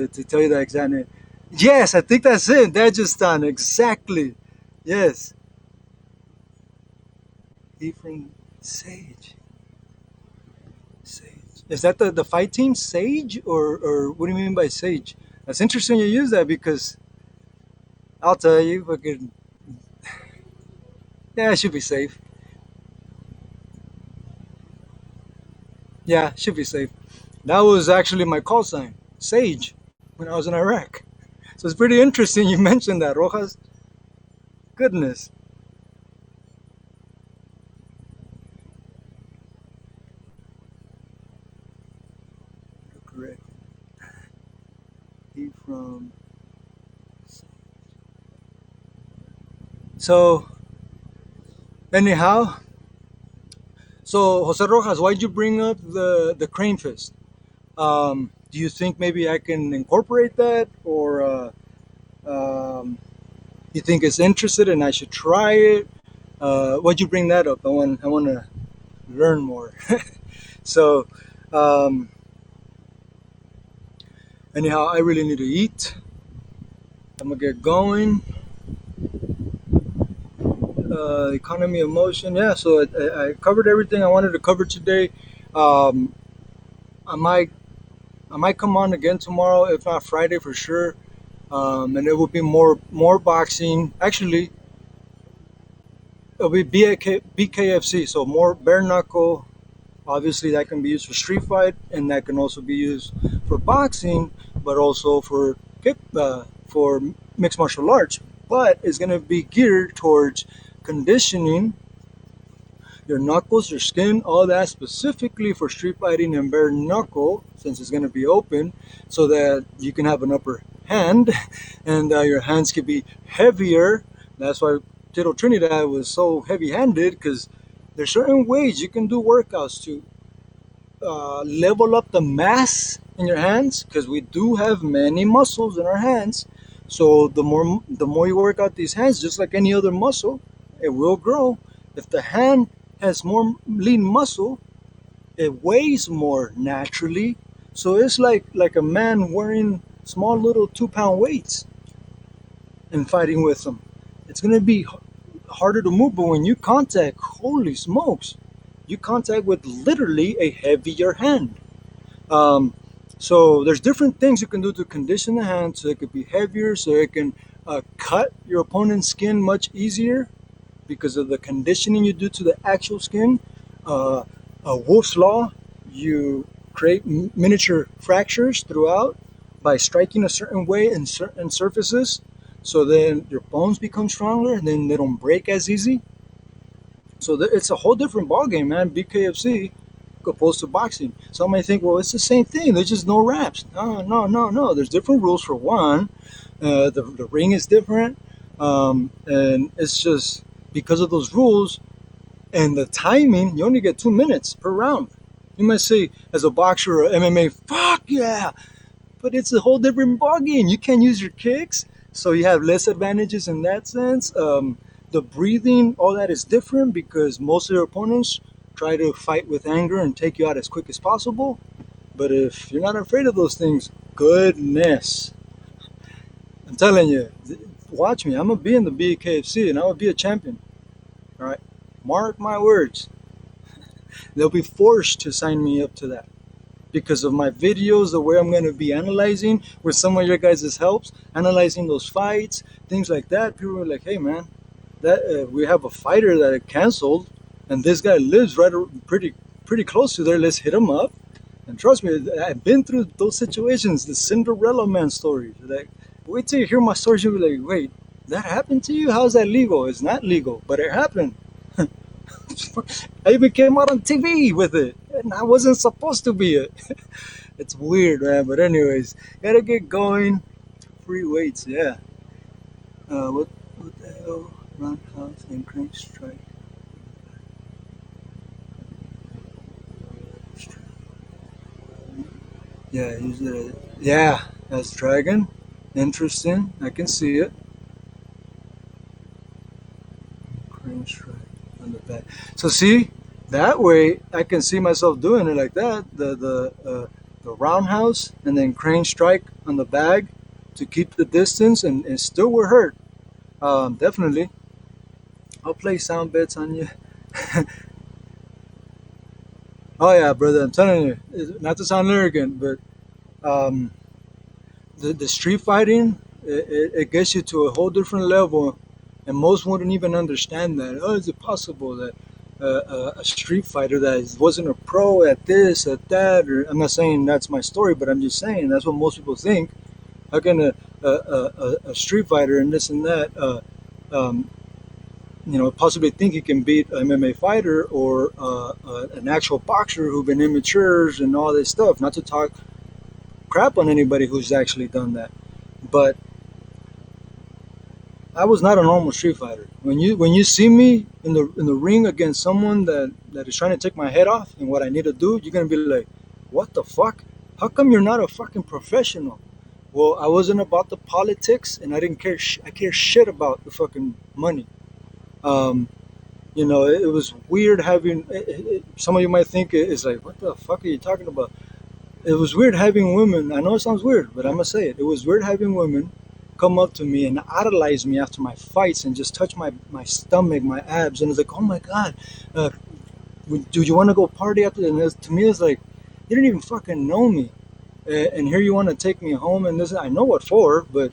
tell you the exact name. Yes, I think that's it. Dagestan, exactly. Yes. Ephraim Sage. Sage. Is that the fight team Sage, or what do you mean by Sage? That's interesting you use that because I'll tell you, fucking, yeah, it should be safe. Yeah, it should be safe. That was actually my call sign, Sage, when I was in Iraq. So it's pretty interesting you mentioned that, Rojas. Goodness. Correct. Ephraim. So, anyhow, so Jose Rojas, why'd you bring up the crane fist? Do you think maybe I can incorporate that, or you think it's interested and I should try it? Why'd you bring that up? I want to learn more. So, um, anyhow, I really need to eat. I'm gonna get going. Economy of motion. Yeah, so I covered everything I wanted to cover today. Um, I might I might come on again tomorrow, if not Friday for sure. And it will be more boxing. Actually, it'll be BKFC, so more bare knuckle. Obviously, that can be used for street fight, and that can also be used for boxing, but also for mixed martial arts. But it's going to be geared towards conditioning your knuckles, your skin, all that specifically for street fighting and bare knuckle, since it's going to be open, so that you can have an upper hand and your hands can be heavier. That's why Tito Trinidad was so heavy handed, because there's certain ways you can do workouts to level up the mass in your hands, because we do have many muscles in our hands. So the more you work out these hands, just like any other muscle, it will grow. If the hand has more lean muscle, it weighs more naturally. So it's like a man wearing small little 2 pound weights and fighting with them. It's gonna be harder to move, but when you contact, holy smokes, you contact with literally a heavier hand. Um, so there's different things you can do to condition the hand so it could be heavier, so it can cut your opponent's skin much easier because of the conditioning you do to the actual skin. A Wolf's Law, you create miniature fractures throughout by striking a certain way in certain surfaces, so then your bones become stronger and then they don't break as easy. So it's a whole different ballgame, man. BKFC opposed to boxing. Some might think, well, it's the same thing. There's just no wraps. No, no, no, no. There's different rules for one. The ring is different, and it's just because of those rules and the timing. You only get 2 minutes per round. You might say, as a boxer or MMA, fuck yeah, but it's a whole different ballgame. You can't use your kicks, so you have less advantages in that sense. The breathing, all that is different because most of your opponents try to fight with anger and take you out as quick as possible. But if you're not afraid of those things, goodness, I'm telling you, watch me. I'm gonna be in the BKFC and I will be a champion. All right, mark my words. They'll be forced to sign me up to that because of my videos, the way I'm going to be analyzing with some of your guys' helps, analyzing those fights, things like that. People are like, hey man, that we have a fighter that canceled, and this guy lives pretty close to there. Let's hit him up. And trust me, I've been through those situations. The Cinderella Man story. Like, wait till you hear my story, you'll be like, wait, that happened to you? How's that legal? It's not legal, but it happened. I even came out on TV with it, and I wasn't supposed to be it. It's weird, man. But anyways, gotta get going. Free weights, yeah. What the hell? Roundhouse and crank strike. Yeah, use it. Yeah, that's dragon. Interesting. I can see it. Crane strike on the back. So see, that way I can see myself doing it like that. The roundhouse and then crane strike on the bag to keep the distance, and still will hurt. Definitely. I'll play sound bits on you. Oh yeah, brother, I'm telling you, not to sound arrogant, but um, the street fighting, it gets you to a whole different level, and most wouldn't even understand that. Oh, is it possible that a street fighter that wasn't a pro at this, at that? Or I'm not saying that's my story, but I'm just saying that's what most people think. How can a street fighter and this and that, um, possibly think he can beat an MMA fighter or an actual boxer who've been immature and all this stuff? Not to talk crap on anybody who's actually done that, but I was not a normal street fighter. When you see me in the ring against someone that is trying to take my head off and what I need to do, you're gonna be like, "What the fuck? How come you're not a fucking professional?" Well, I wasn't about the politics, and I didn't care. I care shit about the fucking money. Um, it was weird having. Some of you might think it's like, "What the fuck are you talking about?" It was weird having women. I know it sounds weird, but I'm gonna say it. It was weird having women come up to me and idolize me after my fights and just touch my stomach, my abs, and it's like, oh my god, uh, do you want to go party after? And to me, it's like, you didn't even fucking know me, and here you want to take me home and this. I know what for, but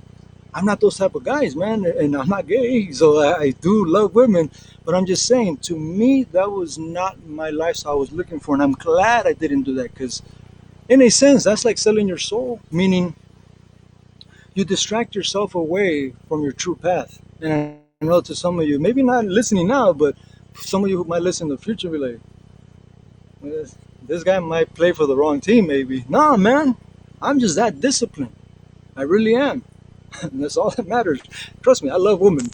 I'm not those type of guys, man, and I'm not gay, so I do love women, but I'm just saying, to me, that was not my lifestyle I was looking for, and I'm glad I didn't do that because, in a sense, that's like selling your soul, meaning you distract yourself away from your true path. And I know to some of you, maybe not listening now, but some of you who might listen in the future be like, this guy might play for the wrong team, maybe. Nah, man, I'm just that disciplined. I really am. And that's all that matters. Trust me, I love women.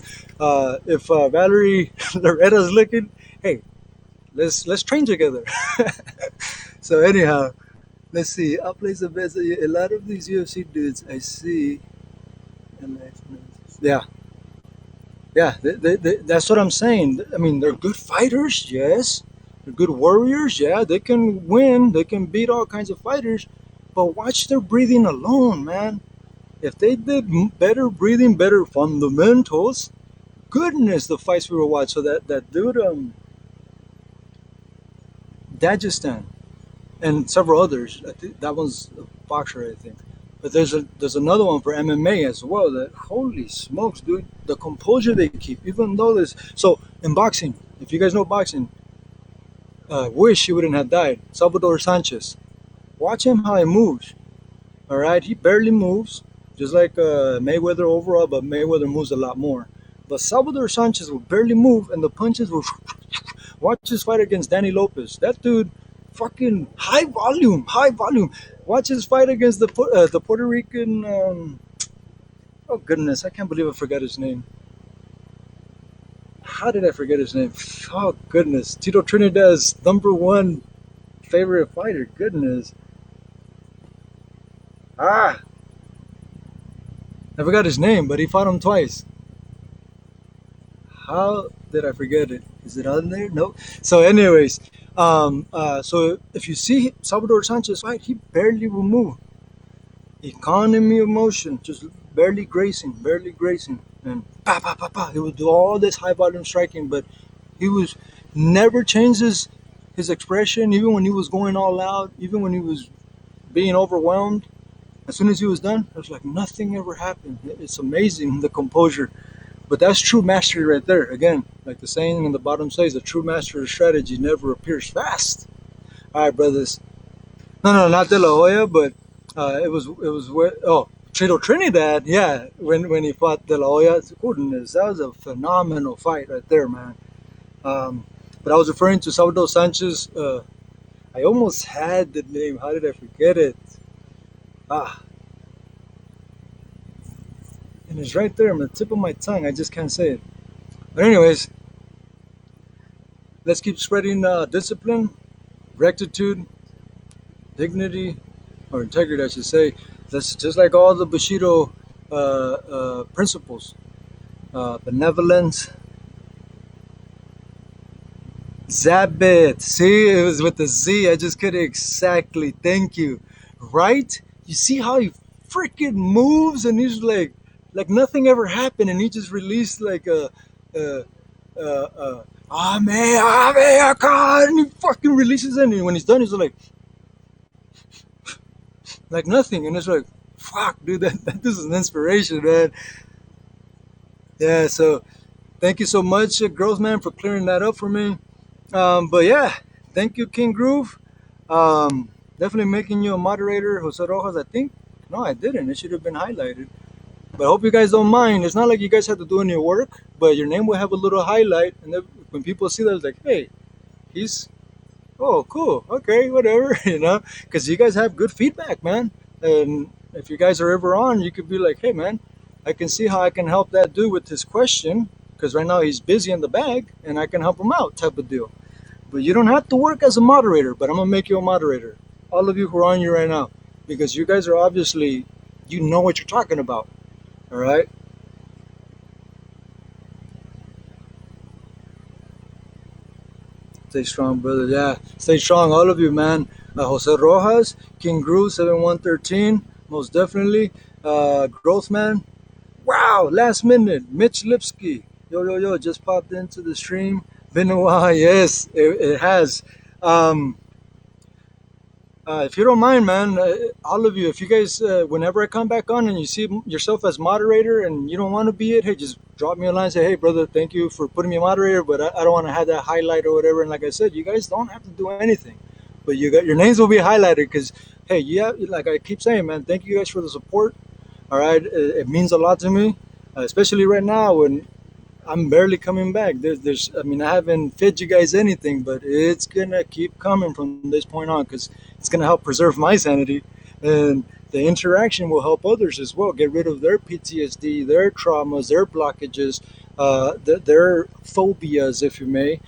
If Valerie Loretta's looking, hey, let's train together. So anyhow, let's see. I'll place the best. A lot of these UFC dudes I see. Yeah, yeah. That's what I'm saying. I mean, they're good fighters, yes. They're good warriors, yeah. They can win. They can beat all kinds of fighters. But watch their breathing alone, man. If they did better breathing, better fundamentals, goodness, the fights we were watching. So that dude, Dagestan, and several others. I think that one's a boxer, I think. But there's another one for MMA as well. That holy smokes, dude, the composure they keep, even though there's so in boxing. If you guys know boxing, wish he wouldn't have died. Salvador Sanchez. Watch him how he moves. All right, he barely moves, just like Mayweather overall, but Mayweather moves a lot more. But Salvador Sanchez will barely move, and the punches will. Watch his fight against Danny Lopez. That dude, fucking high volume, high volume. Watch his fight against the Puerto Rican. Oh goodness, I can't believe I forgot his name. How did I forget his name? Oh goodness, Tito Trinidad's #1 favorite fighter. Goodness. Ah, I forgot his name, but he fought him twice. How did I forget it? Is it on there? No. So, anyways, so if you see Salvador Sanchez fight, he barely will move. Economy of motion, just barely grazing, and pa pa pa pa. He would do all this high volume striking, but he was never changes his expression, even when he was going all out, even when he was being overwhelmed. As soon as he was done, it was like nothing ever happened. It's amazing, the composure. But that's true mastery right there. Again, like the saying in the bottom says, a true master of strategy never appears fast. All right, brothers. No, not De La Hoya, but it was Trito Trinidad. Yeah, when he fought De La Hoya, goodness, that was a phenomenal fight right there, man. But I was referring to Salvador Sanchez. I almost had the name. How did I forget it? Ah, and it's right there on the tip of my tongue. I just can't say it. But anyways, let's keep spreading discipline, rectitude, dignity, or integrity, I should say. That's just like all the Bushido principles. Benevolence. Zabit. See, it was with the Z. I just couldn't exactly. Thank you. Right? You see how he freaking moves, and he's like nothing ever happened, and he just released like a I can't. And he fucking releases it. And when he's done, he's like nothing. And it's like, fuck, dude, that this is an inspiration, man. Yeah, so thank you so much, Growth Man, for clearing that up for me. But yeah, thank you, King Groove. Um, Definitely making you a moderator, Jose Rojas. I think, no, I didn't. It should have been highlighted. But I hope you guys don't mind. It's not like you guys have to do any work, but your name will have a little highlight. And then when people see that, it's like, hey, he's, oh, cool. Okay, whatever, because you guys have good feedback, man. And if you guys are ever on, you could be like, hey, man, I can see how I can help that dude with his question, because right now he's busy in the bag, and I can help him out, type of deal. But you don't have to work as a moderator, but I'm going to make you a moderator. All of you who are on here right now, because you guys are obviously, you know what you're talking about. All right? Stay strong, brother. Yeah, stay strong, all of you, man. Jose Rojas, King Groove, 7113, most definitely. Growth Man. Wow, last minute. Mitch Lipsky. Yo, just popped into the stream. Been a while. Yes, it has. Um, if you don't mind, man, all of you, if you guys, whenever I come back on and you see yourself as moderator and you don't want to be it, hey, just drop me a line. Say, hey, brother, thank you for putting me a moderator, but I don't want to have that highlight or whatever. And like I said, you guys don't have to do anything, but you got your names will be highlighted because, hey, yeah, like I keep saying, man, thank you guys for the support. All right, it means a lot to me, especially right now when I'm barely coming back. I mean, I haven't fed you guys anything, but it's gonna keep coming from this point on because it's gonna help preserve my sanity, and the interaction will help others as well get rid of their PTSD, their traumas, their blockages, their phobias, if you may.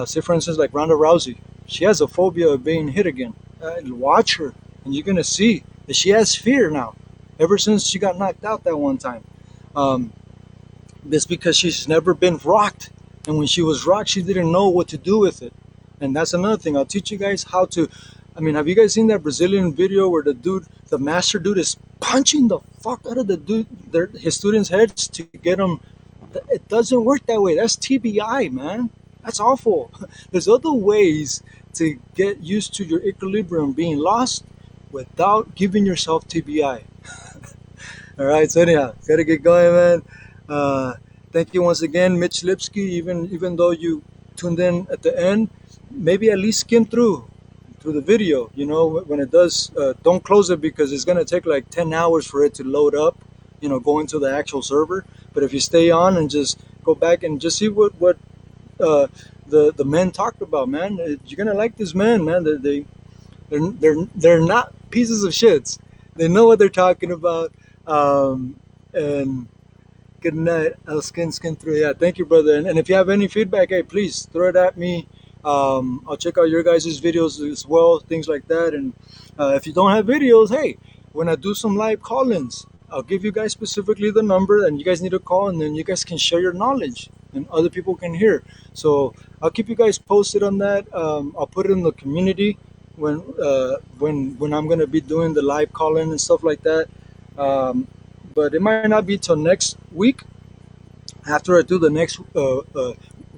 Say, for instance, like Ronda Rousey, she has a phobia of being hit again. Watch her, and you're gonna see that she has fear now, ever since she got knocked out that one time. Um, that's because she's never been rocked. And when she was rocked, she didn't know what to do with it. And that's another thing. I'll teach you guys how to. I mean, have you guys seen that Brazilian video where the master dude, is punching the fuck out of his students' heads to get them? It doesn't work that way. That's TBI, man. That's awful. There's other ways to get used to your equilibrium being lost without giving yourself TBI. All right, so anyhow, gotta get going, man. Thank you once again, Mitch Lipsky. Even though you tuned in at the end, maybe at least skim through the video. When it does, don't close it because it's gonna take like 10 hours for it to load up. Go into the actual server. But if you stay on and just go back and just see what the men talked about, man, you're gonna like this man, man. They're not pieces of shits. They know what they're talking about. And good night. I'll skin through. Yeah, thank you, brother. And if you have any feedback, hey, please throw it at me. I'll check out your guys' videos as well, things like that. And if you don't have videos, hey, when I do some live call-ins, I'll give you guys specifically the number, and you guys need to call, and then you guys can share your knowledge, and other people can hear. So I'll keep you guys posted on that. I'll put it in the community when I'm gonna be doing the live call-in and stuff like that. But it might not be till next week after I do the next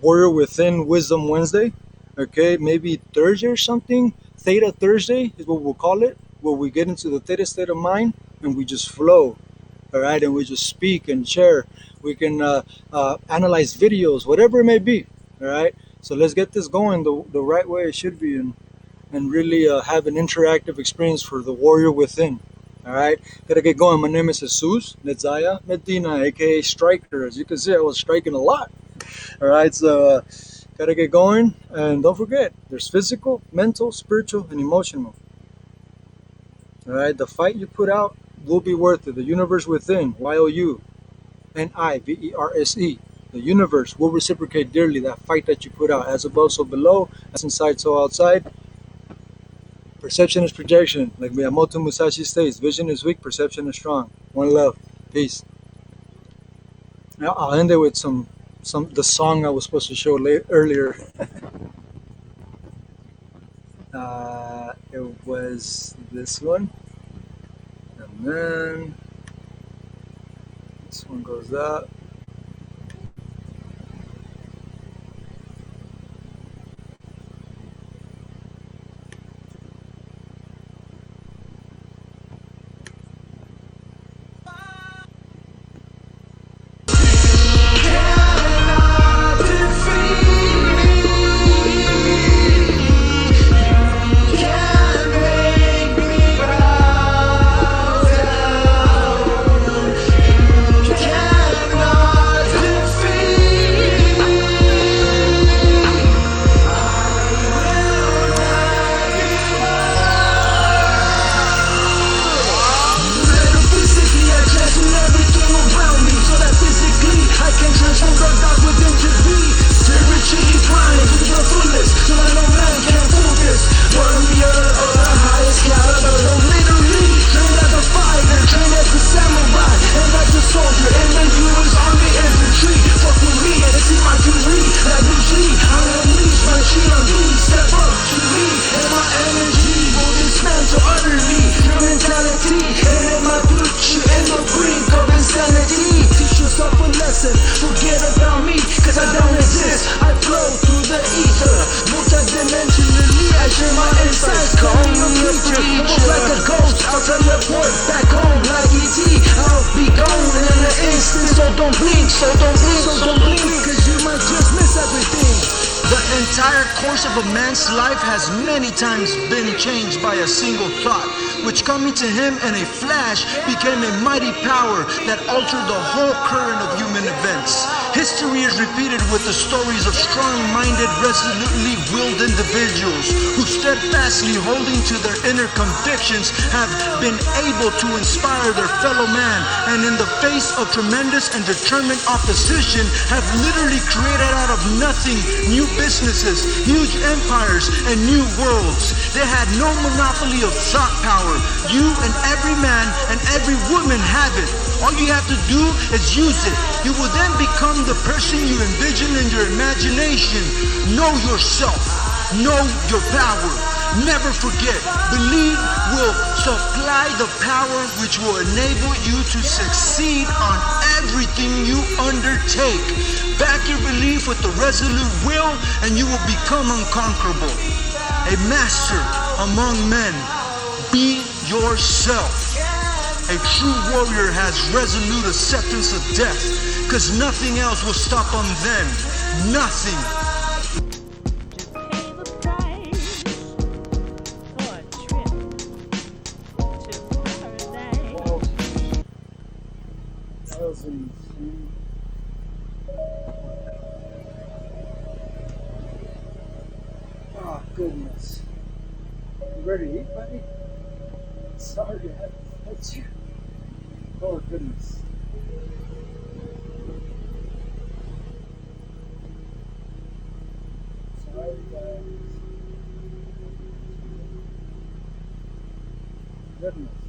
Warrior Within Wisdom Wednesday. Okay, maybe Thursday or something. Theta Thursday is what we'll call it, where we get into the theta state of mind and we just flow. All right, and we just speak and share. We can analyze videos, whatever it may be. All right, so let's get this going the right way it should be, and really have an interactive experience for the Warrior Within. All right, gotta get going. My name is Jesus Nezaya Medina, aka Striker. As you can see, I was striking a lot. All right, so gotta get going, and don't forget, there's physical, mental, spiritual, and emotional. All right, the fight you put out will be worth it. The universe within, YOUniverse. The universe will reciprocate dearly that fight that you put out. As above, so below. As inside, so outside. Perception is projection. Like Miyamoto Musashi states, vision is weak, perception is strong. One love. Peace. Now I'll end it with the song I was supposed to show earlier. It was this one. And then this one goes up. so don't blink, cause you might just miss everything. The entire course of a man's life has many times been changed by a single thought, which coming to him in a flash became a mighty power that altered the whole current of human events. History is repeated with the stories of strong-minded, resolutely willed individuals who steadfastly holding to their inner convictions have been able to inspire their fellow man, and in the face of tremendous and determined opposition have literally created out of nothing new businesses, huge empires, and new worlds. They had no monopoly of thought power. You and every man and every woman have it. All you have to do is use it. You will then become the person you envision in your imagination. Know yourself. Know your power. Never forget. Believe will supply the power which will enable you to succeed on everything you undertake. Back your belief with the resolute will and you will become unconquerable. A master among men. Be yourself. A true warrior has resolute acceptance of death, because nothing else will stop them then. Nothing. Pay the price for a trip to paradise. That was insane. Oh, goodness. You ready to eat, buddy? Sorry to have to touch you. Oh, goodness. Sorry, guys. Goodness.